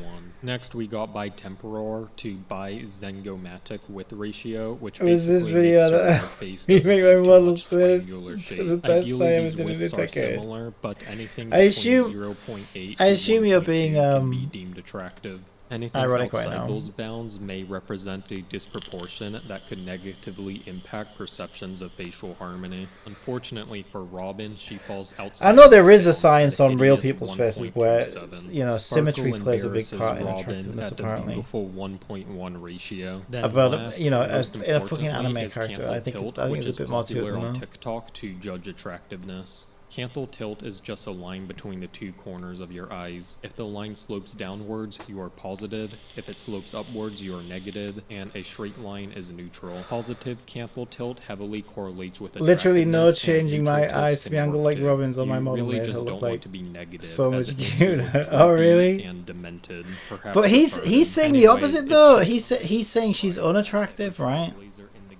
Next, we got Bitemperor to Bizengomatic width ratio, which It was this basically video makes that her face you doesn't make have my too model's much face triangular to shape. the best I Ideally, ever these did in a widths are decade. similar, but anything I between assume- 0.8 I to assume you're being, 1.2 can be deemed attractive. Anything ironic right outside now. those bounds may represent a disproportion that could negatively impact perceptions of facial harmony. Unfortunately for Robin, she falls outside. I know there is a bounds science at on real hideous people's faces where, 1.27. you know, Sparkle symmetry plays a big embarrasses part in Robin attractiveness, at a apparently. beautiful 1.1 ratio. Then About, last, you know, and most in a fucking importantly, anime is character, Cantle I think Tilt, there's which a is bit more to it popular than on that. TikTok to judge attractiveness. Cantle tilt is just a line between the two corners of your eyes. If the line slopes downwards, you are positive. If it slopes upwards, you are negative. And a straight line is neutral. Positive cantle tilt heavily correlates with Literally no attractiveness, and changing my neutral tilts eyes to can be angled work like too. Robin's on my You model really made her just look don't like want to be negative, so as much it makes you cuter. look Oh, droopy really? and demented, perhaps But he's retarded. saying the Anyway, opposite it's though. just He's saying she's unattractive, right? laser in the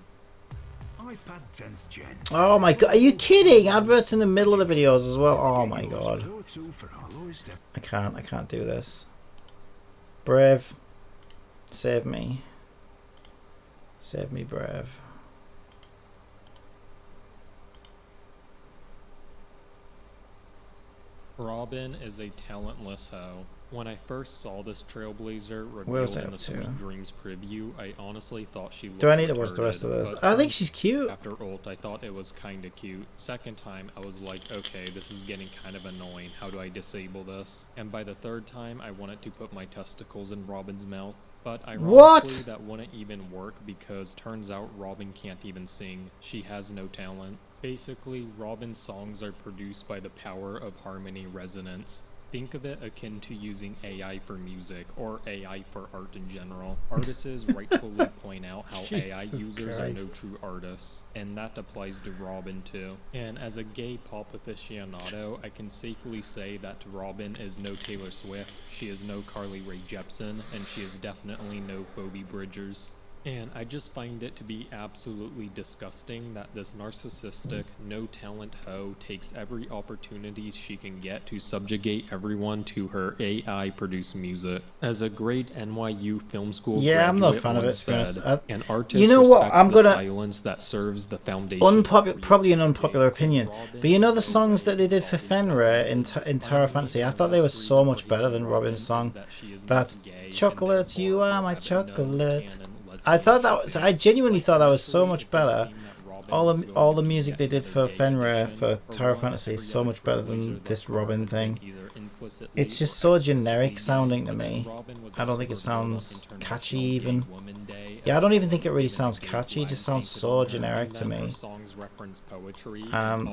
iPad 10th gen. Oh my god, are you kidding? Adverts in the middle of the videos as well. Oh my god. I can't do this. Brave. Save me. Save me, Brave. Robin is a talentless hoe. When I first saw this trailblazer Where was revealed I in up the to? Sweet Dreams preview, I honestly thought she looked Do I need to watch the rest retarded, of this? but I think she's cute. after ult, I thought it was kinda cute. Second time, I was like, okay, this is getting kind of annoying. How do I disable this? And by the third time, I wanted to put my testicles in Robin's mouth. But ironically, What? that wouldn't even work because turns out Robin can't even sing. She has no talent. Basically, Robin's songs are produced by the power of harmony resonance. Think of it akin to using AI for music, or AI for art in general. Artists rightfully point out how AI Jesus users are no Christ. true artists, and that applies to Robin too. And as a gay pop aficionado, I can safely say that Robin is no Taylor Swift, she is no Carly Rae Jepsen, and she is definitely no Phoebe Bridgers. And I just find it to be absolutely disgusting that this narcissistic, no-talent hoe takes every opportunity she can get to subjugate everyone to her AI-produced music. As a great NYU film school Yeah, I'm not a graduate fan of once it, to be honest. said, an artist You know what? respects I'm the gonna- silence that serves the foundation. Probably an unpopular opinion, but you know the songs that they did for Fenrir in Tower of Fantasy? I thought they were so much better than Robin's song. That's Chocolate, You Are My Chocolate. I thought that was, I genuinely thought that was so much better. All the music they did for Fenrir for Tower of Fantasy is so much better than this Robin thing. It's just so generic sounding to me. I don't think it sounds catchy even. Yeah, I don't even think it really sounds catchy. It just sounds so generic to me.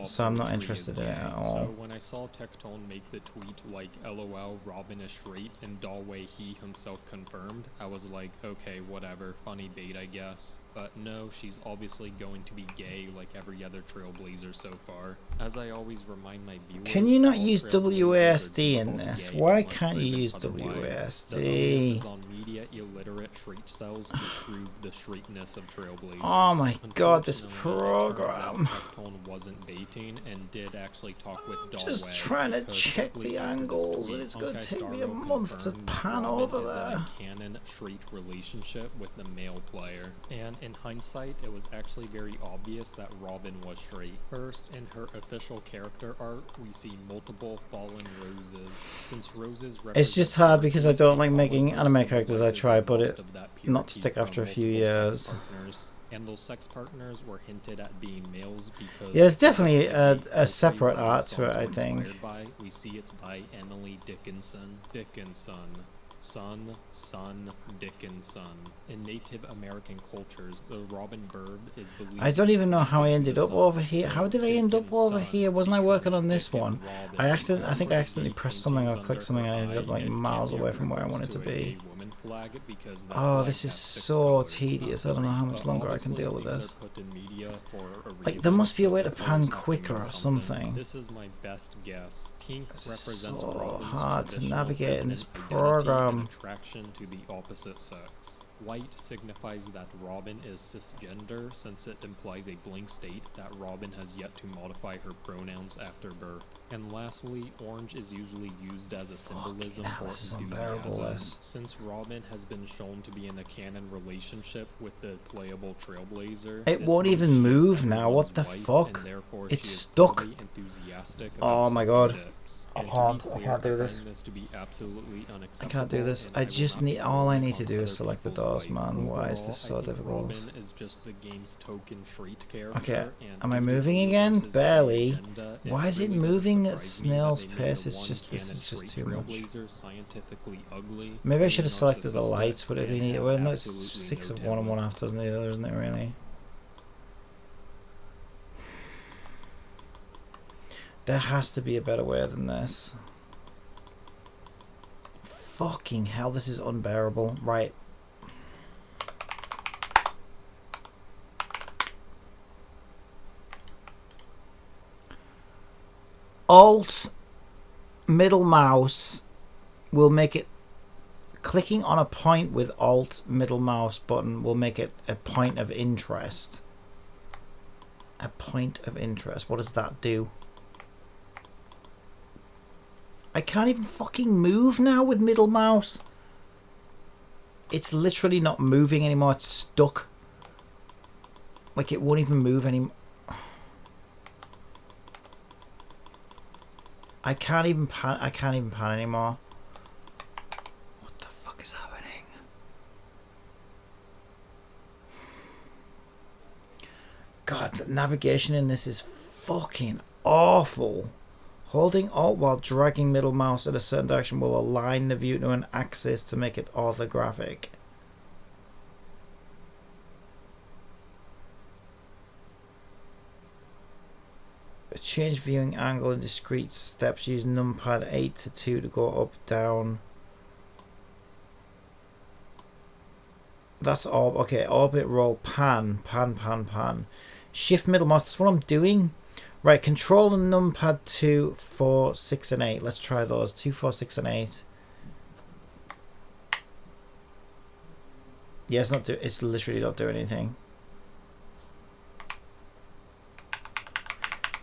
So I'm not interested in it at all. So when I saw Tectone make the tweet like LOL Robin is straight and Dalway he himself confirmed, I was like, okay, whatever, funny bait I guess. But no, she's obviously going to be gay like every other trailblazer so far. As I always remind my viewers, Can you not all use trailblazers WASD are in both this? gay Why unless can't you proven use otherwise. The onus WASD? is on media illiterate trait cells to prove the straightness of trailblazers. Oh my god, this Unfortunately, it turns out program. Tectone wasn't baiting and did actually talk with Dalway. Just trying to because check shortly the after this angles, tweet, and it's gonna Honkai take Star me a Rail month to confirmed pan Robin over is in there. a canon straight relationship with the male player. And in hindsight, it was actually very obvious that Robin was straight. First, in her official character art, we see multiple fallen roses. Since roses It's just hard because I don't like making anime characters. I try, but it not stick after a few years. And those sex partners were hinted at being males because Yeah, there's definitely a separate art to it, I think. We see it's by Emily Dickinson. Son, Dickinson. In Native American cultures, the robin bird is believed. I don't even know how I ended to up be over the here. son, How did I end up over Dickinson, here? Wasn't I working on this because one? Robin I think I accidentally has pressed something or paintings clicked something and I ended up under like her eye miles and away from where I reference wanted to a be. gay woman flag because that Oh, flag this is has 6 so colors, tedious. I not don't know how 3. much But longer I can honestly, deal with things this. are put in media for a Like, reason, there must be a so way to the pan colors have to quicker mean or something. This is my best guess. Pink This is represents so Robin's hard to traditional navigate in this feminine identity program. and attraction to the opposite sex. White signifies that Robin is cisgender since it implies a blank state that Robin has yet to modify her pronouns after birth. And lastly, orange is usually used as a symbolism hell, for this is unbearable, enthusiasm. this. Since Robin has been shown to be in a canon relationship with the playable Trailblazer, It this won't means even she is move now, what everyone's the wife, fuck? and therefore It's she is stuck. very enthusiastic Oh about my sucking god. dicks. I And can't. to be I clear, can't do I this. find this to be absolutely unacceptable. I can't do this. and I will just not need. be All I rolling need to on do is other select the people's doors, life. man. Why is Overall, this so I think difficult? Robin is just the game's token treat character. Okay. And Am I due to moving who again? versus the Barely. agenda, Why is it really doesn't moving at surprise me that snail's they made pace? the It's just this one-canon is just straight too much. trailblazer scientifically ugly, Maybe I really should have selected the narcissistic, lights. Would it and be? have Well, no, it's absolutely 6 no of one and talent. 1 half dozen of the other, isn't it? Really. There has to be a better way than this. Fucking hell, this is unbearable. Right. Alt middle mouse will make it. Clicking on a point with Alt middle mouse button will make it a point of interest. A point of interest. What does that do? I can't even fucking move now with middle mouse. It's literally not moving anymore. It's stuck. Like it won't even move anymore. I can't even pan. I can't even pan anymore. What the fuck is happening? God, the navigation in this is fucking awful. Holding Alt while dragging middle mouse in a certain direction will align the view to an axis to make it orthographic. Change viewing angle in discrete steps. Use numpad 8 to 2 to go up, down. That's all. Okay, orbit, roll, pan, pan, pan, pan. Shift middle mouse. That's what I'm doing. Right, control and numpad 2, 4, 6, and 8. Let's try those. 2, 4, 6, and 8. Yeah, it's literally not doing anything.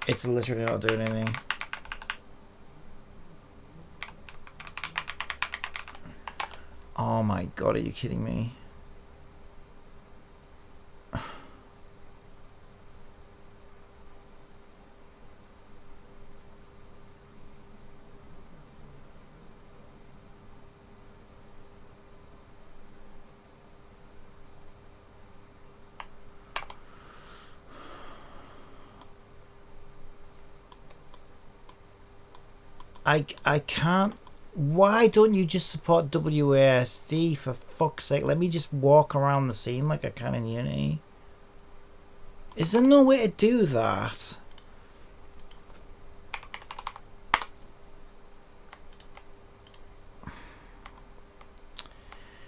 It's literally not doing anything. Oh my god, are you kidding me? I can't. Why don't you just support WASD for fuck's sake? Let me just walk around the scene like I can in Unity. Is there no way to do that?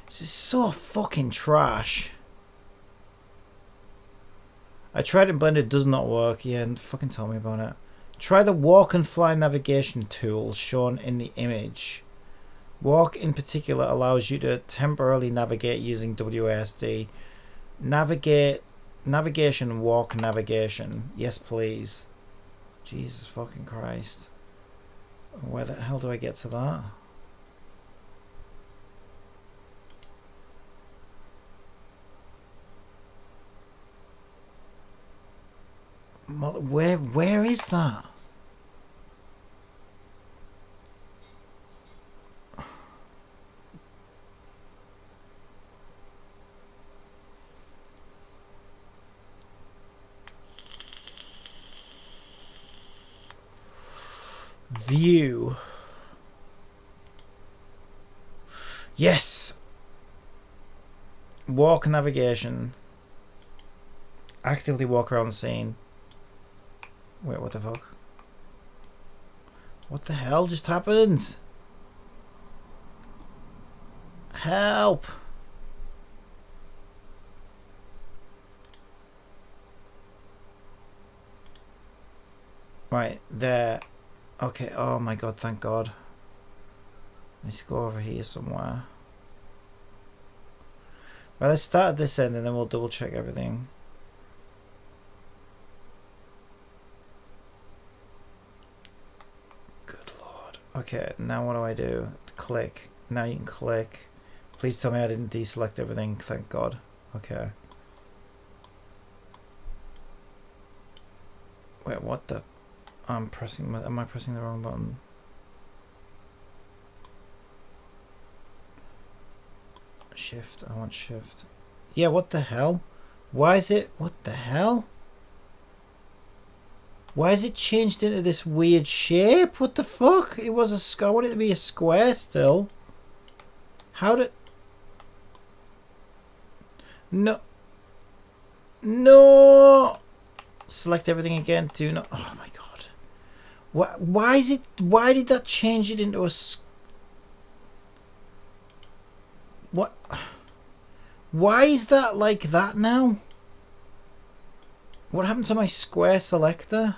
This is so fucking trash. I tried it in Blender, it does not work. Yeah, and fucking tell me about it. Try the walk and fly navigation tools shown in the image. Walk in particular allows you to temporarily navigate using WASD. Navigation, walk, navigation. Yes, please. Jesus fucking Christ. Where the hell do I get to that? Where is that? View. Yes. Walk navigation. Actively walk around the scene. Wait, what the fuck? What the hell just happened? Help! Right, there. Okay, oh my god, thank god. I need to go over here somewhere. Right, let's start at this end and then we'll double check everything. Good lord. Okay, now what do I do? Click. Now you can click. Please tell me I didn't deselect everything, thank god. Okay. Wait, what the... am I pressing the wrong button? shift. I want shift. Yeah, what the hell? Why is it... What the hell? Why is it changed into this weird shape? What the fuck? It was a square. I want it to be a square still. How did... No. No! Select everything again. Do not... Oh my god. Why is it... Why did that change it into a... What? Why is that like that now? What happened to my square selector?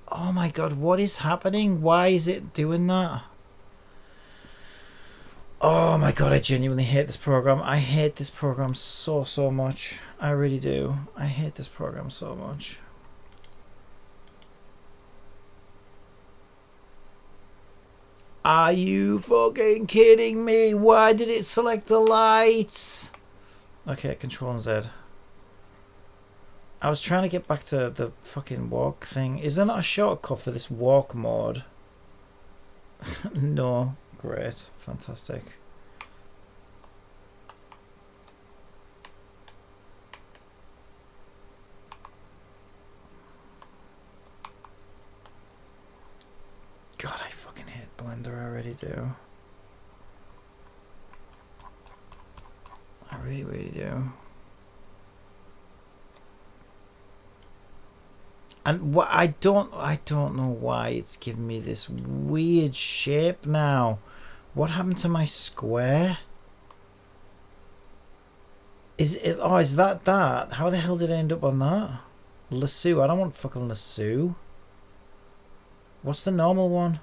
Oh my god, what is happening? Why is it doing that? Oh my god, I genuinely hate this program. I hate this program so much. I really do. I hate this program so much. Are you fucking kidding me? Why did it select the lights? Okay, Control and Z. I was trying to get back to the fucking walk thing. Is there not a shortcut for this walk mode? No. Great. Fantastic. God, I fucking hate Blender. I really do. I really do. And what I don't know why it's giving me this weird shape now. What happened to my square? Is that? How the hell did I end up on that? Lasso. I don't want fucking lasso. What's the normal one?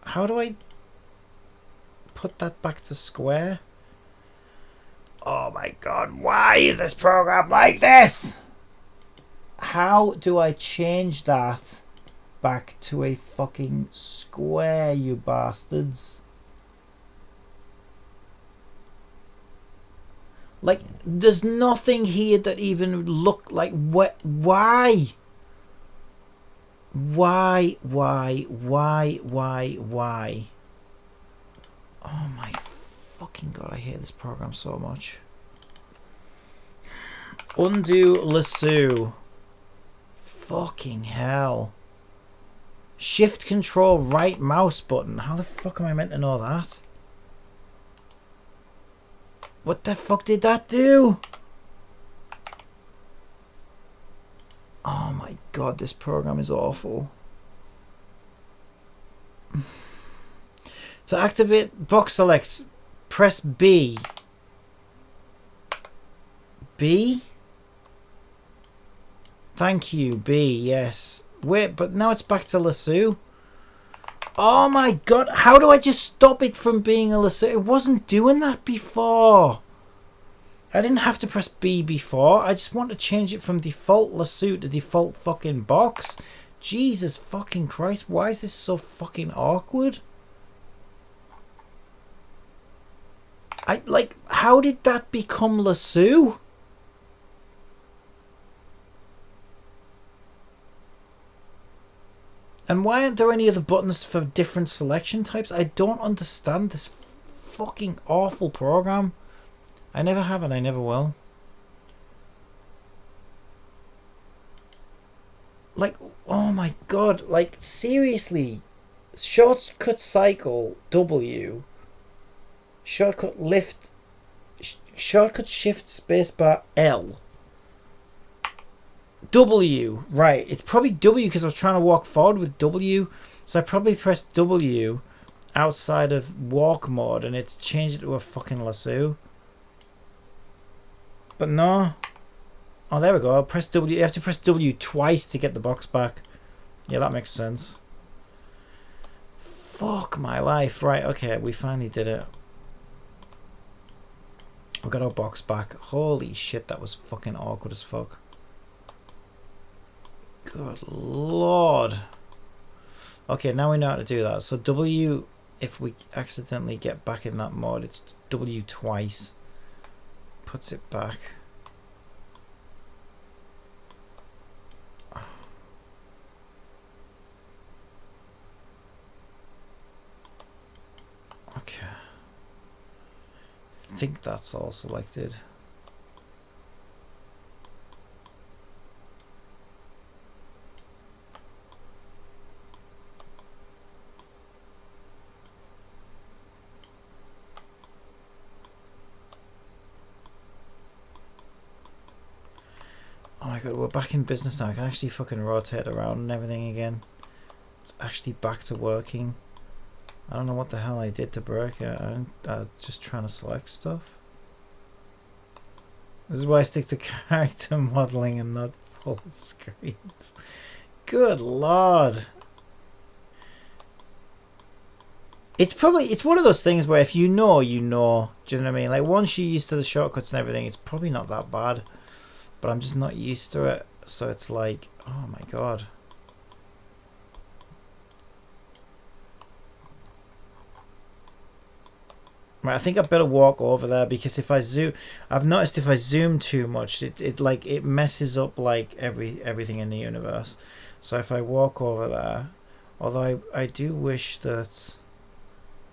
How do I put that back to square? Oh my god, why is this program like this? How do I change that back to a fucking square, you bastards? Like, there's nothing here that even look like what? Why? Why? Oh my fucking god, I hate this program so much. Undo lasso. Fucking hell. Shift control right mouse button. How the fuck am I meant to know that? What the fuck did that do? Oh my god, this program is awful. To activate box select, press B. B? Thank you, B, yes. Wait, but now it's back to lasso. Oh my god, how do I just stop it from being a lasso? It wasn't doing that before. I didn't have to press B before. I just want to change it from default lasso to default fucking box. Jesus fucking Christ, why is this so fucking awkward? How did that become lasso? And why aren't there any other buttons for different selection types? I don't understand this fucking awful program. I never have and I never will. Like, oh my god, like, seriously. Shortcut cycle W. Shortcut lift. Shortcut shift spacebar L. W, right, it's probably W because I was trying to walk forward with W, so I probably pressed W outside of walk mode and it's changed it to a fucking lasso. But no. Oh, there we go. Press W. You have to press W twice to get the box back. Yeah, that makes sense. Fuck my life. Right, okay, we finally did it. We got our box back. Holy shit, that was fucking awkward as fuck. Good lord. Okay, now we know how to do that. So W, if we accidentally get back in that mode, it's W twice. Puts it back. think that's all selected. Oh my god, we're back in business now. I can actually fucking rotate around and everything again. It's actually back to working. I don't know what the hell I did to break it. I'm just trying to select stuff. This is why I stick to character modeling and not full screens. Good lord. It's one of those things where if you know, you know. Do you know what I mean? Like once you're used to the shortcuts and everything, it's probably not that bad. But I'm just not used to it. So it's like, oh my god. Right, I think I better walk over there because if I zoom, I've noticed if I zoom too much, it messes up like everything in the universe. So if I walk over there, although I do wish that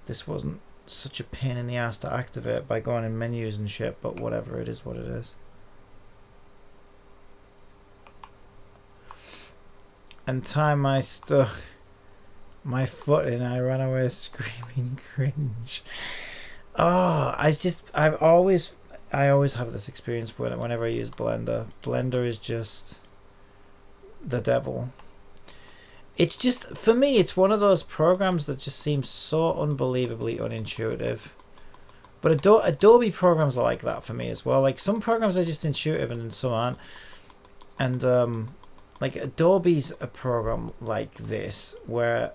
this wasn't such a pain in the ass to activate by going in menus and shit, but whatever, it is what it is. And time I stuck my foot in, I ran away screaming cringe. Oh, I always have this experience whenever I use Blender. Blender is just the devil. It's just, for me, it's one of those programs that just seems so unbelievably unintuitive. But Adobe programs are like that for me as well. Like some programs are just intuitive and some aren't. And like Adobe's a program like this where,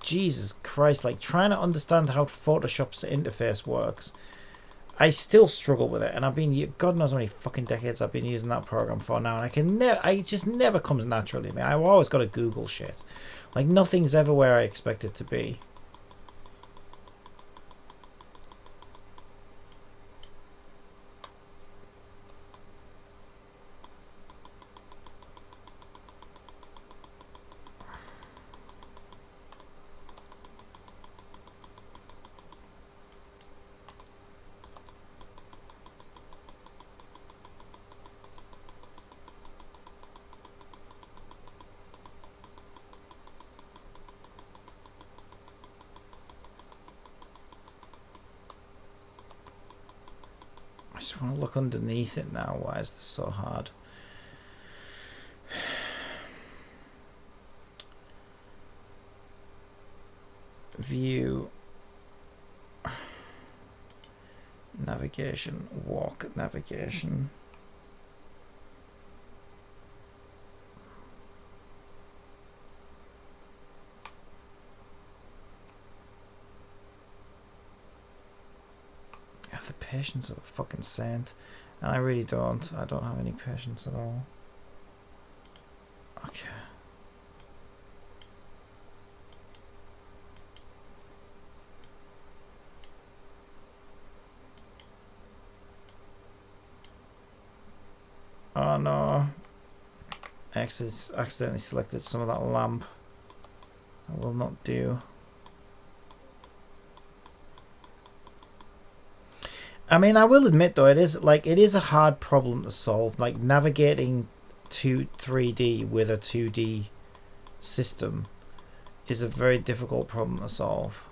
Jesus Christ, like trying to understand how Photoshop's interface works, I still struggle with it. And I've been, God knows how many fucking decades I've been using that program for now, and it just never comes naturally to me. I've always got to Google shit. Like nothing's ever where I expect it to be. I just want to look underneath it now. Why is this so hard? View. Navigation. Walk navigation. The patience of a fucking saint, and I really don't. I don't have any patience at all. Okay. Oh no! I accidentally selected some of that lamp. I will not do. I mean, I will admit though, it is a hard problem to solve. Like navigating to 3D with a 2D system is a very difficult problem to solve.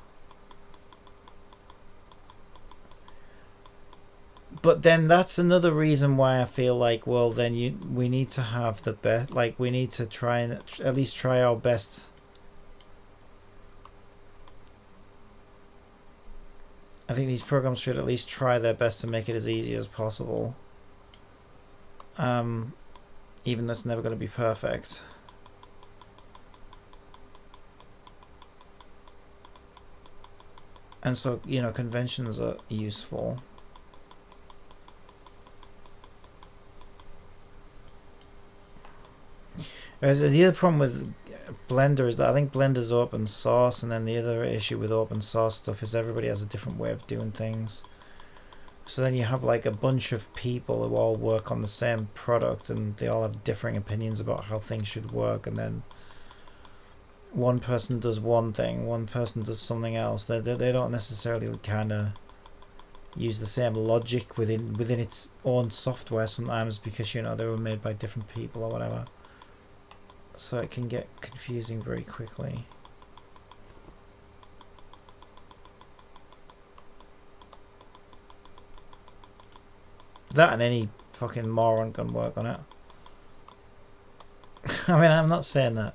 But then that's another reason why I feel like, well, then we need to have the best. Like we need to try and at least try our best. I think these programs should at least try their best to make it as easy as possible. Even though it's never going to be perfect. And so, you know, conventions are useful. The other problem with Blender is that I think Blender's open source, and then the other issue with open source stuff is everybody has a different way of doing things. So then you have like a bunch of people who all work on the same product and they all have differing opinions about how things should work, and then one person does one thing, one person does something else. They don't necessarily kind of use the same logic within its own software sometimes, because you know they were made by different people or whatever. So it can get confusing very quickly. That and any fucking moron can work on it. I mean, I'm not saying that.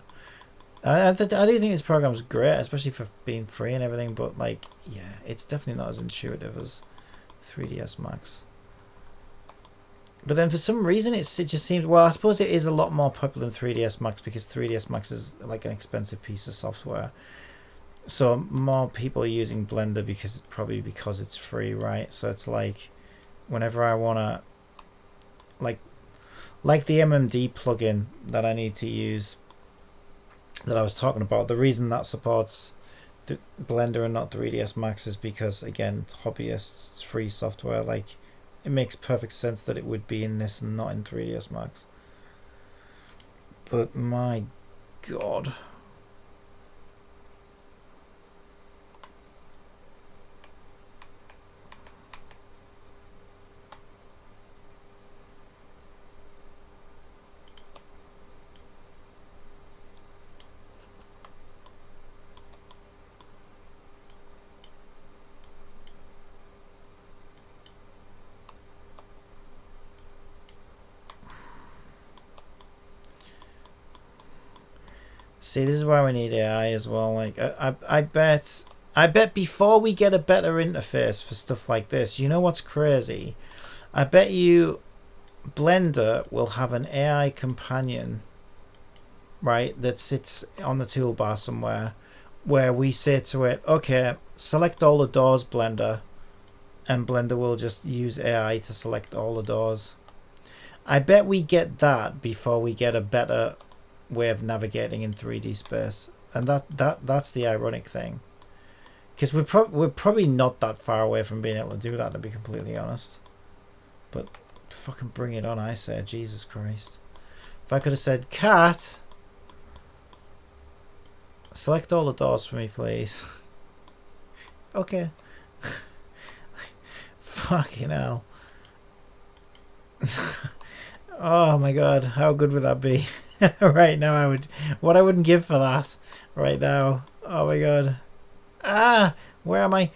I do think this program's great, especially for being free and everything, but like, yeah, it's definitely not as intuitive as 3ds Max. But then for some reason it just seems, well, I suppose it is a lot more popular than 3ds Max because 3ds Max is like an expensive piece of software. So more people are using Blender probably because it's free, right? So it's like whenever I wanna like the MMD plugin that I need to use that I was talking about, the reason that supports the Blender and not 3ds Max is because, again, it's hobbyists, it's free software. Like, it makes perfect sense that it would be in this and not in 3ds Max. But my god. See, this is why we need AI as well. Like, I bet before we get a better interface for stuff like this, you know what's crazy? I bet you Blender will have an AI companion, right, that sits on the toolbar somewhere, where we say to it, okay, select all the doors, Blender, and Blender will just use AI to select all the doors. I bet we get that before we get a better way of navigating in 3D space, and that's the ironic thing, because we're probably not that far away from being able to do that, to be completely honest. But fucking bring it on, I say. Jesus Christ, if I could have said, cat, select all the doors for me, please. Okay. Fucking hell. Oh my god, how good would that be? Right now, I wouldn't give for that right now. Oh my god. Ah, where am I?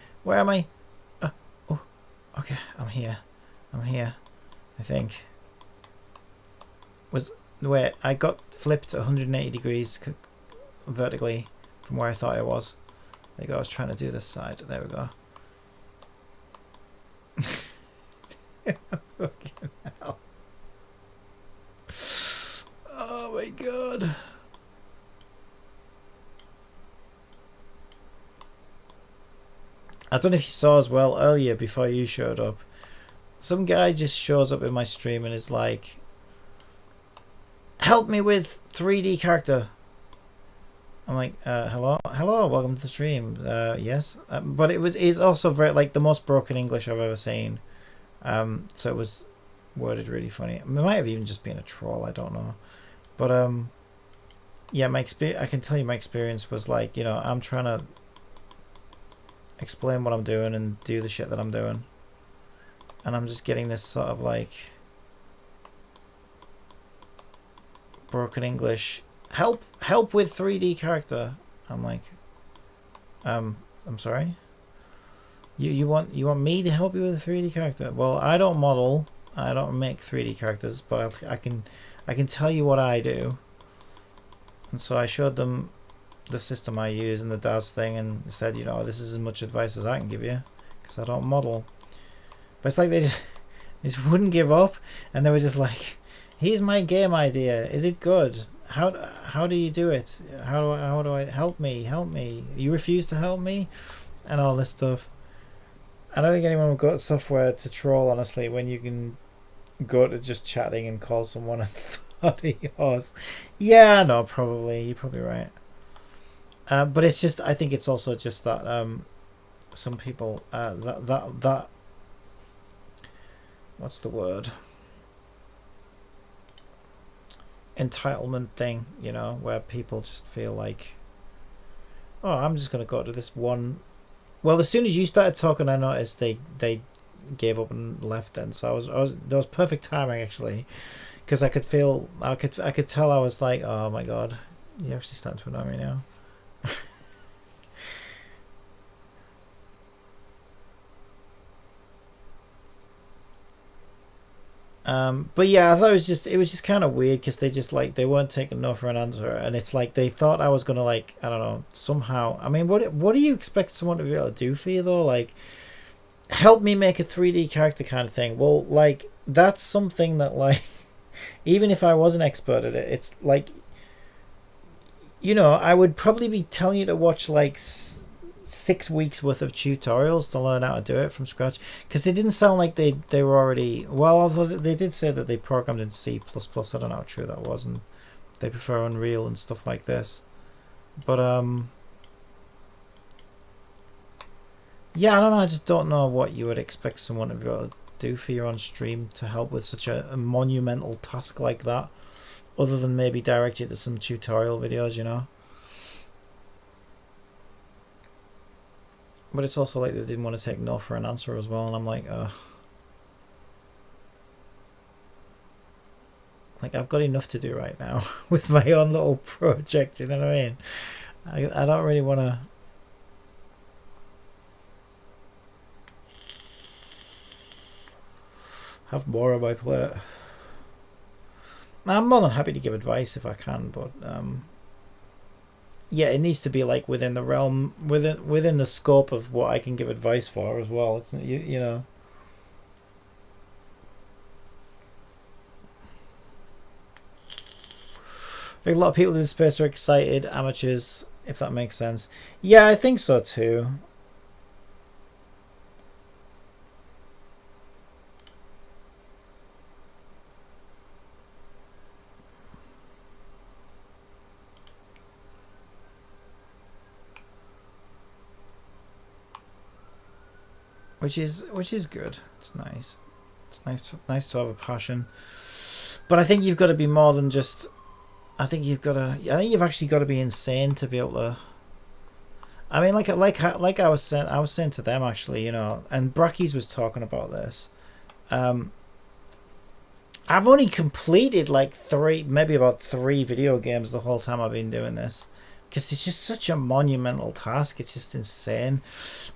Oh, okay, I'm here, I think. Wait, I got flipped 180 degrees vertically from where I thought I was. There you go, I was trying to do this side. There we go. Fucking hell. Oh my god. I don't know if you saw as well earlier before you showed up. Some guy just shows up in my stream and is like, help me with 3D character. I'm like, hello, welcome to the stream. Yes, but it's also very, like, the most broken English I've ever seen. So it was worded really funny. It might have even just been a troll, I don't know. But yeah, I can tell you my experience was like, you know, I'm trying to explain what I'm doing and do the shit that I'm doing, and I'm just getting this sort of like broken English. Help with 3D character. I'm like, I'm sorry. You want me to help you with a 3D character? Well, I don't model. I don't make 3D characters, but I can tell you what I do. And so I showed them the system I use and the DAS thing, and said, you know, this is as much advice as I can give you, because I don't model. But it's like they just wouldn't give up, and they were just like, here's my game idea. Is it good? How do you do it? How do I help me? You refuse to help me, and all this stuff. I don't think anyone would go to software to troll, honestly, when you can go to just chatting and call someone a thoughty horse. Yeah, no, probably. You're probably right. But it's just, I think it's also just that some people, that what's the word? Entitlement thing, you know, where people just feel like, oh, I'm just going to go to this one. Well, as soon as you started talking, I noticed they gave up and left then. So I was there was perfect timing actually, because I could feel, I could tell I was like, oh my god, you're actually starting to annoy me now. But yeah, I thought it was just kind of weird because they just like they weren't taking no for an answer, and it's like they thought I was gonna like, I don't know, somehow. I mean, what do you expect someone to be able to do for you though? Like, help me make a 3D character kind of thing. Well, like that's something that like even if I was an expert at it, it's like, you know, I would probably be telling you to watch like 6 weeks worth of tutorials to learn how to do it from scratch, because it didn't sound like they were already, well, although they did say that they programmed in C++. I don't know how true that was, and they prefer Unreal and stuff like this, but yeah, I don't know, I just don't know what you would expect someone to be able to do for you on stream to help with such a monumental task like that, other than maybe direct you to some tutorial videos, you know. But it's also like they didn't want to take no for an answer as well, and I'm like, like I've got enough to do right now with my own little project, you know what I mean? I don't really want to have more on my plate. I'm more than happy to give advice if I can, but yeah, it needs to be like within the realm, within the scope of what I can give advice for as well. It's you know. I think a lot of people in this space are excited, amateurs, if that makes sense. Yeah, I think so too. Which is good. It's nice. It's nice to have a passion. But I think you've got to be more than just. I think you've actually got to be insane to be able to. I mean, like I was saying to them actually, you know, and Brackies was talking about this. I've only completed like maybe about three video games the whole time I've been doing this, because it's just such a monumental task. It's just insane,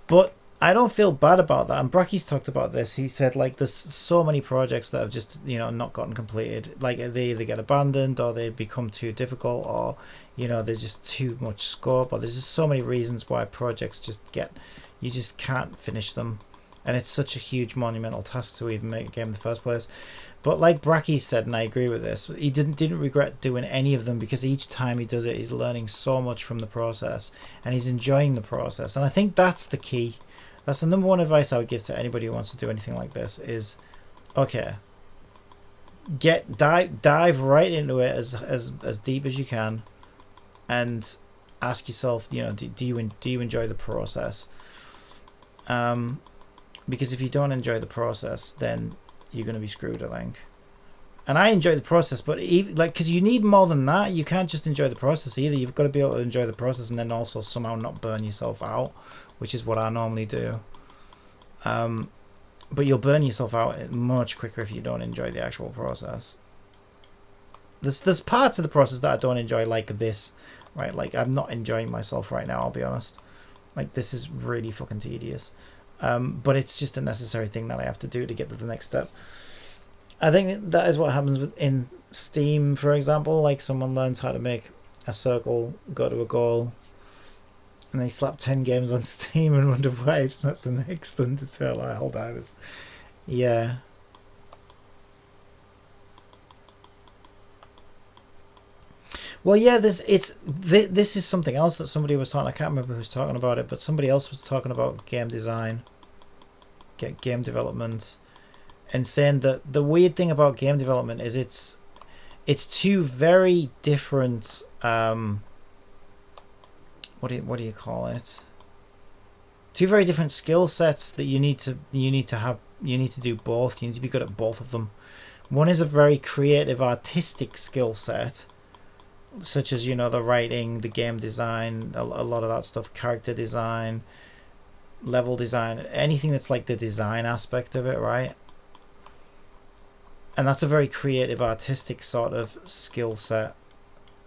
but I don't feel bad about that. And Bracky's talked about this. He said like there's so many projects that have just, you know, not gotten completed. Like they either get abandoned or they become too difficult, or, you know, there's just too much scope, or there's just so many reasons why projects you just can't finish them. And it's such a huge monumental task to even make a game in the first place. But like Bracky said, and I agree with this, he didn't regret doing any of them, because each time he does it, he's learning so much from the process and he's enjoying the process. And I think that's the key. That's the number one advice I would give to anybody who wants to do anything like this is, okay, dive right into it as deep as you can, and ask yourself, you know, do you enjoy the process? Because if you don't enjoy the process, then you're going to be screwed, I think. And I enjoy the process, but even, like, because you need more than that. You can't just enjoy the process either. You've got to be able to enjoy the process and then also somehow not burn yourself out, which is what I normally do. But you'll burn yourself out much quicker if you don't enjoy the actual process. There's parts of the process that I don't enjoy, like this, right? Like, I'm not enjoying myself right now, I'll be honest. Like, this is really fucking tedious. But it's just a necessary thing that I have to do to get to the next step. I think that is what happens in Steam, for example. Like, someone learns how to make a circle go to a goal, and they slap 10 games on Steam and wonder why it's not the next Undertale or Helldivers. Yeah. Well, yeah, this is something else that somebody was talking. I can't remember who was talking about it, but somebody else was talking about game design, game development, and saying that the weird thing about game development is it's two very different. What do you call it? Two very different skill sets that you need to do both. You need to be good at both of them. One is a very creative, artistic skill set, such as, you know, the writing, the game design, a lot of that stuff, character design, level design, anything that's like the design aspect of it, right? And that's a very creative, artistic sort of skill set,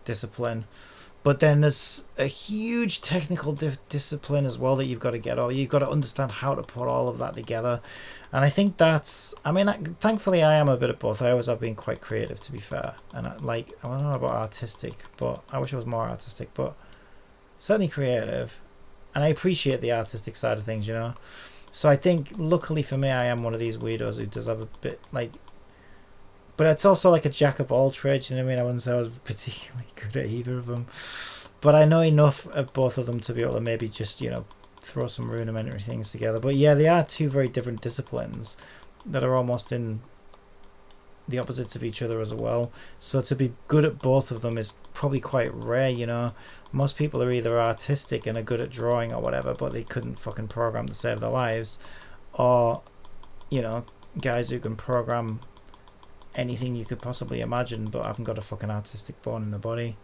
discipline. But then there's a huge technical discipline as well that you've got to get, or you've got to understand how to put all of that together. And I think that's, I mean, thankfully I am a bit of both. I always have been quite creative, to be fair. And I don't know about artistic, but I wish I was more artistic, but certainly creative. And I appreciate the artistic side of things, you know. So I think, luckily for me, I am one of these weirdos who does have a bit, like, but it's also like a jack of all trades, you know what I mean? I wouldn't say I was particularly good at either of them. But I know enough of both of them to be able to maybe just, you know, throw some rudimentary things together. But yeah, they are two very different disciplines that are almost in the opposites of each other as well. So to be good at both of them is probably quite rare, you know. Most people are either artistic and are good at drawing or whatever, but they couldn't fucking program to save their lives. Or, you know, guys who can program anything you could possibly imagine but haven't got a fucking artistic bone in the body.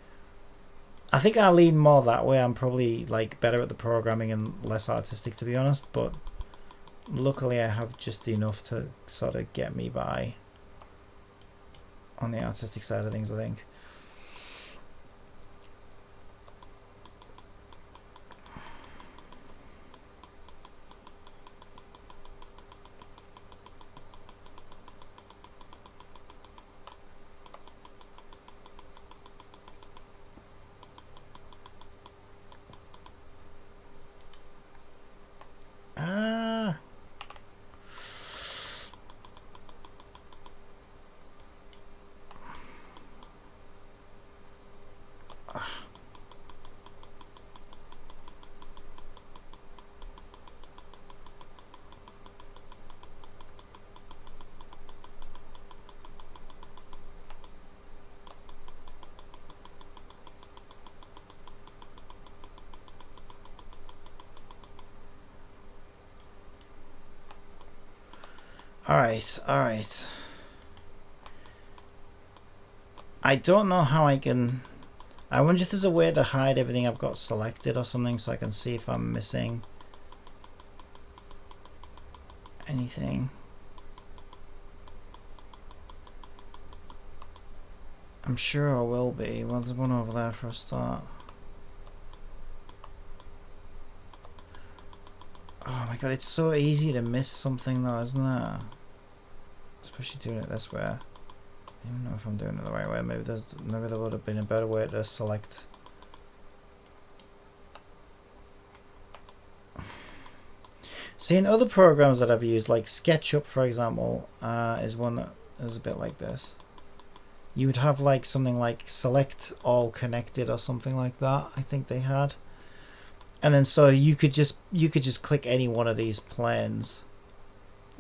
I think I lean more that way. I'm probably like better at the programming and less artistic, to be honest, but luckily I have just enough to sort of get me by on the artistic side of things, I think. Alright. I don't know how I can... I wonder if there's a way to hide everything I've got selected or something so I can see if I'm missing anything. I'm sure I will be. Well, there's one over there for a start. Oh my god, it's so easy to miss something though, isn't it? Especially doing it this way. I don't even know if I'm doing it the right way. Maybe there would have been a better way to select. See, in other programs that I've used, like SketchUp for example, is one that is a bit like this. You would have like something like select all connected or something like that, I think they had. And then so you could just click any one of these planes.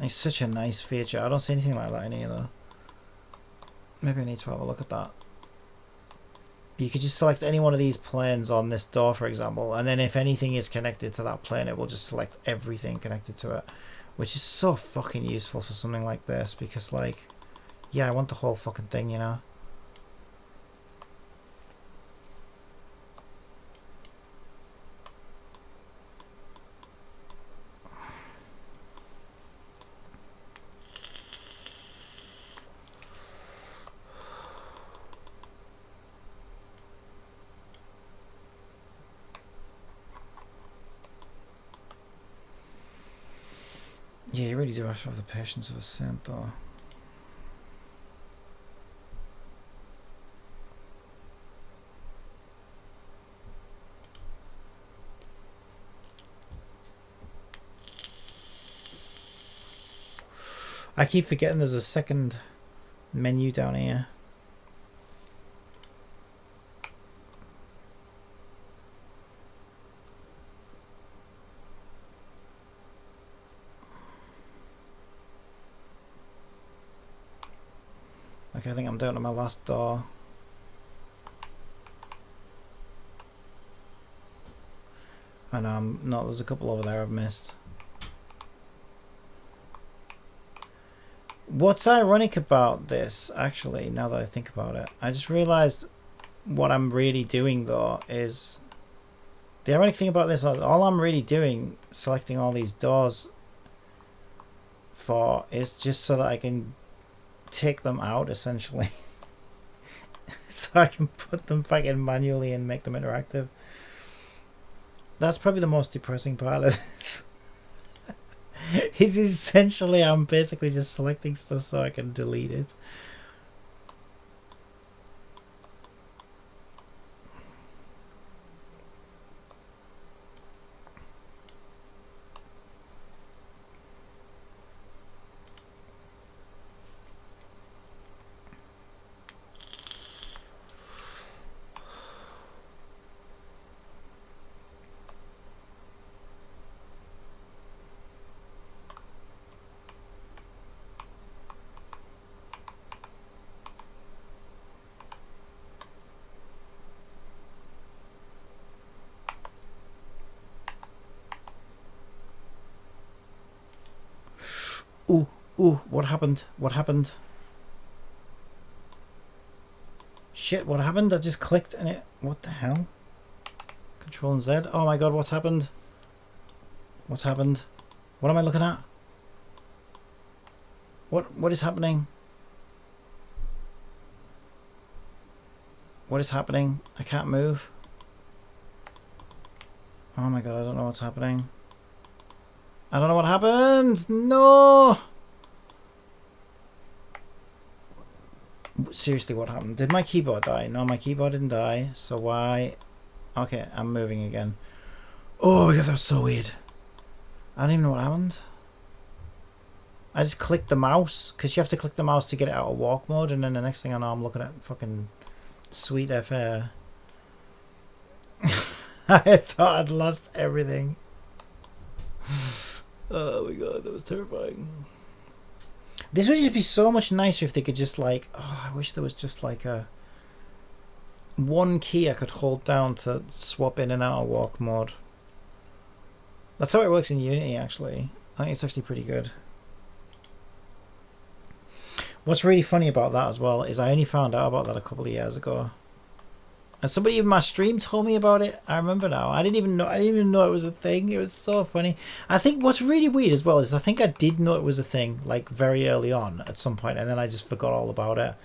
It's such a nice feature. I don't see anything like that in here though. Maybe I need to have a look at that. You could just select any one of these planes on this door, for example, and then if anything is connected to that plane, it will just select everything connected to it, which is so fucking useful for something like this, because like, yeah, I want the whole fucking thing, you know. Yeah, you really do have to have the patience of a saint, though. I keep forgetting there's a second menu down here. Okay, I think I'm down to my last door. And no, there's a couple over there I've missed. What's ironic about this, actually, now that I think about it, I just realized what I'm really doing though is The ironic thing about this, all I'm really doing, selecting all these doors for, is just so that I can take them out, essentially. So I can put them back in manually and make them interactive. That's probably the most depressing part of this. Is essentially I'm basically just selecting stuff so I can delete it. Ooh, what happened? What happened? Shit, what happened? I just clicked and it... What the hell? Control and Z. Oh my god, what's happened? What's happened? What am I looking at? What is happening? What is happening? I can't move. Oh my god, I don't know what's happening. I don't know what happened! No! Seriously, what happened? Did my keyboard die? No, my keyboard didn't die. So why? Okay, I'm moving again. Oh my god, that was so weird. I don't even know what happened. I just clicked the mouse, because you have to click the mouse to get it out of walk mode, and then the next thing I know, I'm looking at fucking Sweet FR. I thought I'd lost everything. Oh my god, that was terrifying. This would just be so much nicer if they could just like... Oh, I wish there was just like a... one key I could hold down to swap in and out of walk mode. That's how it works in Unity, actually. I think it's actually pretty good. What's really funny about that as well is I only found out about that a couple of years ago. And somebody in my stream told me about it. I remember now. I didn't even know it was a thing. It was so funny. I think what's really weird as well is I think I did know it was a thing like very early on at some point, and then I just forgot all about it.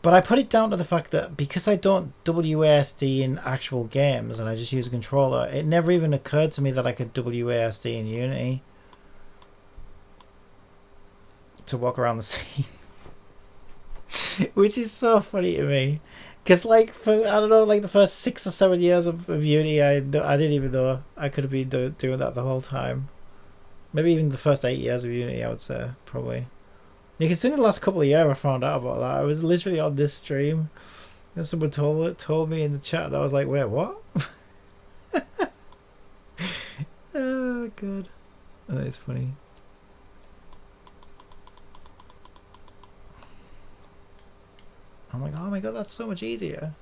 But I put it down to the fact that because I don't WASD in actual games and I just use a controller, it never even occurred to me that I could WASD in Unity to walk around the scene. Which is so funny to me. Because, like, for, I don't know, like, the first 6 or 7 years of uni, I didn't even know I could have been doing that the whole time. Maybe even the first 8 years of uni, I would say, probably. Yeah, because only the last couple of years I found out about that. I was literally on this stream, and someone told me in the chat, and I was like, wait, what? Oh, God. That is funny. I'm like, oh my god, that's so much easier.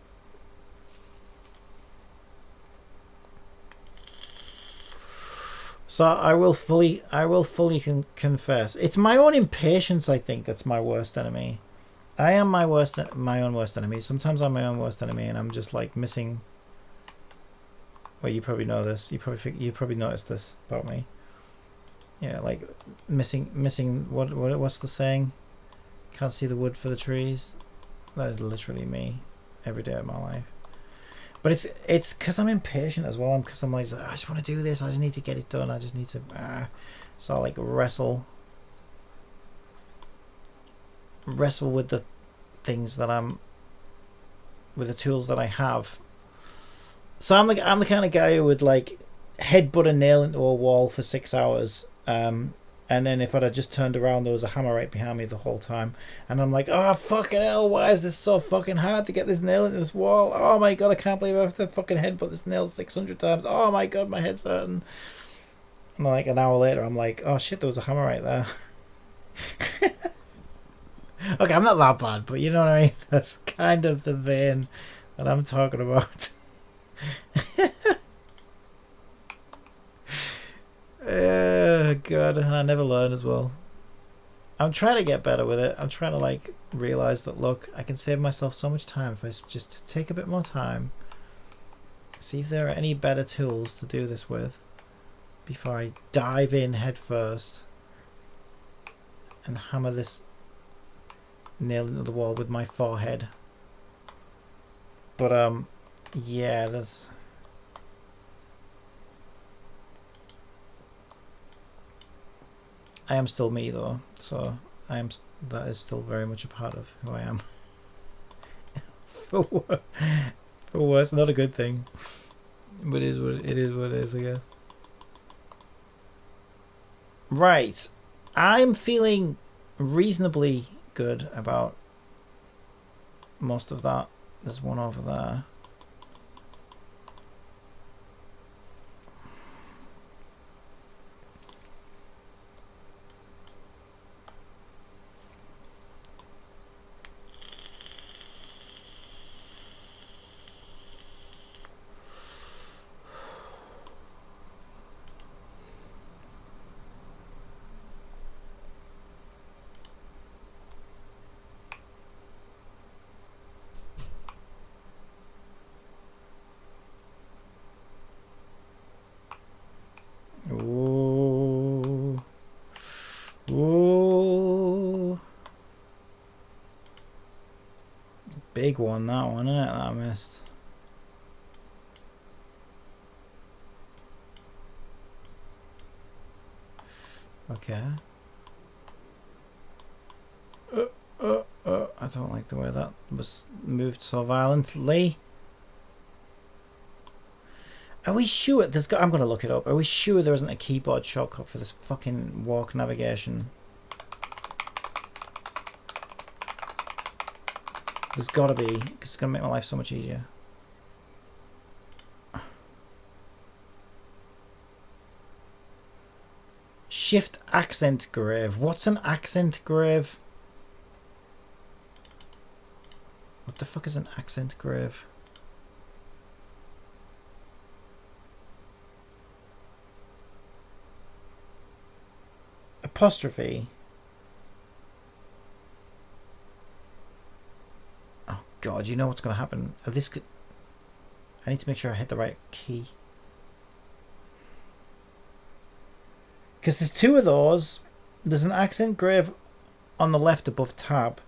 So I will fully confess, it's my own impatience. I think that's my worst enemy. I am my own worst enemy. Sometimes I'm my own worst enemy, and I'm just like missing. Well, you probably know this. You probably noticed this about me. Yeah, like missing. What's the saying? Can't see the wood for the trees. That is literally me every day of my life. But it's because I'm impatient as well. Because I'm like, I just want to do this. I just need to get it done. I just need to. So I like wrestle with the things that with the tools that I have. So I'm the kind of guy who would like headbutt a nail into a wall for 6 hours. And then if I'd have just turned around, there was a hammer right behind me the whole time. And I'm like, oh, fucking hell, why is this so fucking hard to get this nail into this wall? Oh my god, I can't believe I have to fucking headbutt this nail 600 times. Oh my god, my head's hurting. And like an hour later, I'm like, oh shit, there was a hammer right there. Okay, I'm not that bad, but you know what I mean? That's kind of the vein that I'm talking about. Oh god, and I never learn as well. I'm trying to get better with it. I'm trying to like realize that, look, I can save myself so much time if I just take a bit more time See if there are any better tools to do this with before I dive in head first and hammer this nail into the wall with my forehead. But yeah, that's... I am still me though, so that is still very much a part of who I am. For worse, not a good thing. But it is what it is, I guess. Right. I'm feeling reasonably good about most of that. There's one over there. Ooh. Ooh. Big one, that one, isn't it? That I missed. Okay. I don't like the way that was moved so violently. Are we sure I'm going to look it up. Are we sure there isn't a keyboard shortcut for this fucking walk navigation? There's got to be, because it's going to make my life so much easier. Shift accent grave. What's an accent grave? What the fuck is an accent grave? Apostrophe. Oh god, you know what's going to happen. I need to make sure I hit the right key. Because there's two of those. There's an accent grave on the left above tab.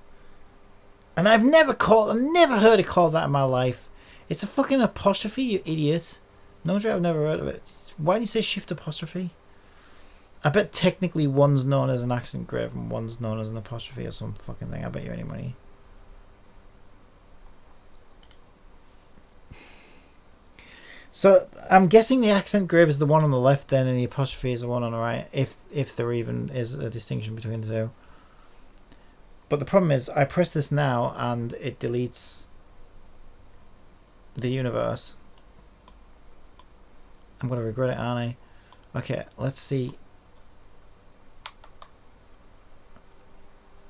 And I've never heard it called that in my life. It's a fucking apostrophe, you idiot. No wonder I've never heard of it. Why do you say shift apostrophe? I bet technically one's known as an accent grave and one's known as an apostrophe or some fucking thing. I bet you any money. So I'm guessing the accent grave is the one on the left then and the apostrophe is the one on the right, if there even is a distinction between the two. But the problem is I press this now and it deletes the universe. I'm going to regret it, aren't I? Okay, let's see.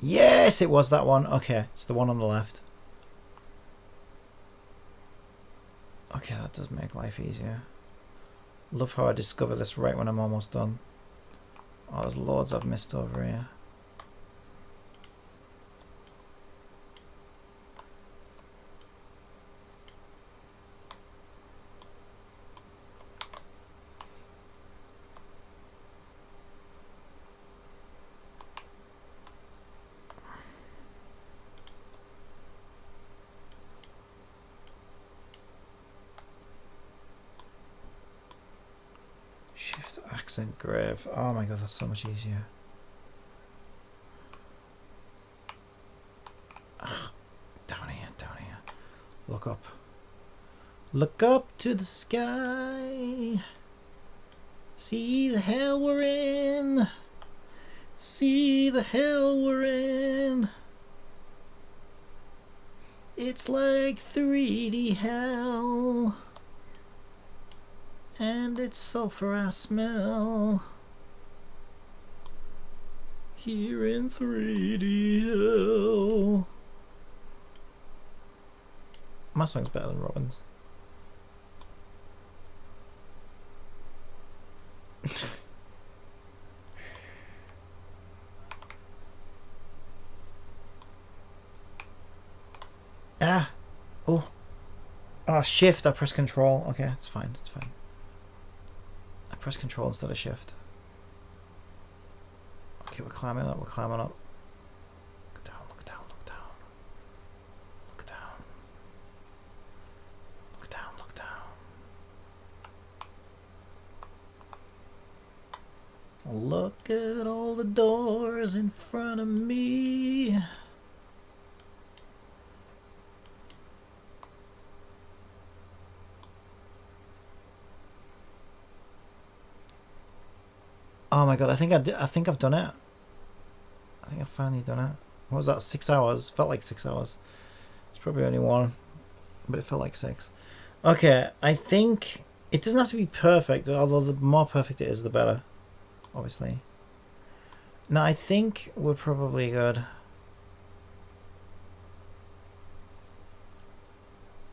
Yes, it was that one. Okay, it's the one on the left. Okay, that does make life easier. Love how I discover this right when I'm almost done. Oh, there's loads I've missed over here. Shift accent grave. Oh my god, that's so much easier. Ugh. Down here, down here. Look up. Look up to the sky. See the hell we're in. See the hell we're in. It's like 3D hell. And it's sulfur I smell here in 3D hell. My song's better than Robin's. Ah! Oh! Oh, shift. I press control. Okay, it's fine. It's fine. I press control instead of shift. Okay, we're climbing up. We're climbing up. Look down. Look down. Look down. Look down. Look down. Look down. Look at all the doors in front of me. Oh my god, I think I think I've done it. I think I've finally done it. What was that? 6 hours? Felt like 6 hours. It's probably only one, but it felt like 6. Okay, I think it doesn't have to be perfect, although the more perfect it is, the better. Obviously. No, I think we're probably good.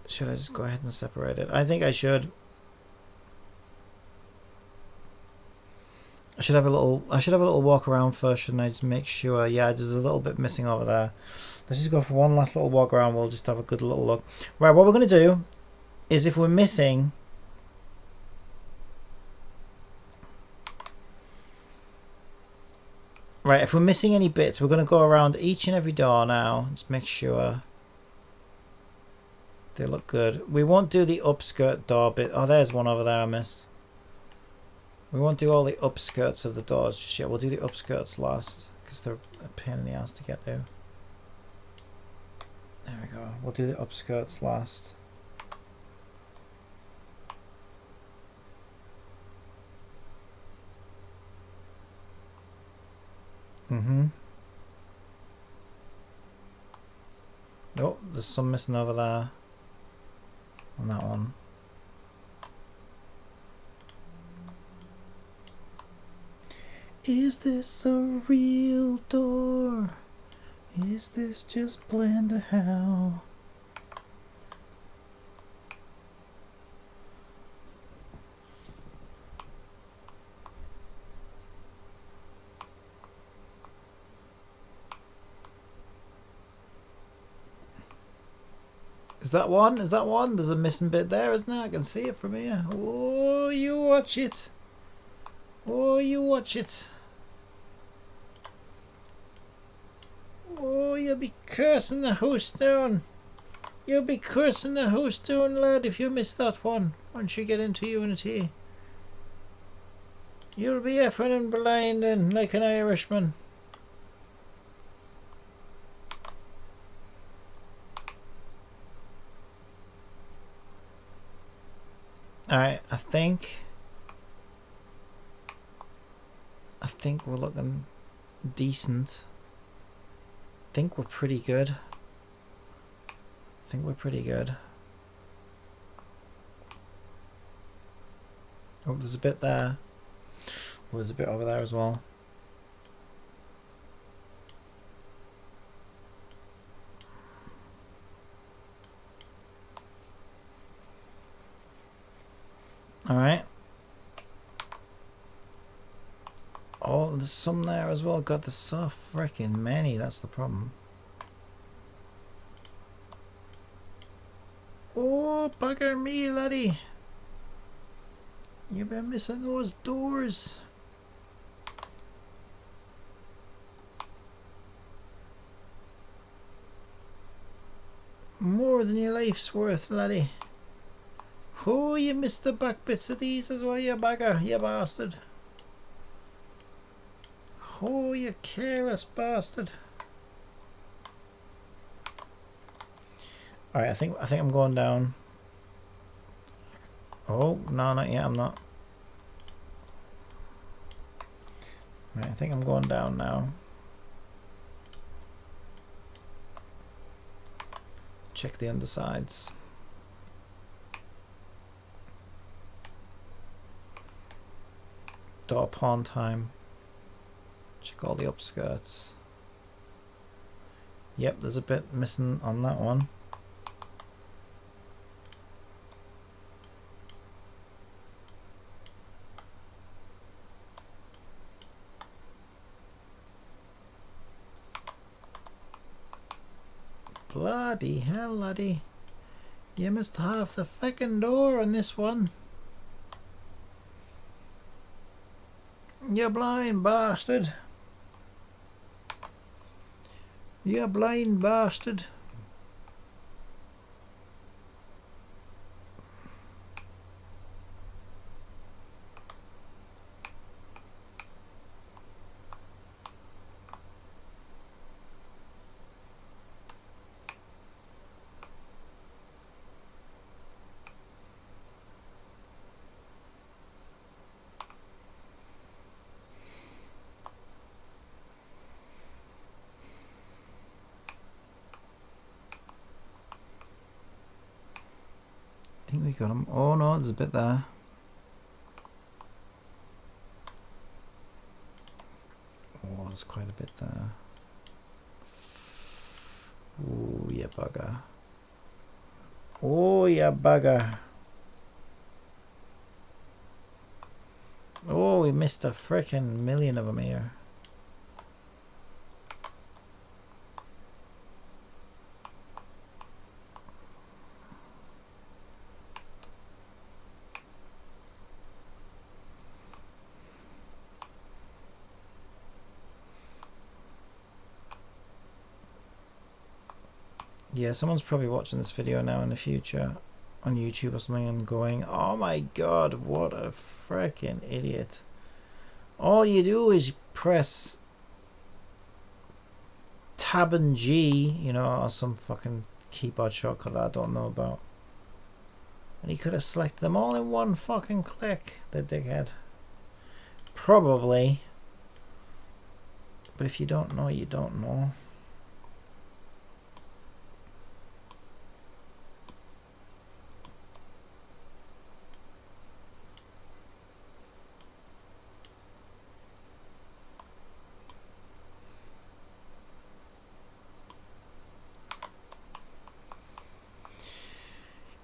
Should I just go ahead and separate it? I think I should. I should have a little walk around first, shouldn't I? Just make sure. Yeah, there's a little bit missing over there. Let's just go for one last little walk around. We'll just have a good little look. Right, what we're going to do is if we're missing... Right, if we're missing any bits, we're going to go around each and every door now. Just make sure they look good. We won't do the upskirt door bit. Oh, there's one over there I missed. We won't do all the upskirts of the doors just yet. We'll do the upskirts last because they're a pain in the ass to get to. There we go. We'll do the upskirts last. Oh, there's some missing over there on that one. Is this a real door? Is this just plan to hell? Is that one? Is that one? There's a missing bit there, isn't there? I can see it from here. Oh, you watch it. Oh, you watch it. Oh, you'll be cursing the house down. You'll be cursing the house down, lad, if you miss that one once you get into Unity. You'll be effing and blinding like an Irishman. Alright, I think we're looking decent. I think we're pretty good. Oh, there's a bit there. Well, there's a bit over there as well. Alright. Oh, there's some there as well. God, there's so freaking many. That's the problem. Oh, bugger me, laddie. You've been missing those doors. More than your life's worth, laddie. Oh, you missed the back bits of these as well, you bugger, you bastard. Oh, you careless bastard. Alright, I think I'm going down. Oh, no, not yet, I'm not. Right, I think I'm going down now. Check the undersides. Door pawn time. Check all the upskirts. Yep, there's a bit missing on that one. Bloody hell, laddie. You missed half the fucking door on this one. You blind bastard. You blind bastard. I think we got him. Oh no, there's a bit there. Oh, there's quite a bit there. Oh, yeah, bugger. Oh, yeah, bugger. Oh, we missed a frickin' million of them here. Yeah, someone's probably watching this video now in the future on YouTube or something and going, oh my god, what a freaking idiot. All you do is press Tab and G, you know, or some fucking keyboard shortcut that I don't know about. And he could have selected them all in one fucking click, the dickhead. Probably. But if you don't know, you don't know.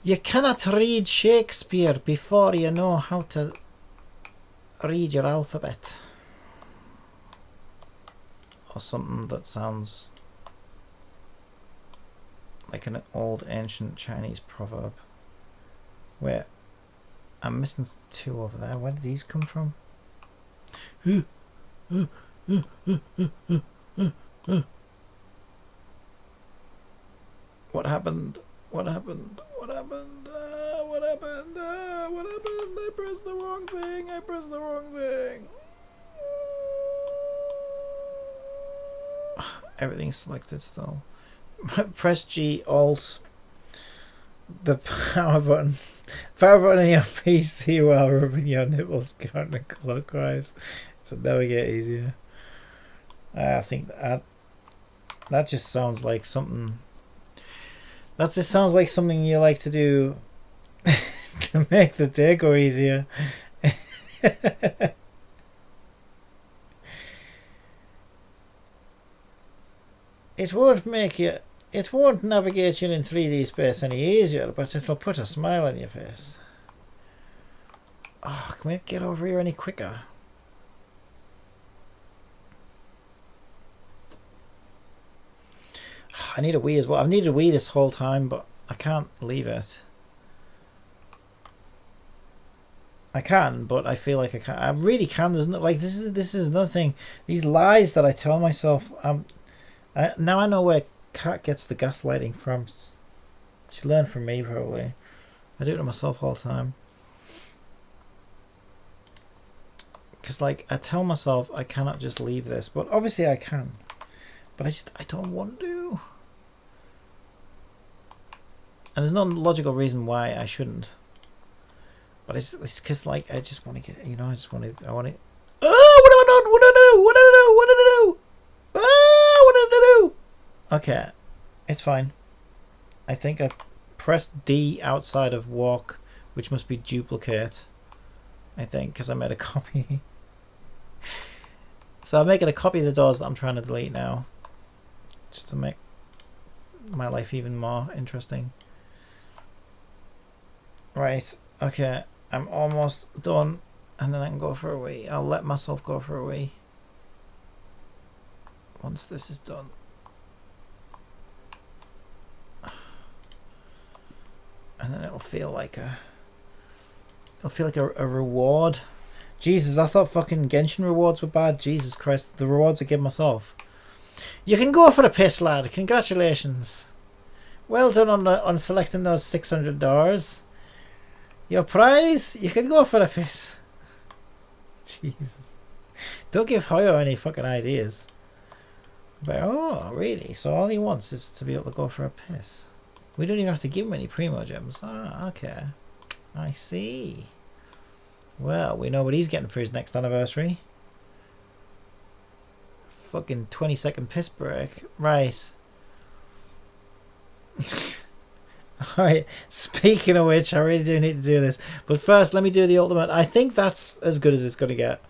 You cannot read Shakespeare before you know how to read your alphabet. Or something that sounds like an old ancient Chinese proverb. Wait, I'm missing two over there. Where did these come from? What happened? What happened? What happened? What happened? What happened? I pressed the wrong thing. I pressed the wrong thing. Everything's selected still. Press G, Alt, the power button. Power button on your PC while rubbing your nipples counterclockwise. So that would get easier. I think that just sounds like something. That just sounds like something you like to do to make the day go easier. It won't navigate you in 3D space any easier, but it'll put a smile on your face. Oh, can we get over here any quicker? I need a Wii as well. I've needed a Wii this whole time, but I can't leave it. I can, but I feel like I can't. I really can. There's no, like this is another thing. These lies that I tell myself. Now I know where Kat gets the gaslighting from. She learned from me probably. I do it to myself all the time. Because like I tell myself I cannot just leave this, but obviously I can. But I don't want to. And there's no logical reason why I shouldn't. But it's because like I just want to get, you know, I want to. Oh, what have I done? What did I do? What did I do? What did I do? Ah, what did I do? Okay, it's fine. I think I pressed D outside of walk, which must be duplicate. I think because I made a copy. So I'm making a copy of the doors that I'm trying to delete now, just to make my life even more interesting. Right, okay, I'm almost done, and then I can go for a wee. I'll let myself go for a wee once this is done. it'll feel like a reward. Jesus, I thought fucking Genshin rewards were bad. Jesus Christ, the rewards I give myself. You can go for the piss, lad. Congratulations. Well done on selecting those $600. Your prize, you can go for the piss. Jesus. Don't give Hoyo any fucking ideas. But, oh, really? So all he wants is to be able to go for a piss. We don't even have to give him any primo gems. Ah, okay. I see. Well, we know what he's getting for his next anniversary. Fucking 20-second piss break. Right. Alright, speaking of which, I really do need to do this. But first, let me do the ultimate. I think that's as good as it's going to get.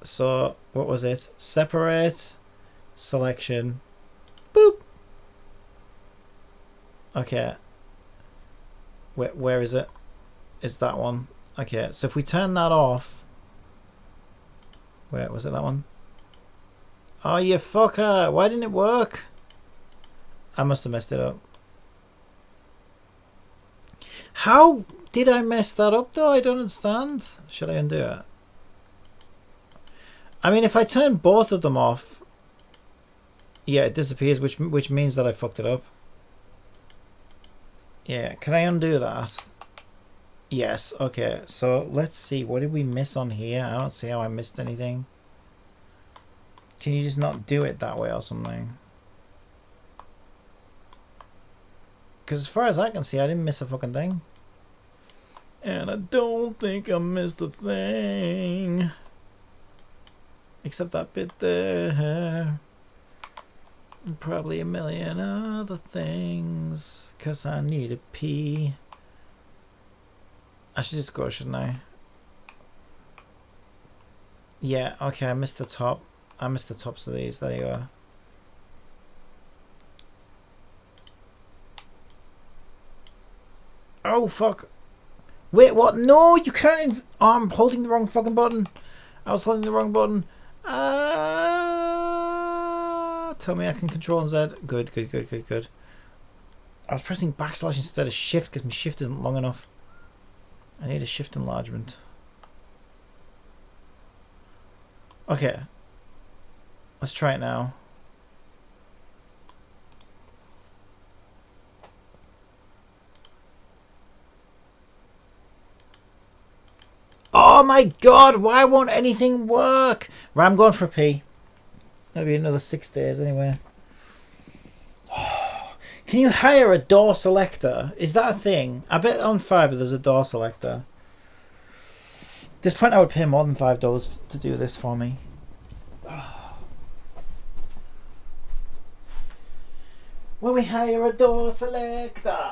So, what was it? Separate, selection, boop. Okay. Where is it? It's that one. Okay, so if we turn that off. Where was it, that one? Oh, you fucker. Why didn't it work? I must have messed it up. How did I mess that up, though? I don't understand. Should I undo it? I mean, if I turn both of them off, yeah, it disappears, which means that I fucked it up. Yeah, can I undo that? Yes, okay. So let's see. What did we miss on here? I don't see how I missed anything. Can you just not do it that way or something? Because as far as I can see, I didn't miss a fucking thing. And I don't think I missed a thing. Except that bit there. And probably a million other things. Because I need a pee. I should just go, shouldn't I? Yeah, okay, I missed the top. I missed the tops of these. There you are. Oh, fuck. Wait, what? No, you can't. Oh, I'm holding the wrong fucking button. I was holding the wrong button. Tell me I can control Z. Good, good, good, good, good. I was pressing backslash instead of shift because my shift isn't long enough. I need a shift enlargement. Okay. Let's try it now. Oh my god, why won't anything work? Right, I'm going for a pee. Maybe another 6 days anyway. Can you hire a door selector? Is that a thing? I bet on Fiverr there's a door selector. At this point I would pay more than $5 to do this for me. When we hire a door selector.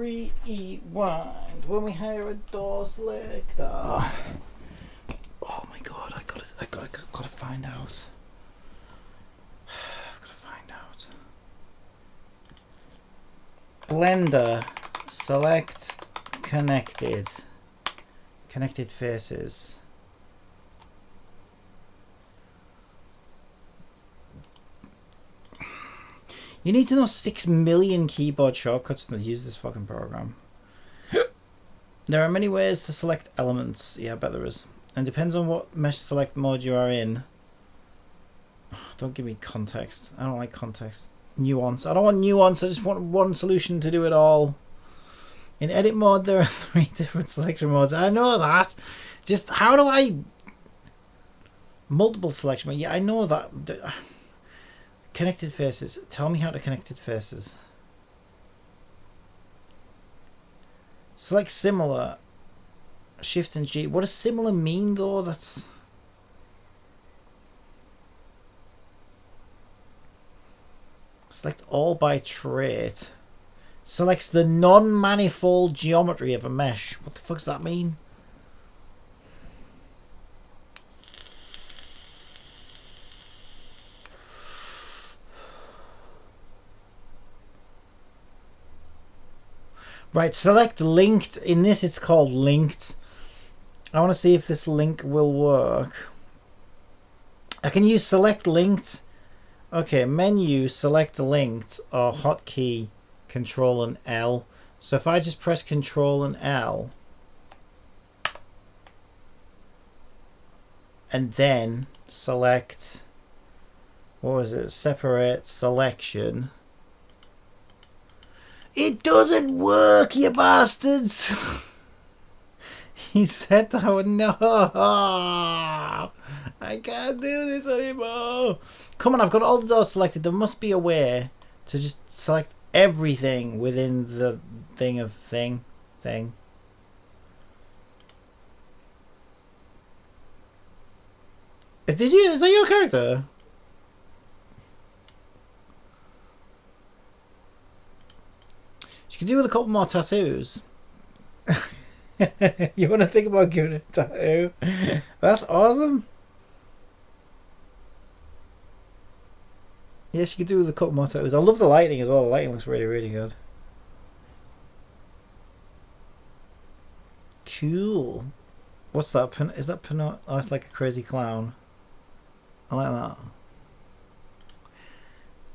Rewind. When we hire a door selector. Oh my god, I gotta find out. I've gotta find out. Blender, select connected. Connected faces. You need to know 6 million keyboard shortcuts to use this fucking program. There are many ways to select elements. Yeah, I bet there is. And depends on what mesh select mode you are in. Don't give me context. I don't like context. Nuance. I don't want nuance. I just want one solution to do it all. In edit mode, there are 3 different selection modes. I know that. Just how do I... Multiple selection mode. Yeah, I know that. Connected faces. Tell me how to connected faces. Select similar. Shift and G. What does similar mean though? That's... Select all by trait. Selects the non-manifold geometry of a mesh. What the fuck does that mean? Right, select linked. In this it's called linked. I want to see if this link will work. I can use select linked. Okay, menu, select linked, or hotkey, Control and L. So if I just press Control and L, and then select, what was it? Separate selection. It doesn't work, you bastards! He said that would no. I can't do this anymore. Come on, I've got all the doors selected. There must be a way to just select everything within the thing of thing. Is that your character? You could do with a couple more tattoos. You want to think about giving it a tattoo? That's awesome. Yes, you could do with a couple more tattoos. I love the lighting as well. The lighting looks really, really good. Cool. What's that? Is that Pinot? Oh, it's like a crazy clown. I like that.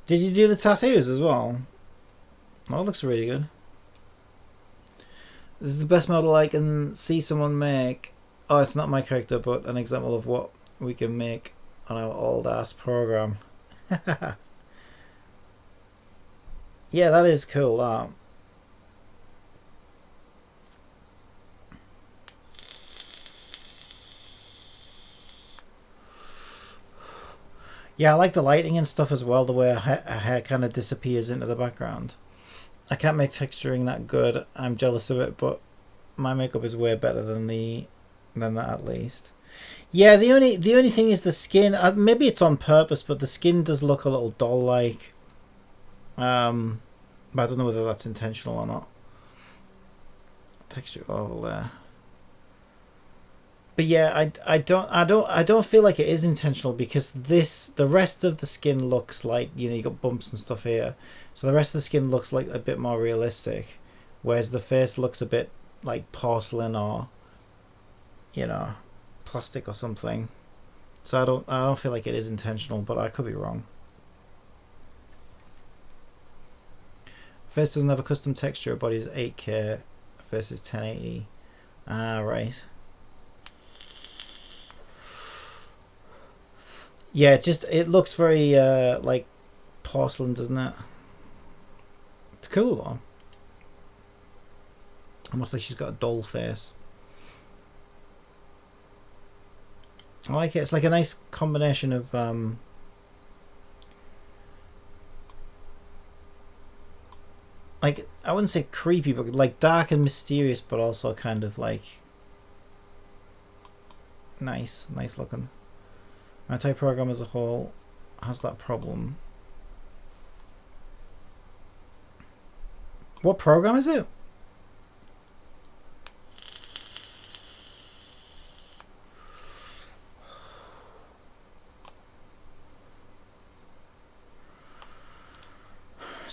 Did you do the tattoos as well? Oh, it looks really good. This is the best model I can see someone make. Oh, it's not my character, but an example of what we can make on our old ass program. Yeah, that is cool. That. Yeah, I like the lighting and stuff as well. The way her hair kind of disappears into the background. I can't make texturing that good. I'm jealous of it, but my makeup is way better than that at least. Yeah, the only thing is the skin. Maybe it's on purpose, but the skin does look a little doll-like. But I don't know whether that's intentional or not. Texture overlay. But yeah, I don't feel like it is intentional, because the rest of the skin looks like, you know, you got bumps and stuff here, so the rest of the skin looks like a bit more realistic, whereas the face looks a bit like porcelain or, you know, plastic or something. So I don't feel like it is intentional, but I could be wrong. Face doesn't have a custom texture. Body is 8K. Face is 1080. Ah, right. Yeah, it looks very like porcelain, doesn't it? It's cool though. Almost like she's got a doll face. I like it. It's like a nice combination of like, I wouldn't say creepy, but like dark and mysterious, but also kind of like nice looking. My type program as a whole has that problem. What program is it?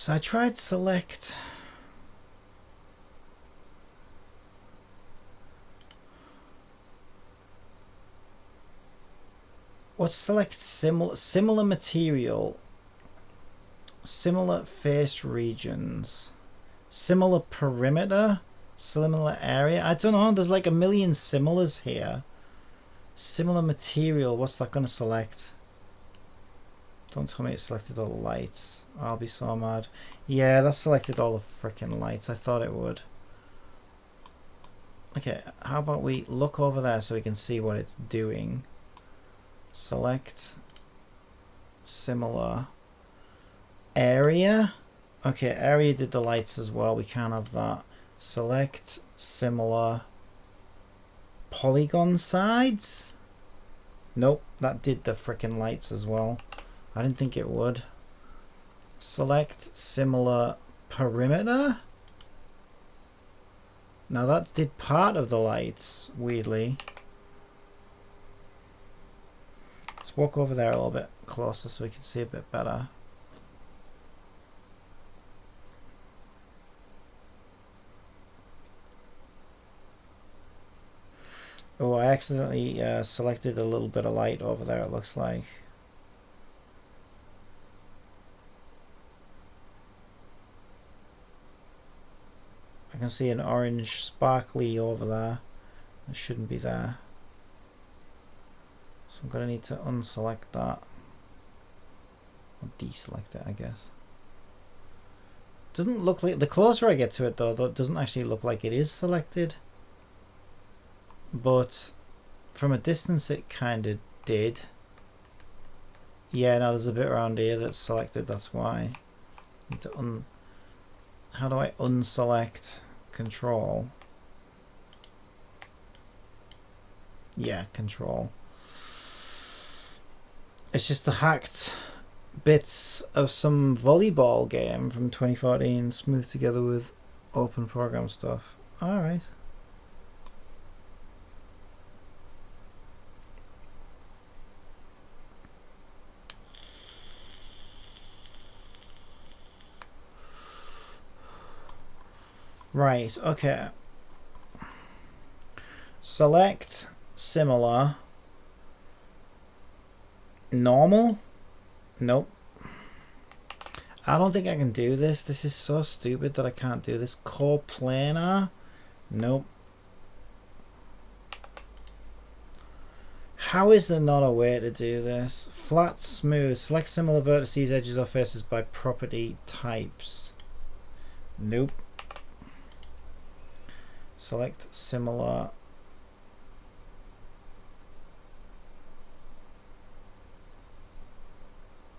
So I tried select. What's select similar material, similar face regions, similar perimeter, similar area? I don't know, there's like a million similars here. Similar material, what's that gonna select? Don't tell me it selected all the lights. I'll be so mad. Yeah, that selected all the freaking lights. I thought it would. Okay, how about we look over there so we can see what it's doing. Select similar area. Okay, area did the lights as well. We can't have that. Select similar polygon sides. Nope, that did the freaking lights as well. I didn't think it would. Select similar perimeter. Now that did part of the lights, weirdly. Let's walk over there a little bit closer so we can see a bit better. Oh, I accidentally selected a little bit of light over there, it looks like. I can see an orange sparkly over there. It shouldn't be there. So I'm going to need to unselect that. Or deselect it, I guess. Doesn't look like... The closer I get to it, though, it doesn't actually look like it is selected. But from a distance, it kind of did. Yeah, no, there's a bit around here that's selected, that's why. Need to How do I unselect? Control. Yeah, control. It's just the hacked bits of some volleyball game from 2014 smoothed together with open program stuff. Alright. Right, okay. Select similar. Normal? Nope. I don't think I can do this. This is so stupid that I can't do this. Coplanar? Nope. How is there not a way to do this? Flat, smooth. Select similar vertices, edges, or faces by property types. Nope. Select similar.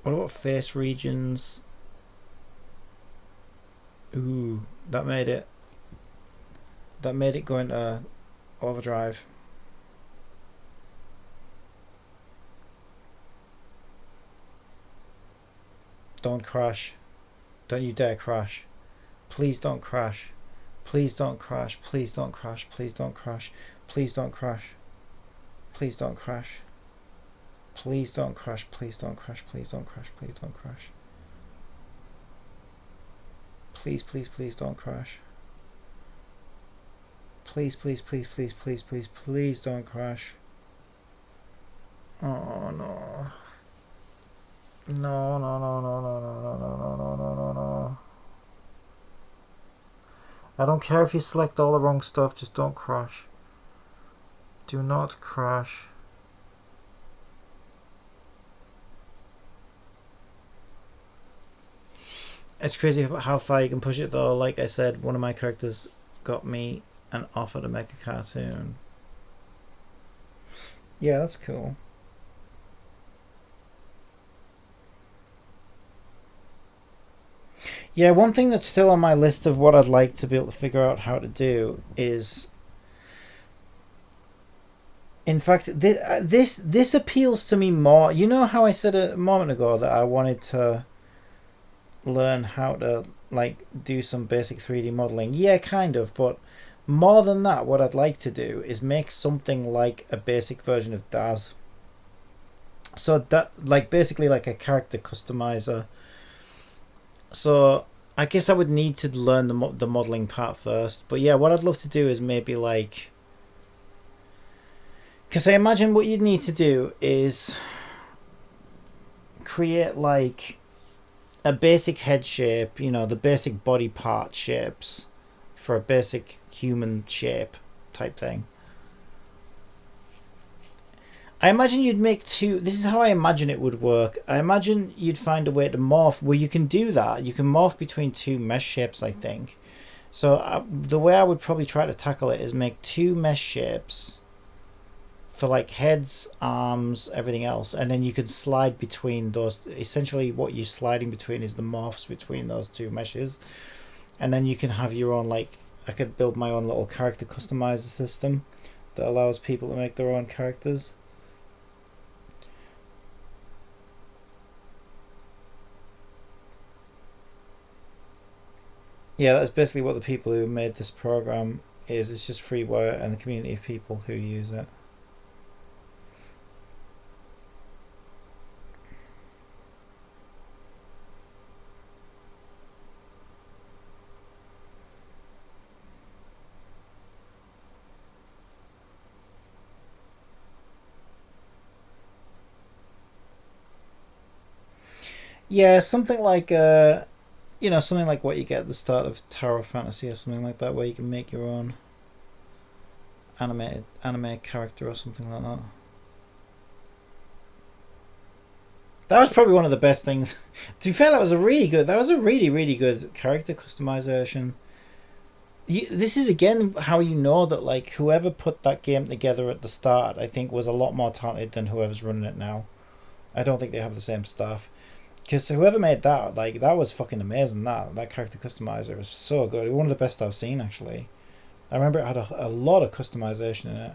What about face regions? Ooh, that made it go into overdrive. Don't crash. Don't you dare crash. Please don't crash. Please don't crash. Please don't crash. Please don't crash. Please don't crash. Please don't crash. Please don't crash. Please don't crash. Please don't crash. Please don't crash. Please, please, please don't crash. Please, please, please, please, please, please, please don't crash. Oh no. No, no, no, no, no, no, no, no, no, no, no, no, no. I don't care if you select all the wrong stuff, just don't crash. Do not crash. It's crazy how far you can push it though. Like I said, one of my characters got me an offer to make a cartoon. Yeah, that's cool. Yeah, one thing that's still on my list of what I'd like to be able to figure out how to do is, in fact, this appeals to me more. You know how I said a moment ago that I wanted to learn how to like do some basic 3D modeling? Yeah, kind of, but more than that, what I'd like to do is make something like a basic version of Daz. So that, like, basically like a character customizer. So I guess I would need to learn the modeling part first. But yeah, what I'd love to do is maybe like, because I imagine what you'd need to do is create like a basic head shape, you know, the basic body part shapes for a basic human shape type thing. I imagine you'd make two. This is how I imagine it would work. I imagine you'd find a way to morph where you can do that. You can morph between two mesh shapes, I think. So the way I would probably try to tackle it is make two mesh shapes for like heads, arms, everything else, and then you can slide between those. Essentially what you're sliding between is the morphs between those two meshes, and then you can have your own, like, I could build my own little character customizer system that allows people to make their own characters. Yeah, that's basically what the people who made this program is. It's just freeware and the community of people who use it. Yeah, something like you know, something like what you get at the start of Tower of Fantasy or something like that, where you can make your own anime character or something like that. That was probably one of the best things. To be fair, that was a really good character customization. This is again how you know that, like, whoever put that game together at the start, I think, was a lot more talented than whoever's running it now. I don't think they have the same staff. Because whoever made that, like, that was fucking amazing. That character customizer was so good. One of the best I've seen, actually. I remember it had a lot of customization in it.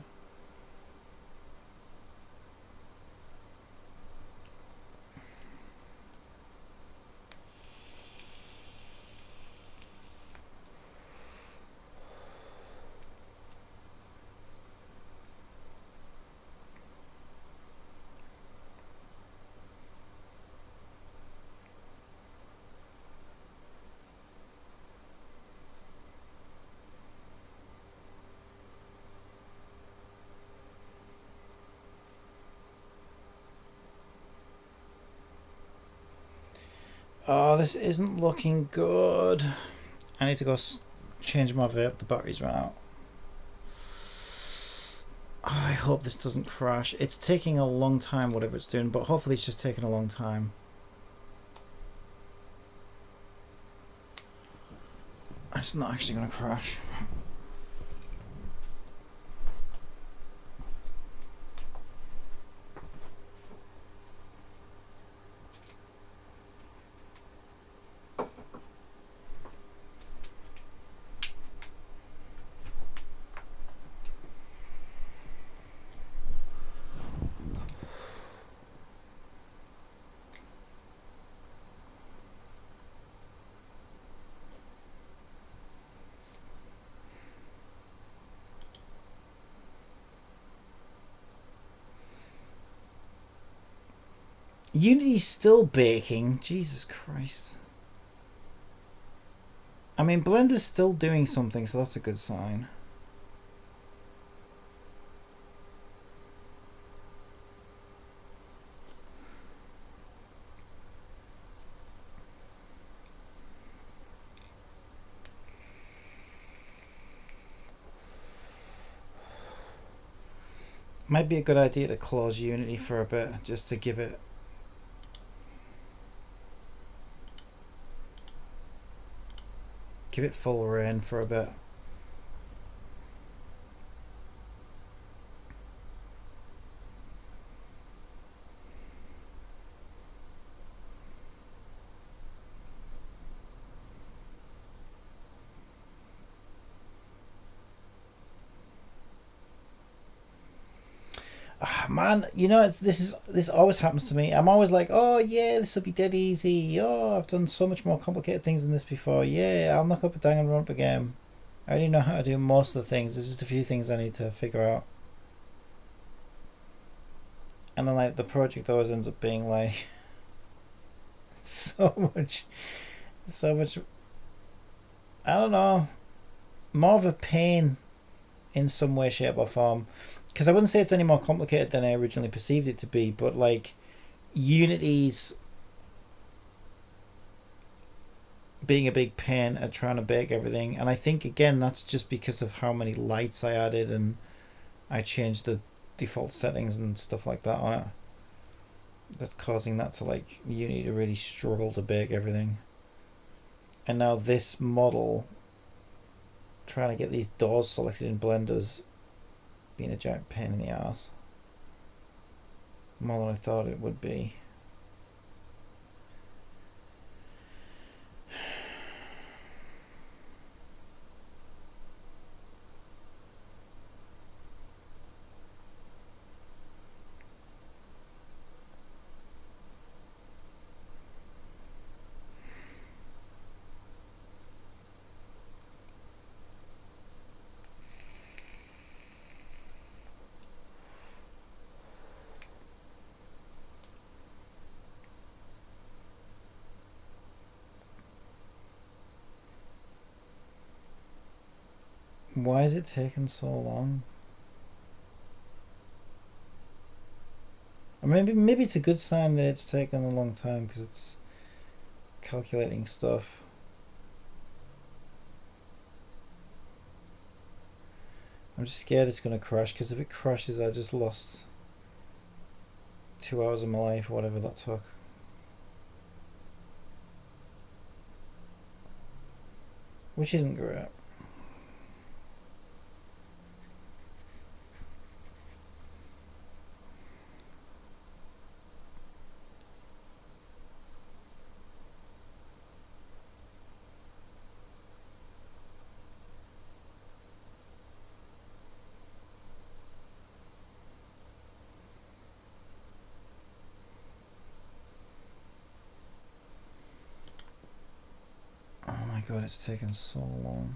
Oh, this isn't looking good. I need to go change my vape. The batteries ran out. Oh, I hope this doesn't crash. It's taking a long time, whatever it's doing, but hopefully it's just taking a long time. It's not actually going to crash. Unity's still baking. Jesus Christ. I mean, Blender's still doing something, so that's a good sign. Might be a good idea to close Unity for a bit, just to give it full reign for a bit. Man, you know, this always happens to me. I'm always like, oh yeah, this will be dead easy. Oh, I've done so much more complicated things than this before. Yeah, I'll knock up a Danganronpa game. I already know how to do most of the things. There's just a few things I need to figure out. And then, like, the project always ends up being like so much I don't know, more of a pain in some way, shape, or form. Because I wouldn't say it's any more complicated than I originally perceived it to be, but like Unity's being a big pain at trying to bake everything, and I think again that's just because of how many lights I added and I changed the default settings and stuff like that on it. That's causing that to like Unity to really struggle to bake everything. And now this model, trying to get these doors selected in Blender's being a giant pain in the ass. More than I thought it would be. Why is it taking so long? Or maybe it's a good sign that it's taken a long time because it's calculating stuff. I'm just scared it's going to crash, because if it crashes I just lost 2 hours of my life or whatever that took. Which isn't great. God, it's taken so long.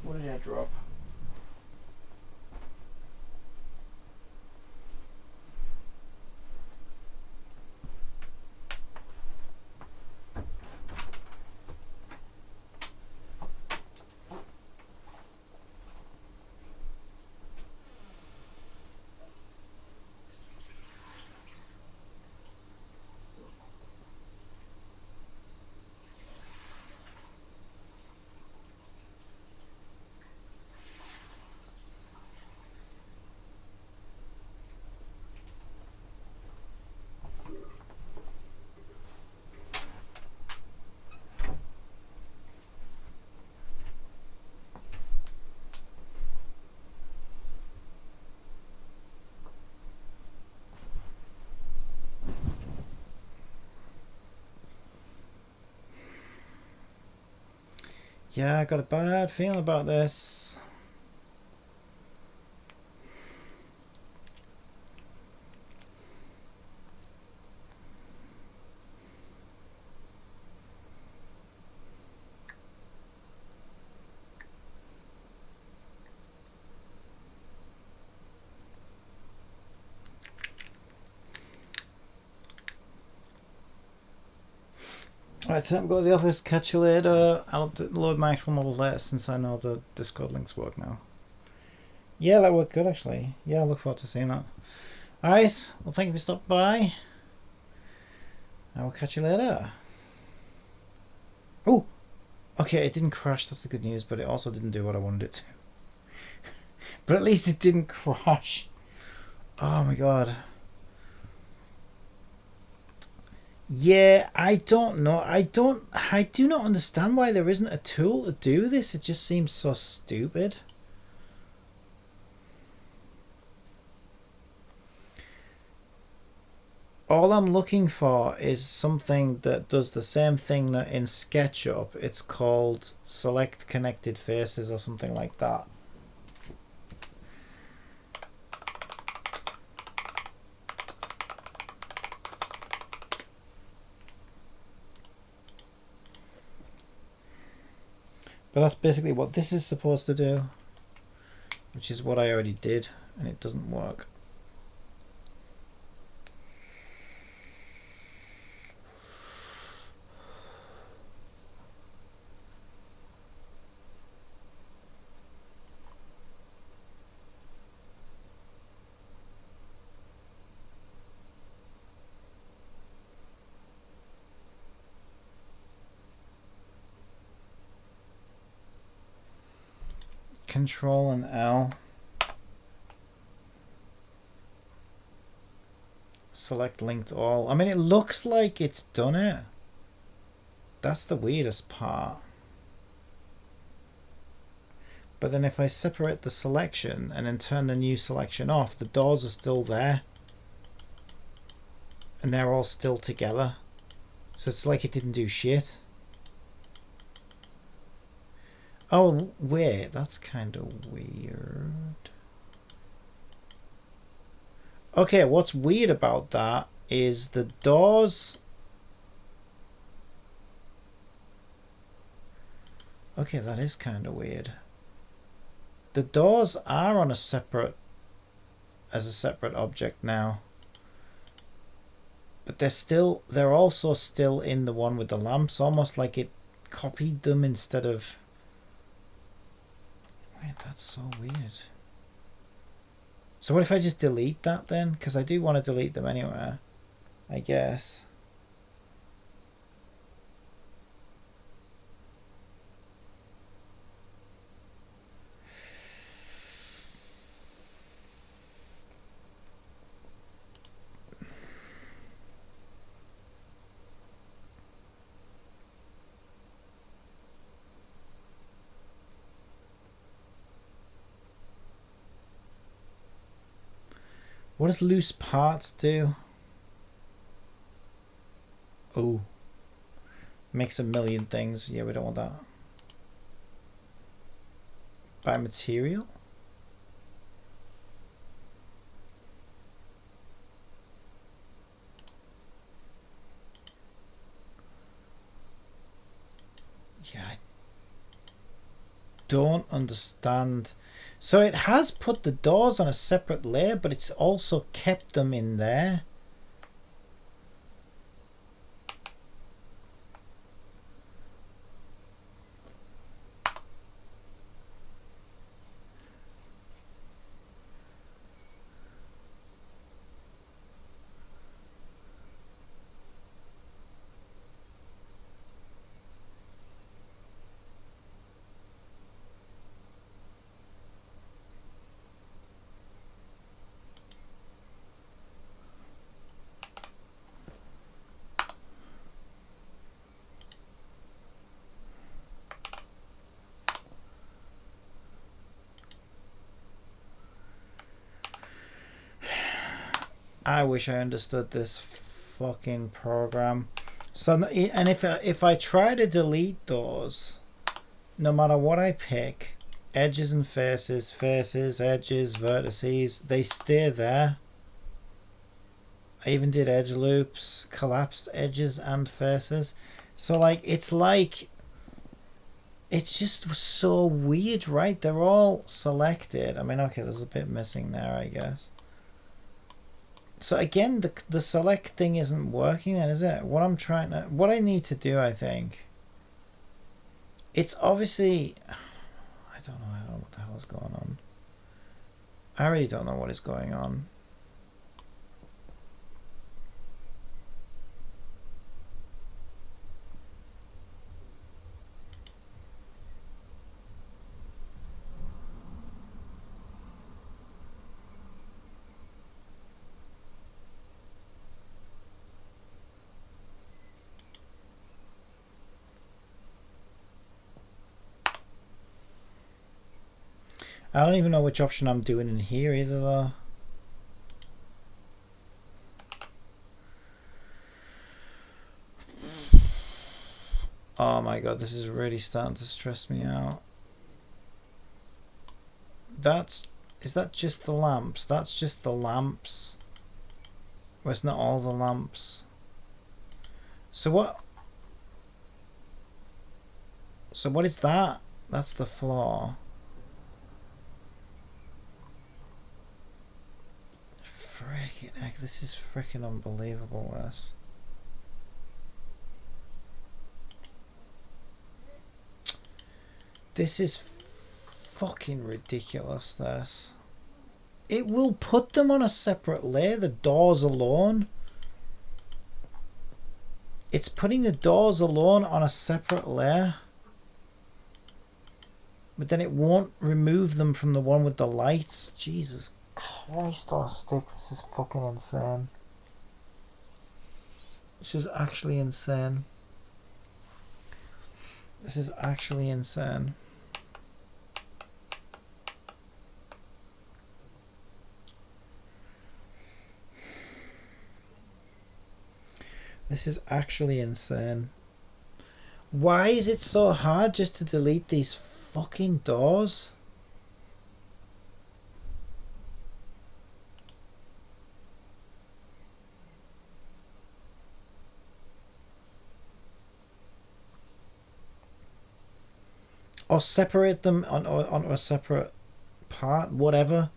What did I drop? Yeah, I got a bad feeling about this. Right, time to go to the office. Catch you later. I'll load my actual model later since I know the Discord links work now. Yeah, that worked good actually. Yeah, I look forward to seeing that. Alright, well thank you for stopping by. I will catch you later. Oh! Okay, it didn't crash, that's the good news, but it also didn't do what I wanted it to. But at least it didn't crash. Oh my god. Yeah, I don't know. I do not understand why there isn't a tool to do this. It just seems so stupid. All I'm looking for is something that does the same thing that in SketchUp it's called select connected faces or something like that. But that's basically what this is supposed to do, which is what I already did, and it doesn't work. Control and L. Select linked all. I mean, it looks like it's done it. That's the weirdest part. But then if I separate the selection and then turn the new selection off, the doors are still there. And they're all still together. So it's like it didn't do shit. Oh, wait, that's kind of weird. Okay, what's weird about that is the doors... Okay, that is kind of weird. The doors are on a separate... as a separate object now. But they're also still in the one with the lamps, almost like it copied them instead of... Wait, that's so weird. So what if I just delete that then? Because I do want to delete them anyway, I guess. What does loose parts do? Oh. Makes a million things. Yeah, we don't want that. By material? Yeah, I don't understand. So it has put the doors on a separate layer, but it's also kept them in there. I wish I understood this fucking program. So, and if I try to delete those, no matter what I pick, edges and faces, edges, vertices, they stay there. I even did edge loops, collapsed edges and faces. So it's just so weird, right? They're all selected. I mean, okay, there's a bit missing there, I guess. So again, the select thing isn't working then, is it? What I need to do, I think, it's obviously, I don't know what the hell is going on. I really don't know what is going on. I don't even know which option I'm doing in here either though. Oh my god, this is really starting to stress me out. Is that just the lamps? That's just the lamps. Well, it's not all the lamps. So what is that? That's the floor. Frickin' heck, this is frickin' unbelievable, this. This is fucking ridiculous, this. It will put them on a separate layer, the doors alone. It's putting the doors alone on a separate layer. But then it won't remove them from the one with the lights. Jesus Christ on a stick, this is fucking insane. This is actually insane. This is actually insane. This is actually insane. Why is it so hard just to delete these fucking doors? Or separate them onto a separate part, whatever.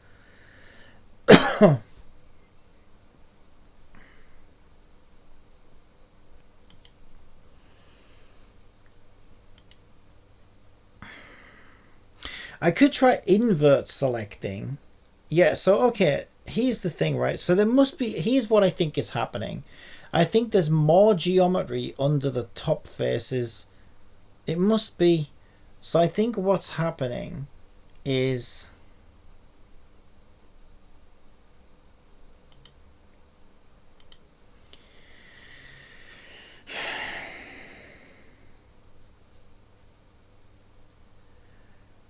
I could try invert selecting. Yeah, so okay, here's the thing, right? So there must be, here's what I think is happening. I think there's more geometry under the top faces. It must be. So I think what's happening is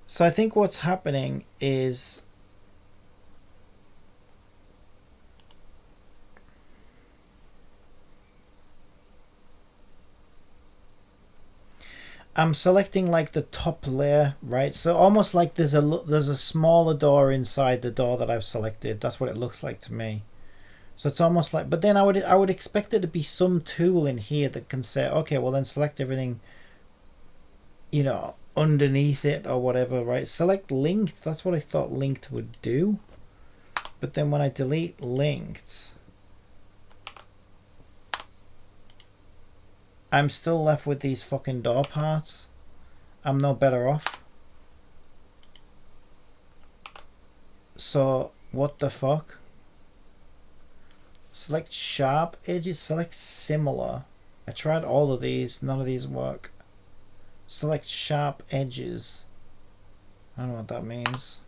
so I think what's happening is I'm selecting like the top layer, right? So almost like there's a smaller door inside the door that I've selected. That's what it looks like to me. So it's almost like, but then I would expect there to be some tool in here that can say, okay, well then select everything, you know, underneath it or whatever, right? Select linked. That's what I thought linked would do. But then when I delete linked, I'm still left with these fucking door parts. I'm no better off. So, what the fuck? Select sharp edges, select similar. I tried all of these, none of these work. Select sharp edges. I don't know what that means.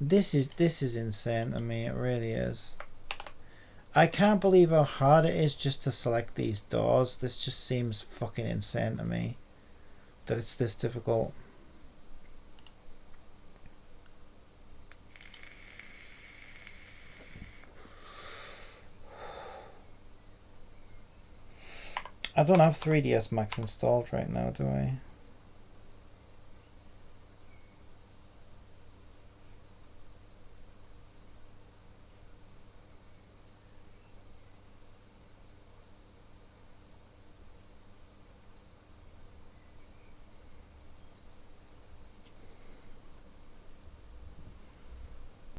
This is insane to me, it really is. I can't believe how hard it is just to select these doors. This just seems fucking insane to me that it's this difficult. I don't have 3ds Max installed right now, do I?